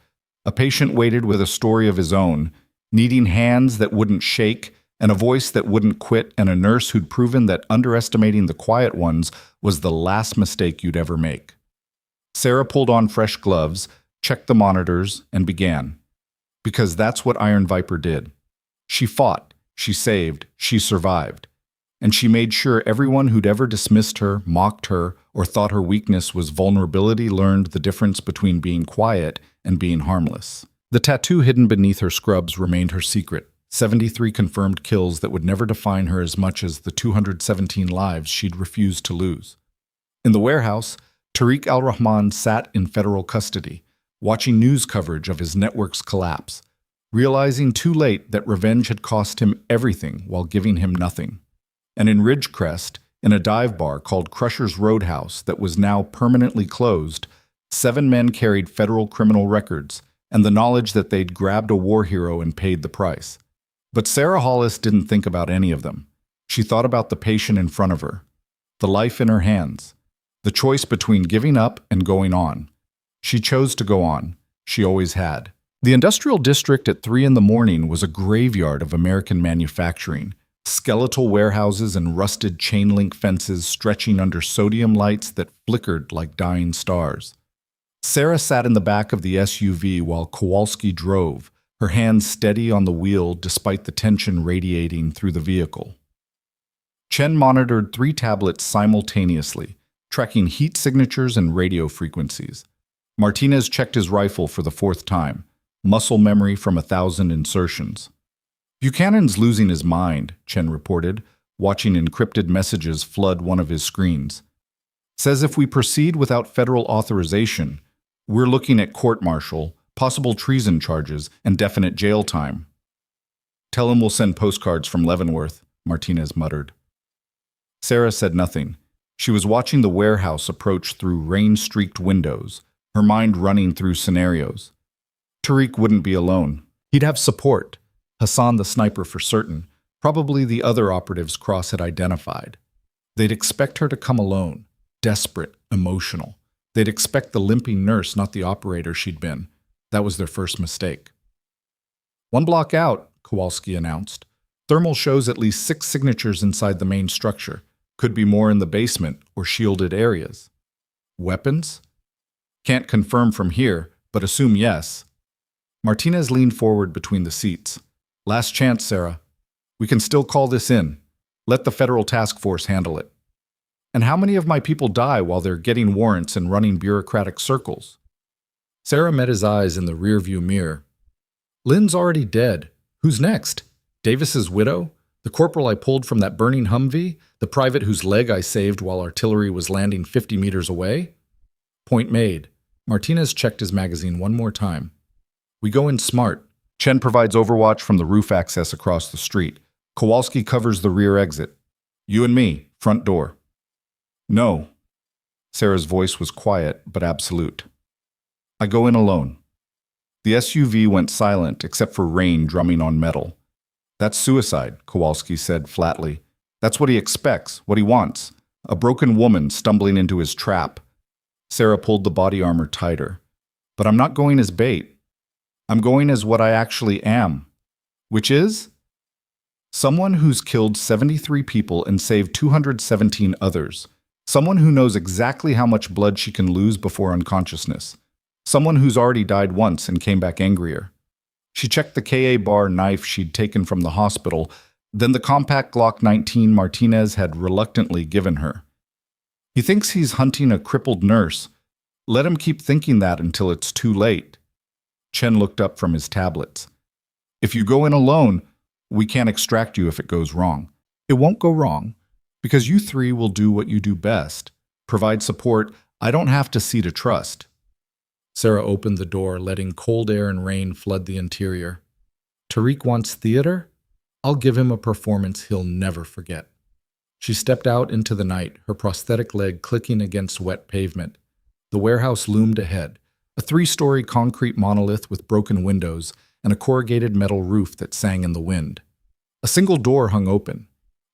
a patient waited with a story of his own, needing hands that wouldn't shake and a voice that wouldn't quit, and a nurse who'd proven that underestimating the quiet ones was the last mistake you'd ever make. Sarah pulled on fresh gloves, checked the monitors, and began. Because that's what Iron Viper did. She fought, she saved, she survived. And she made sure everyone who'd ever dismissed her, mocked her, or thought her weakness was vulnerability learned the difference between being quiet and being harmless. The tattoo hidden beneath her scrubs remained her secret. 73 confirmed kills that would never define her as much as the 217 lives she'd refused to lose. In the warehouse, Tariq al-Rahman sat in federal custody, watching news coverage of his network's collapse, realizing too late that revenge had cost him everything while giving him nothing. And in Ridgecrest, in a dive bar called Crusher's Roadhouse that was now permanently closed, 7 men carried federal criminal records and the knowledge that they'd grabbed a war hero and paid the price. But Sarah Hollis didn't think about any of them. She thought about the patient in front of her, the life in her hands, the choice between giving up and going on. She chose to go on. She always had. The industrial district at 3 a.m. was a graveyard of American manufacturing, skeletal warehouses and rusted chain-link fences stretching under sodium lights that flickered like dying stars. Sarah sat in the back of the SUV while Kowalski drove, her hands steady on the wheel despite the tension radiating through the vehicle. Chen monitored 3 tablets simultaneously, tracking heat signatures and radio frequencies. Martinez checked his rifle for the 4th time, muscle memory from 1,000 insertions. Buchanan's losing his mind, Chen reported, watching encrypted messages flood one of his screens. Says if we proceed without federal authorization, we're looking at court-martial, possible treason charges, and definite jail time. Tell him we'll send postcards from Leavenworth, Martinez muttered. Sarah said nothing. She was watching the warehouse approach through rain-streaked windows, her mind running through scenarios. Tariq wouldn't be alone. He'd have support. Hassan the sniper for certain, probably the other operatives Cross had identified. They'd expect her to come alone, desperate, emotional. They'd expect the limping nurse, not the operator she'd been. That was their first mistake. 1 block out, Kowalski announced. Thermal shows at least 6 signatures inside the main structure. Could be more in the basement or shielded areas. Weapons? Can't confirm from here, but assume yes. Martinez leaned forward between the seats. Last chance, Sarah. We can still call this in. Let the federal task force handle it. And how many of my people die while they're getting warrants and running bureaucratic circles? Sarah met his eyes in the rearview mirror. Lynn's already dead. Who's next? Davis's widow? The corporal I pulled from that burning Humvee? The private whose leg I saved while artillery was landing 50 meters away? Point made. Martinez checked his magazine one more time. We go in smart. Chen provides overwatch from the roof access across the street. Kowalski covers the rear exit. You and me, front door. No. Sarah's voice was quiet but absolute. I go in alone. The SUV went silent except for rain drumming on metal. That's suicide, Kowalski said flatly. That's what he expects, what he wants. A broken woman stumbling into his trap. Sarah pulled the body armor tighter. But I'm not going as bait. I'm going as what I actually am. Which is? Someone who's killed 73 people and saved 217 others. Someone who knows exactly how much blood she can lose before unconsciousness. Someone who's already died once and came back angrier. She checked the KA bar knife she'd taken from the hospital, then the compact Glock 19 Martinez had reluctantly given her. He thinks he's hunting a crippled nurse. Let him keep thinking that until it's too late. Chen looked up from his tablets. If you go in alone, we can't extract you if it goes wrong. It won't go wrong, because you 3 will do what you do best. Provide support. I don't have to see to trust. Sarah opened the door, letting cold air and rain flood the interior. Tariq wants theater? I'll give him a performance he'll never forget. She stepped out into the night, her prosthetic leg clicking against wet pavement. The warehouse loomed ahead, a 3-story concrete monolith with broken windows and a corrugated metal roof that sang in the wind. A single door hung open,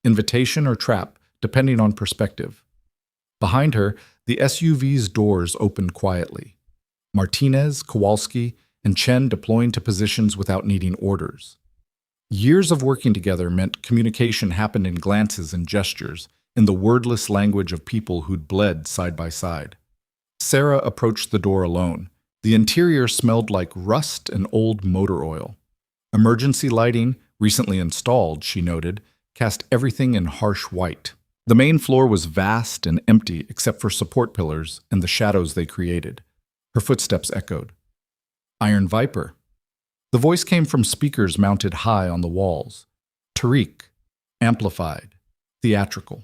invitation or trap, depending on perspective. Behind her, the SUV's doors opened quietly. Martinez, Kowalski, and Chen deploying to positions without needing orders. Years of working together meant communication happened in glances and gestures, in the wordless language of people who'd bled side by side. Sarah approached the door alone. The interior smelled like rust and old motor oil. Emergency lighting, recently installed, she noted, cast everything in harsh white. The main floor was vast and empty except for support pillars and the shadows they created. Her footsteps echoed. Iron Viper. The voice came from speakers mounted high on the walls. Tariq. Amplified. Theatrical.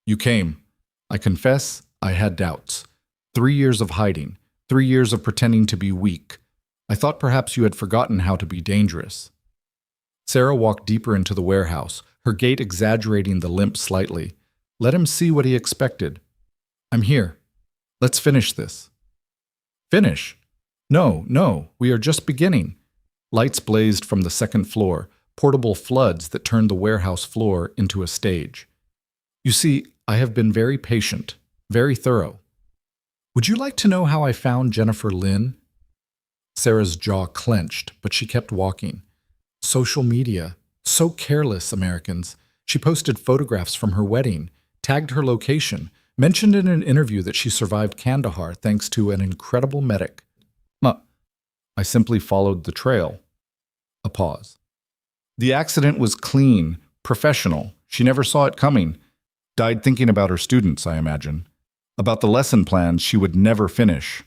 You came. I confess, I had doubts. 3 years of hiding. 3 years of pretending to be weak. I thought perhaps you had forgotten how to be dangerous. Sarah walked deeper into the warehouse, her gait exaggerating the limp slightly. Let him see what he expected. I'm here. Let's finish this. Finish? No, we are just beginning. Lights blazed from the second floor, portable floods that turned the warehouse floor into a stage. You see, I have been very patient, very thorough. Would you like to know how I found Jennifer Lynn? Sarah's jaw clenched, but she kept walking. Social media. So careless, Americans. She posted photographs from her wedding, tagged her location, mentioned in an interview that she survived Kandahar thanks to an incredible medic. I simply followed the trail. A pause. The accident was clean, professional. She never saw it coming. Died thinking about her students, I imagine. About the lesson plans she would never finish.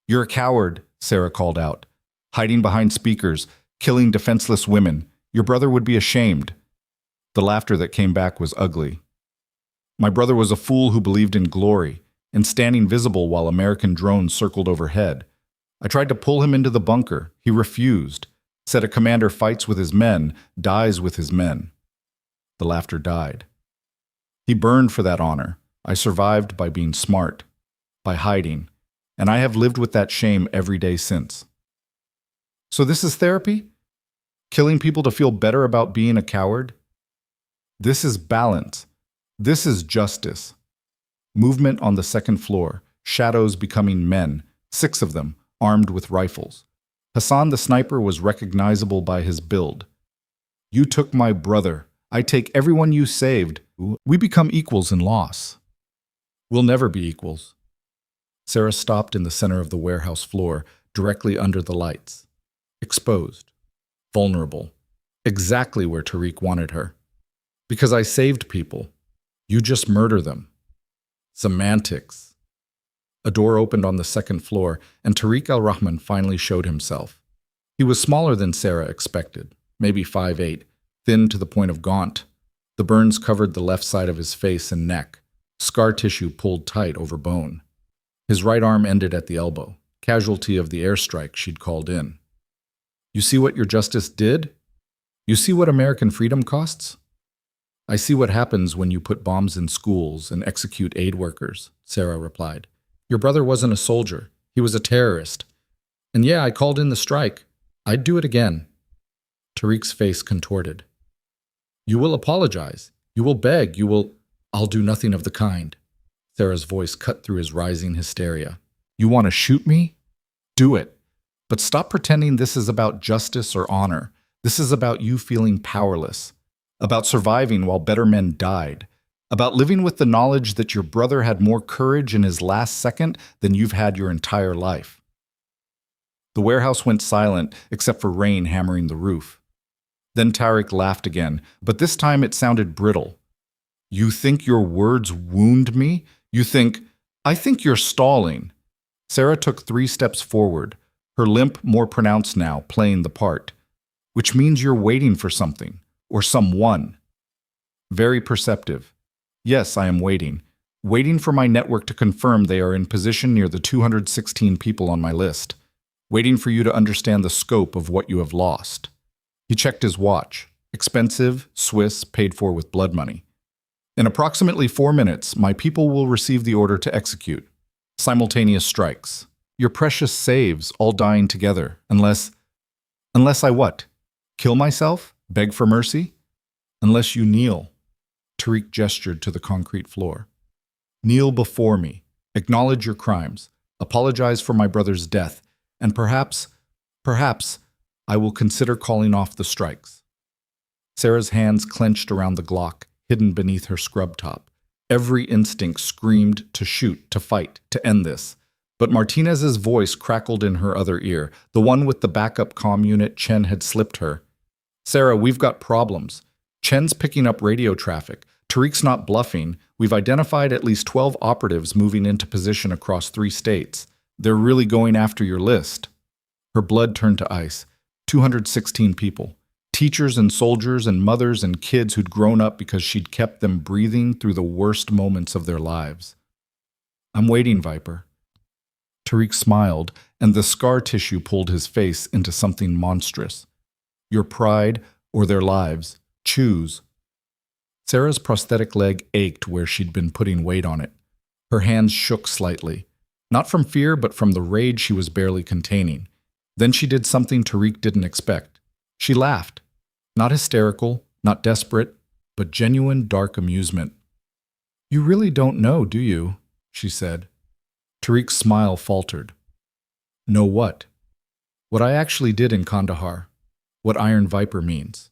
You're a coward, Sarah called out. Hiding behind speakers, killing defenseless women. Your brother would be ashamed. The laughter that came back was ugly. My brother was a fool who believed in glory and standing visible while American drones circled overhead. I tried to pull him into the bunker. He refused. Said a commander fights with his men, dies with his men. The laughter died. He burned for that honor. I survived by being smart, by hiding, and I have lived with that shame every day since. So this is therapy? Killing people to feel better about being a coward? This is balance. This is justice. Movement on the second floor, shadows becoming men, 6 of them, armed with rifles. Hassan the sniper was recognizable by his build. You took my brother. I take everyone you saved. We become equals in loss. We'll never be equals. Sarah stopped in the center of the warehouse floor, directly under the lights. Exposed. Vulnerable. Exactly where Tariq wanted her. Because I saved people. You just murder them. Semantics. A door opened on the second floor, and Tariq al-Rahman finally showed himself. He was smaller than Sarah expected, maybe 5'8", thin to the point of gaunt. The burns covered the left side of his face and neck, scar tissue pulled tight over bone. His right arm ended at the elbow, casualty of the airstrike she'd called in. You see what your justice did? You see what American freedom costs? I see what happens when you put bombs in schools and execute aid workers, Sarah replied. Your brother wasn't a soldier. He was a terrorist. And yeah, I called in the strike. I'd do it again. Tariq's face contorted. You will apologize. You will beg. You will... I'll do nothing of the kind. Sarah's voice cut through his rising hysteria. You want to shoot me? Do it. But stop pretending this is about justice or honor. This is about you feeling powerless. About surviving while better men died. About living with the knowledge that your brother had more courage in his last second than you've had your entire life. The warehouse went silent, except for rain hammering the roof. Then Tariq laughed again, but this time it sounded brittle. You think your words wound me? I think you're stalling. Sarah took 3 steps forward, her limp more pronounced now, playing the part. Which means you're waiting for something, or someone. Very perceptive. Yes, I am waiting. Waiting for my network to confirm they are in position near the 216 people on my list. Waiting for you to understand the scope of what you have lost. He checked his watch. Expensive, Swiss, paid for with blood money. In approximately 4 minutes, my people will receive the order to execute. Simultaneous strikes. Your precious saves all dying together, unless I what? Kill myself? Beg for mercy? Unless you kneel. Tariq gestured to the concrete floor. Kneel before me. Acknowledge your crimes. Apologize for my brother's death. And perhaps, I will consider calling off the strikes. Sarah's hands clenched around the Glock, hidden beneath her scrub top. Every instinct screamed to shoot, to fight, to end this. But Martinez's voice crackled in her other ear, the one with the backup comm unit Chen had slipped her. Sarah, we've got problems. Chen's picking up radio traffic. Tariq's not bluffing. We've identified at least 12 operatives moving into position across 3 states. They're really going after your list. Her blood turned to ice. 216 people. Teachers and soldiers and mothers and kids who'd grown up because she'd kept them breathing through the worst moments of their lives. I'm waiting, Viper. Tariq smiled, and the scar tissue pulled his face into something monstrous. Your pride or their lives. Choose. Sarah's prosthetic leg ached where she'd been putting weight on it. Her hands shook slightly. Not from fear, but from the rage she was barely containing. Then she did something Tariq didn't expect. She laughed. Not hysterical, not desperate, but genuine dark amusement. You really don't know, do you? She said. Tariq's smile faltered. Know what? What I actually did in Kandahar. What Iron Viper means.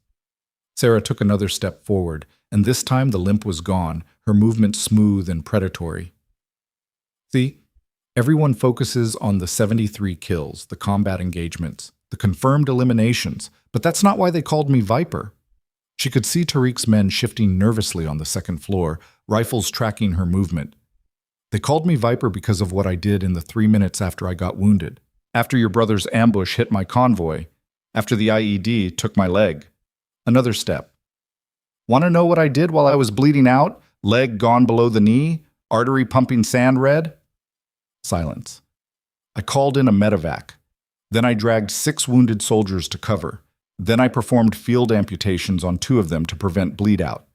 Sarah took another step forward, and this time the limp was gone, her movement smooth and predatory. See, everyone focuses on the 73 kills, the combat engagements, the confirmed eliminations, but that's not why they called me Viper. She could see Tariq's men shifting nervously on the second floor, rifles tracking her movement. They called me Viper because of what I did in the 3 minutes after I got wounded, after your brother's ambush hit my convoy, after the IED took my leg. Another step. Want to know what I did while I was bleeding out, Leg gone below the knee? Artery pumping sand red? Silence. I called in a medevac. Then I dragged 6 wounded soldiers to cover. Then I performed field amputations on 2 of them to prevent bleed out.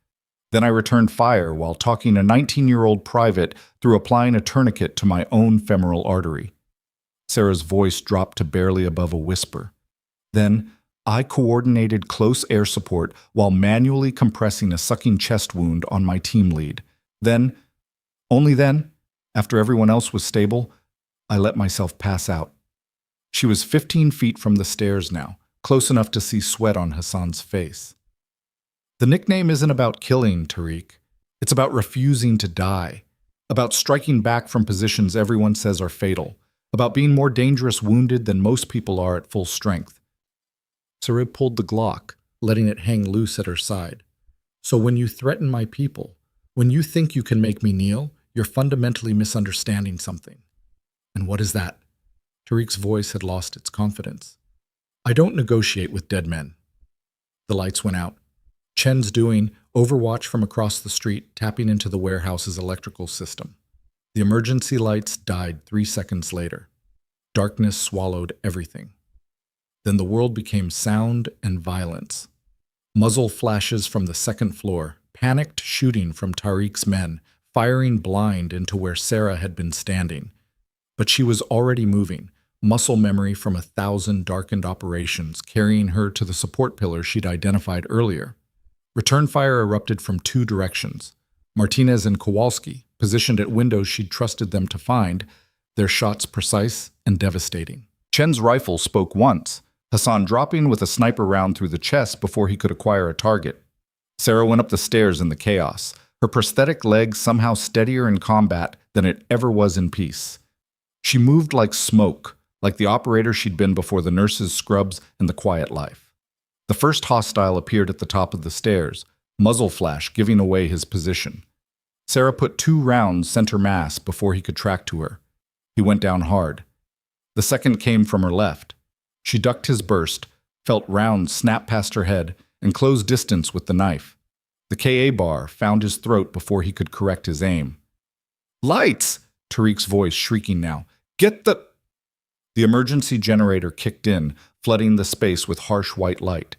Then I returned fire while talking a 19-year-old private through applying a tourniquet to my own femoral artery. Sarah's voice dropped to barely above a whisper. Then I coordinated close air support while manually compressing a sucking chest wound on my team lead. Then, only then, after everyone else was stable, I let myself pass out. She was 15 feet from the stairs now, close enough to see sweat on Hassan's face. The nickname isn't about killing, Tariq. It's about refusing to die, about striking back from positions everyone says are fatal, about being more dangerous wounded than most people are at full strength. Sarah pulled the Glock, letting it hang loose at her side. So when you threaten my people, when you think you can make me kneel, you're fundamentally misunderstanding something. And what is that? Tariq's voice had lost its confidence. I don't negotiate with dead men. The lights went out. Chen's doing overwatch from across the street, tapping into the warehouse's electrical system. The emergency lights died 3 seconds later. Darkness swallowed everything. Then the world became sound and violence. Muzzle flashes from the second floor, panicked shooting from Tariq's men, firing blind into where Sarah had been standing. But she was already moving, muscle memory from 1,000 darkened operations, carrying her to the support pillar she'd identified earlier. Return fire erupted from 2 directions. Martinez and Kowalski, positioned at windows she'd trusted them to find, their shots precise and devastating. Chen's rifle spoke once, Hassan dropping with a sniper round through the chest before he could acquire a target. Sarah went up the stairs in the chaos, her prosthetic leg somehow steadier in combat than it ever was in peace. She moved like smoke, like the operator she'd been before the nurses' scrubs and the quiet life. The first hostile appeared at the top of the stairs, muzzle flash giving away his position. Sarah put 2 rounds center mass before he could track to her. He went down hard. The second came from her left. She ducked his burst, felt rounds snap past her head, and closed distance with the knife. The KA bar found his throat before he could correct his aim. Lights! Tariq's voice shrieking now. Get the... The emergency generator kicked in, flooding the space with harsh white light.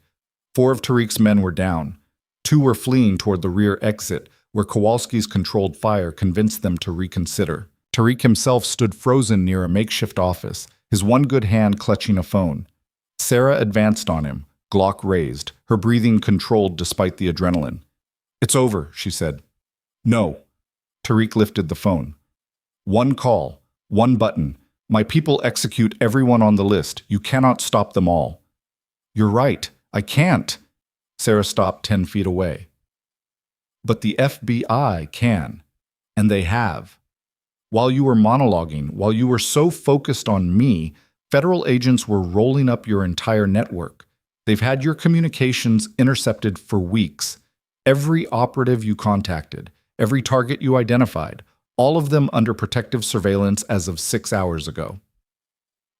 4 of Tariq's men were down. 2 were fleeing toward the rear exit, where Kowalski's controlled fire convinced them to reconsider. Tariq himself stood frozen near a makeshift office, his one good hand clutching a phone. Sarah advanced on him, Glock raised, her breathing controlled despite the adrenaline. It's over, she said. No. Tariq lifted the phone. 1 call, 1 button. My people execute everyone on the list. You cannot stop them all. You're right. I can't. Sarah stopped 10 feet away. But the FBI can. And they have. While you were monologuing, while you were so focused on me, federal agents were rolling up your entire network. They've had your communications intercepted for weeks. Every operative you contacted, every target you identified, all of them under protective surveillance as of 6 hours ago.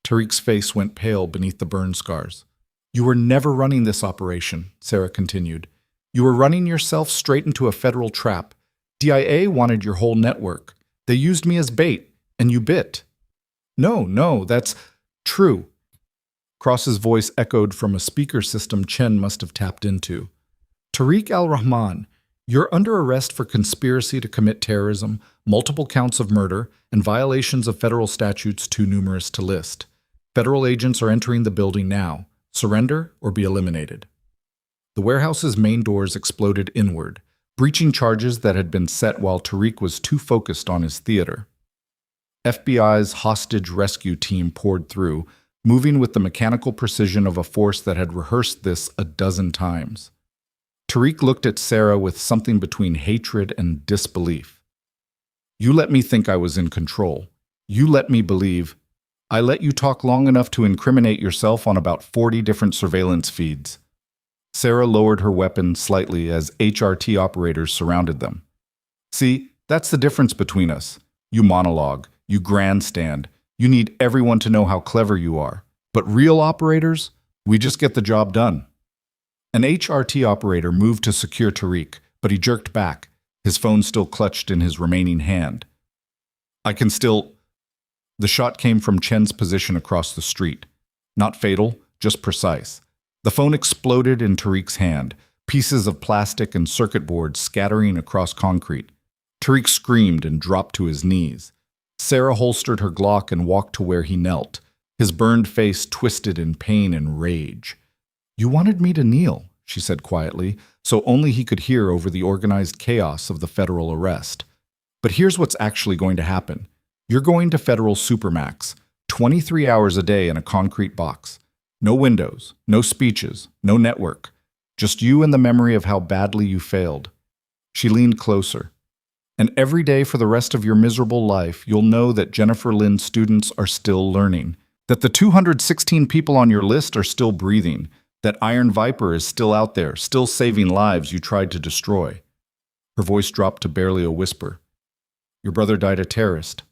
Tariq's face went pale beneath the burn scars. You were never running this operation, Sarah continued. You were running yourself straight into a federal trap. DIA wanted your whole network. They used me as bait, and you bit. No, that's true. Cross's voice echoed from a speaker system Chen must have tapped into. Tariq al-Rahman, you're under arrest for conspiracy to commit terrorism, multiple counts of murder, and violations of federal statutes too numerous to list. Federal agents are entering the building now. Surrender or be eliminated. The warehouse's main doors exploded inward, breaching charges that had been set while Tariq was too focused on his theater. FBI's hostage rescue team poured through, moving with the mechanical precision of a force that had rehearsed this a dozen times. Tariq looked at Sarah with something between hatred and disbelief. You let me think I was in control. You let me believe. I let you talk long enough to incriminate yourself on about 40 different surveillance feeds. Sarah lowered her weapon slightly as HRT operators surrounded them. See, that's the difference between us. You monologue, you grandstand, you need everyone to know how clever you are. But real operators, we just get the job done. An HRT operator moved to secure Tariq, but he jerked back. his phone still clutched in his remaining hand. I can still... The shot came from Chen's position across the street. Not fatal, just precise. The phone exploded in Tariq's hand, pieces of plastic and circuit boards scattering across concrete. Tariq screamed and dropped to his knees. Sarah holstered her Glock and walked to where he knelt, his burned face twisted in pain and rage. "You wanted me to kneel," she said quietly, so only he could hear over the organized chaos of the federal arrest. "But here's what's actually going to happen. You're going to federal supermax, 23 hours a day in a concrete box. No windows, no speeches, no network. Just you and the memory of how badly you failed." She leaned closer. "And every day for the rest of your miserable life, you'll know that Jennifer Lynn's students are still learning, that the 216 people on your list are still breathing, that Iron Viper is still out there, still saving lives you tried to destroy." Her voice dropped to barely a whisper. "Your brother died a terrorist,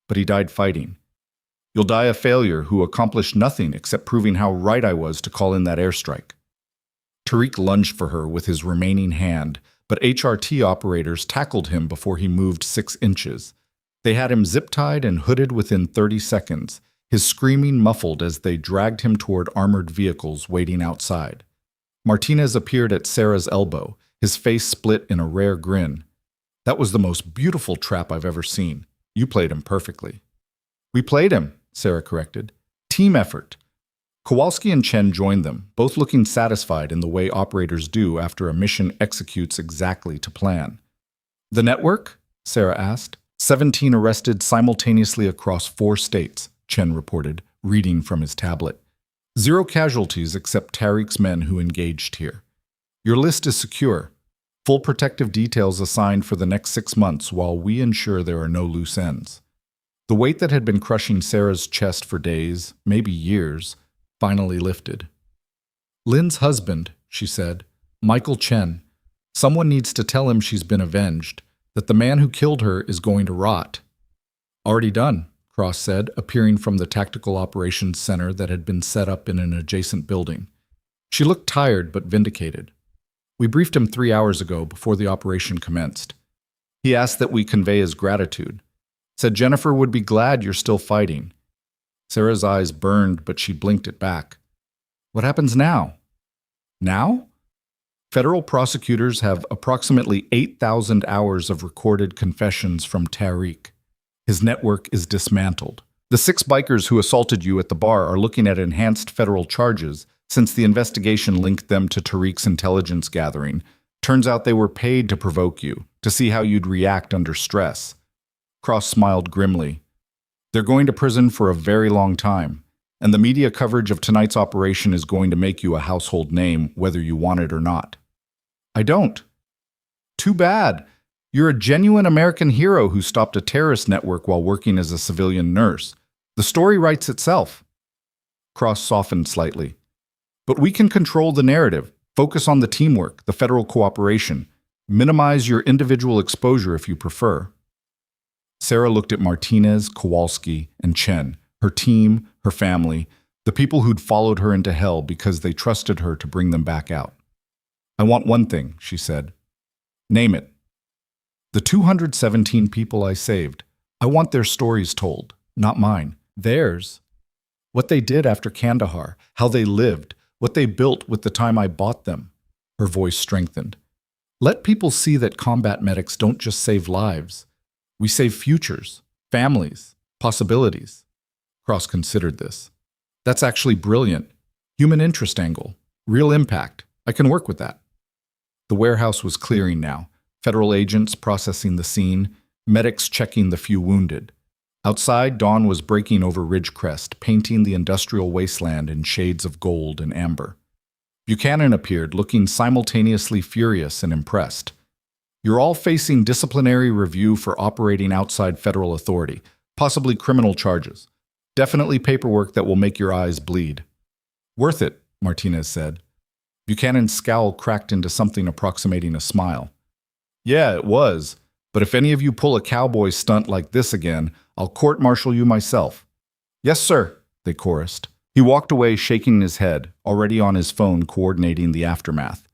but he died fighting. You'll die a failure who accomplished nothing except proving how right I was to call in that airstrike." Tariq lunged for her with his remaining hand, but HRT operators tackled him before he moved 6 inches. They had him zip-tied and hooded within 30 seconds, his screaming muffled as they dragged him toward armored vehicles waiting outside. Martinez appeared at Sarah's elbow, his face split in a rare grin. "That was the most beautiful trap I've ever seen. You played him perfectly." "We played him," Sarah corrected. "Team effort." Kowalski and Chen joined them, both looking satisfied in the way operators do after a mission executes exactly to plan. "The network?" Sarah asked. 17 arrested simultaneously across 4 states, Chen reported, reading from his tablet. 0 casualties except Tariq's men who engaged here. Your list is secure. Full protective details assigned for the next 6 months while we ensure there are no loose ends. The weight that had been crushing Sarah's chest for days, maybe years, finally lifted. "Lynn's husband," she said, "Michael Chen. Someone needs to tell him she's been avenged, that the man who killed her is going to rot." "Already done," Cross said, appearing from the Tactical Operations Center that had been set up in an adjacent building. She looked tired but vindicated. "We briefed him 3 hours ago before the operation commenced. He asked that we convey his gratitude. Said Jennifer would be glad you're still fighting." Sarah's eyes burned, but she blinked it back. "What happens now?" "Now?" Federal prosecutors have approximately 8,000 hours of recorded confessions from Tariq. His network is dismantled. The 6 bikers who assaulted you at the bar are looking at enhanced federal charges since the investigation linked them to Tariq's intelligence gathering. Turns out they were paid to provoke you, to see how you'd react under stress. Cross smiled grimly. "They're going to prison for a very long time, and the media coverage of tonight's operation is going to make you a household name, whether you want it or not." "I don't." "Too bad. You're a genuine American hero who stopped a terrorist network while working as a civilian nurse. The story writes itself." Cross softened slightly. "But we can control the narrative, focus on the teamwork, the federal cooperation, minimize your individual exposure if you prefer." Sarah looked at Martinez, Kowalski, and Chen, her team, her family, the people who'd followed her into hell because they trusted her to bring them back out. "I want one thing," she said. "Name it." "The 217 people I saved. I want their stories told, not mine. Theirs. What they did after Kandahar, how they lived, what they built with the time I bought them." Her voice strengthened. "Let people see that combat medics don't just save lives. We save futures, families, possibilities." Cross considered this. "That's actually brilliant. Human interest angle. Real impact. I can work with that." The warehouse was clearing now. Federal agents processing the scene, medics checking the few wounded. Outside, dawn was breaking over Ridgecrest, painting the industrial wasteland in shades of gold and amber. Buchanan appeared, looking simultaneously furious and impressed. "You're all facing disciplinary review for operating outside federal authority, possibly criminal charges. Definitely paperwork that will make your eyes bleed." "Worth it," Martinez said. Buchanan's scowl cracked into something approximating a smile. "Yeah, it was. But if any of you pull a cowboy stunt like this again, I'll court-martial you myself." "Yes, sir," they chorused. He walked away shaking his head, already on his phone coordinating the aftermath.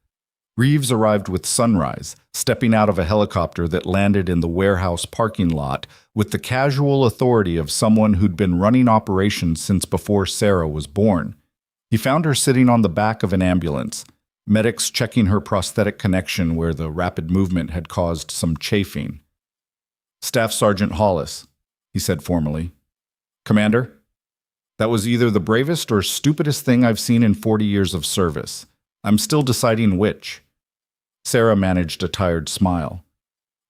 Reeves arrived with sunrise, stepping out of a helicopter that landed in the warehouse parking lot with the casual authority of someone who'd been running operations since before Sarah was born. He found her sitting on the back of an ambulance, medics checking her prosthetic connection where the rapid movement had caused some chafing. "Staff Sergeant Hollis," he said formally. "Commander, that was either the bravest or stupidest thing I've seen in 40 years of service. I'm still deciding which." Sarah managed a tired smile.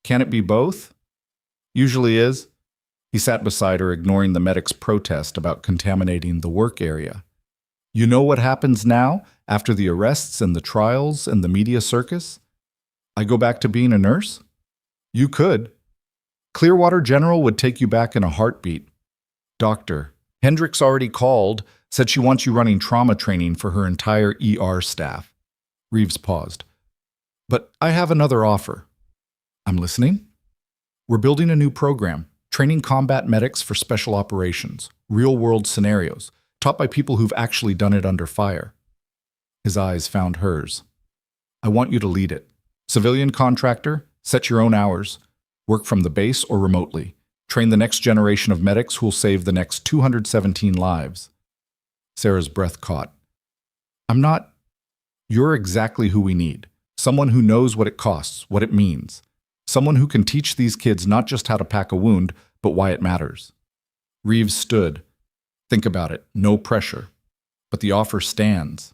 "Can it be both?" "Usually is." He sat beside her, ignoring the medic's protest about contaminating the work area. "You know what happens now, after the arrests and the trials and the media circus?" "I go back to being a nurse?" "You could. Clearwater General would take you back in a heartbeat." "Doctor, Hendricks already called, said she wants you running trauma training for her entire ER staff." Reeves paused. "But I have another offer." "I'm listening." "We're building a new program, training combat medics for special operations, real-world scenarios, taught by people who've actually done it under fire." His eyes found hers. "I want you to lead it. Civilian contractor, set your own hours, work from the base or remotely. Train the next generation of medics who'll save the next 217 lives." Sarah's breath caught. "I'm not. You're exactly who we need. Someone who knows what it costs, what it means. Someone who can teach these kids not just how to pack a wound, but why it matters." Reeves stood. "Think about it. No pressure. But the offer stands."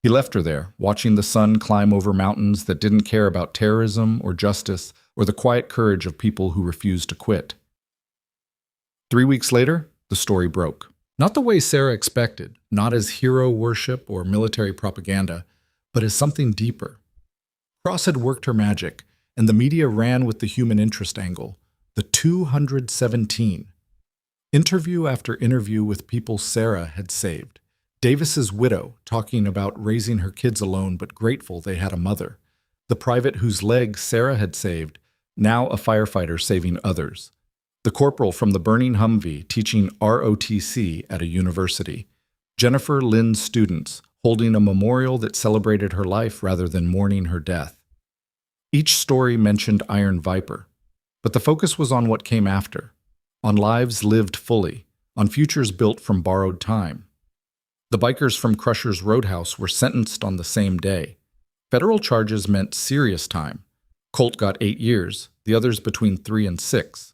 He left her there, watching the sun climb over mountains that didn't care about terrorism or justice or the quiet courage of people who refused to quit. 3 weeks later, the story broke. Not the way Sarah expected, not as hero worship or military propaganda, but as something deeper. Cross had worked her magic, and the media ran with the human interest angle. The 217. Interview after interview with people Sarah had saved. Davis's widow talking about raising her kids alone but grateful they had a mother. The private whose leg Sarah had saved, now a firefighter saving others. The corporal from the burning Humvee teaching ROTC at a university. Jennifer Lynn's students holding a memorial that celebrated her life rather than mourning her death. Each story mentioned Iron Viper, but the focus was on what came after, on lives lived fully, on futures built from borrowed time. The bikers from Crusher's Roadhouse were sentenced on the same day. Federal charges meant serious time. Colt got 8 years, the others between 3 and 6.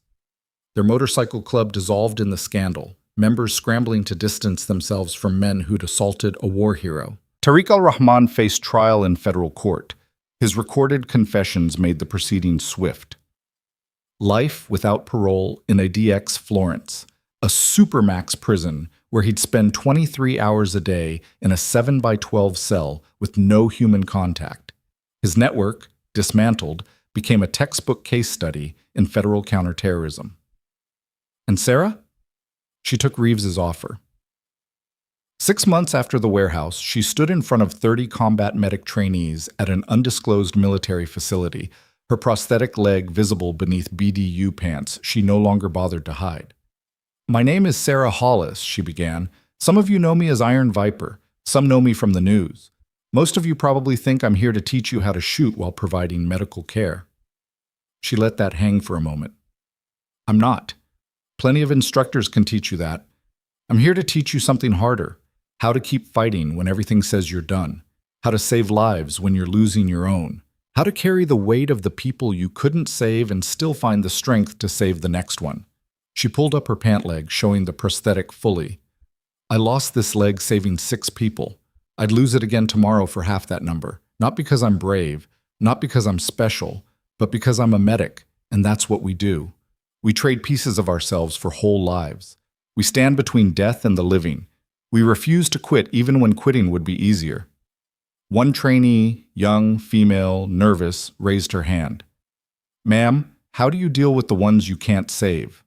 Their motorcycle club dissolved in the scandal, members scrambling to distance themselves from men who'd assaulted a war hero. Tariq al-Rahman faced trial in federal court. His recorded confessions made the proceedings swift. Life without parole in a DX Florence, a supermax prison where he'd spend 23 hours a day in a 7x12 cell with no human contact. His network, dismantled, became a textbook case study in federal counterterrorism. And Sarah? She took Reeves's offer. 6 months after the warehouse, she stood in front of 30 combat medic trainees at an undisclosed military facility, her prosthetic leg visible beneath BDU pants she no longer bothered to hide. "My name is Sarah Hollis," she began. "Some of you know me as Iron Viper. Some know me from the news. Most of you probably think I'm here to teach you how to shoot while providing medical care." She let that hang for a moment. "I'm not. Plenty of instructors can teach you that. I'm here to teach you something harder. How to keep fighting when everything says you're done. How to save lives when you're losing your own. How to carry the weight of the people you couldn't save and still find the strength to save the next one." She pulled up her pant leg, showing the prosthetic fully. "I lost this leg saving 6 people. I'd lose it again tomorrow for half that number. Not because I'm brave, not because I'm special, but because I'm a medic, and that's what we do. We trade pieces of ourselves for whole lives. We stand between death and the living. We refuse to quit even when quitting would be easier." One trainee, young, female, nervous, raised her hand. "Ma'am, how do you deal with the ones you can't save?"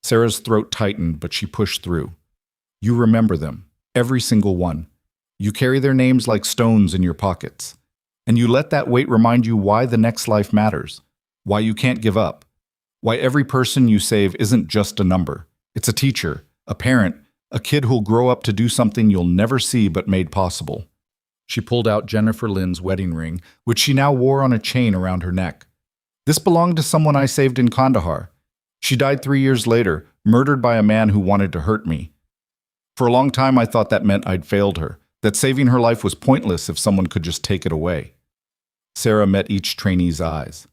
Sarah's throat tightened, but she pushed through. "You remember them, every single one. You carry their names like stones in your pockets. And you let that weight remind you why the next life matters, why you can't give up, why every person you save isn't just a number. It's a teacher, a parent, a kid who'll grow up to do something you'll never see but made possible." She pulled out Jennifer Lynn's wedding ring, which she now wore on a chain around her neck. This belonged to someone I saved in Kandahar. She died 3 years later, murdered by a man who wanted to hurt me. For a long time, I thought that meant I'd failed her, that saving her life was pointless if someone could just take it away. Sarah met each trainee's eyes.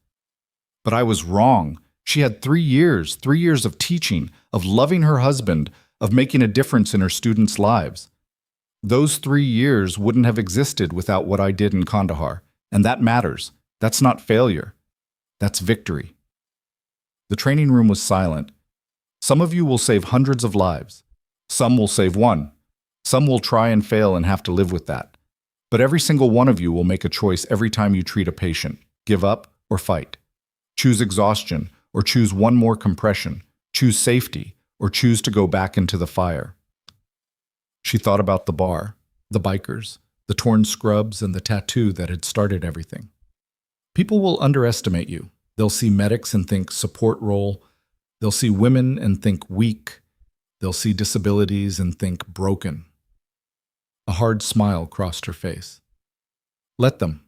But I was wrong. She had 3 years of teaching, of loving her husband, of making a difference in her students' lives. Those 3 years wouldn't have existed without what I did in Kandahar, and that matters. That's not failure. That's victory. The training room was silent. Some of you will save hundreds of lives. Some will save one. Some will try and fail and have to live with that. But every single one of you will make a choice every time you treat a patient. Give up or fight. Choose exhaustion or choose one more compression. Choose safety or choose to go back into the fire. She thought about the bar, the bikers, the torn scrubs, and the tattoo that had started everything. People will underestimate you. They'll see medics and think support role. They'll see women and think weak. They'll see disabilities and think broken. A hard smile crossed her face. Let them.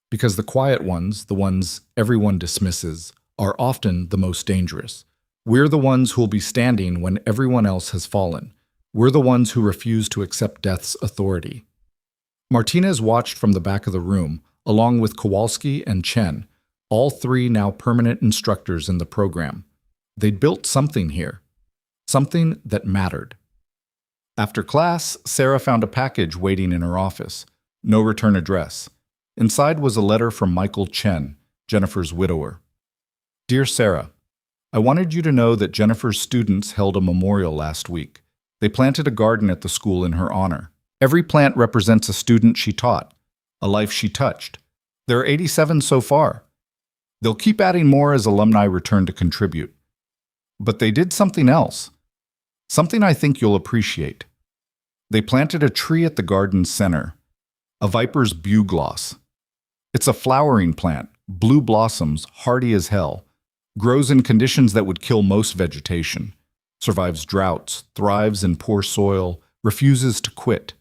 Because the quiet ones, the ones everyone dismisses, are often the most dangerous. We're the ones who'll be standing when everyone else has fallen. We're the ones who refuse to accept death's authority. Martinez watched from the back of the room, along with Kowalski and Chen, all three now permanent instructors in the program. They'd built something here, something that mattered. After class, Sarah found a package waiting in her office. No return address. Inside was a letter from Michael Chen, Jennifer's widower. Dear Sarah, I wanted you to know that Jennifer's students held a memorial last week. They planted a garden at the school in her honor. Every plant represents a student she taught, a life she touched. There are 87 so far. They'll keep adding more as alumni return to contribute. But they did something else, something I think you'll appreciate. They planted a tree at the garden's center, a viper's bugloss. It's a flowering plant, blue blossoms, hardy as hell, grows in conditions that would kill most vegetation, survives droughts, thrives in poor soil, refuses to quit.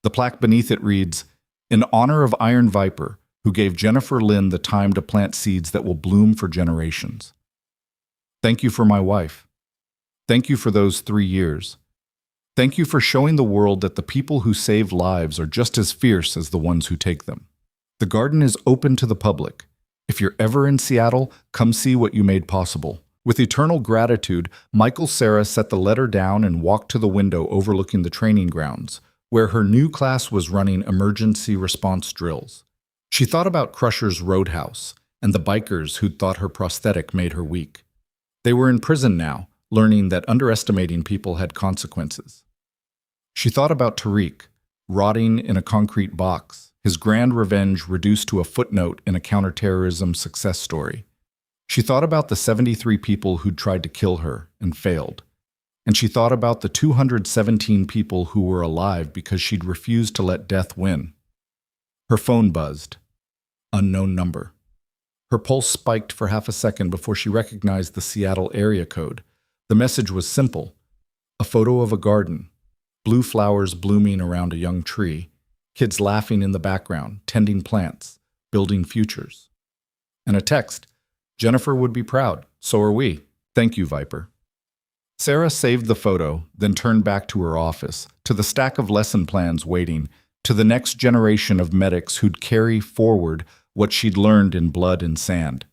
The plaque beneath it reads, "In honor of Iron Viper, who gave Jennifer Lynn the time to plant seeds that will bloom for generations. Thank you for my wife. Thank you for those 3 years. Thank you for showing the world that the people who save lives are just as fierce as the ones who take them. The garden is open to the public. If you're ever in Seattle, come see what you made possible." With eternal gratitude, Michael Sarah set the letter down and walked to the window overlooking the training grounds, where her new class was running emergency response drills. She thought about Crusher's Roadhouse and the bikers who'd thought her prosthetic made her weak. They were in prison now, learning that underestimating people had consequences. She thought about Tariq, rotting in a concrete box, his grand revenge reduced to a footnote in a counterterrorism success story. She thought about the 73 people who'd tried to kill her and failed. And she thought about the 217 people who were alive because she'd refused to let death win. Her phone buzzed. Unknown number. Her pulse spiked for half a second before she recognized the Seattle area code. The message was simple. A photo of a garden, blue flowers blooming around a young tree, kids laughing in the background, tending plants, building futures. And a text. Jennifer would be proud. So are we. Thank you, Viper. Sarah saved the photo, then turned back to her office, to the stack of lesson plans waiting, to the next generation of medics who'd carry forward what she'd learned in blood and sand.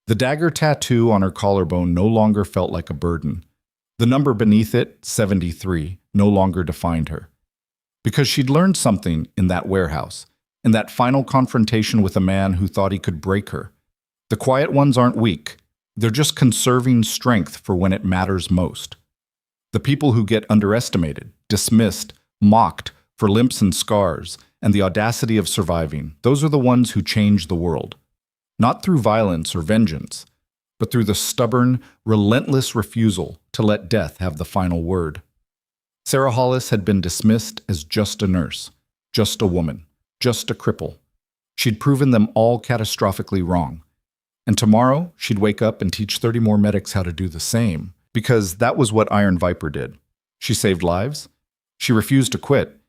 The dagger tattoo on her collarbone no longer felt like a burden. The number beneath it, 73, no longer defined her. Because she'd learned something in that warehouse, in that final confrontation with a man who thought he could break her. The quiet ones aren't weak. They're just conserving strength for when it matters most. The people who get underestimated, dismissed, mocked for limps and scars, and the audacity of surviving, those are the ones who change the world. Not through violence or vengeance, but through the stubborn, relentless refusal to let death have the final word. Sarah Hollis had been dismissed as just a nurse, just a woman, just a cripple. She'd proven them all catastrophically wrong. And tomorrow, she'd wake up and teach 30 more medics how to do the same, because that was what Iron Viper did. She saved lives. She refused to quit.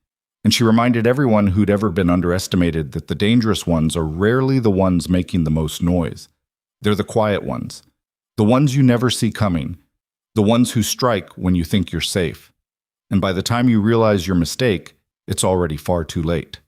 And she reminded everyone who'd ever been underestimated that the dangerous ones are rarely the ones making the most noise. They're the quiet ones, the ones you never see coming, the ones who strike when you think you're safe. And by the time you realize your mistake, it's already far too late.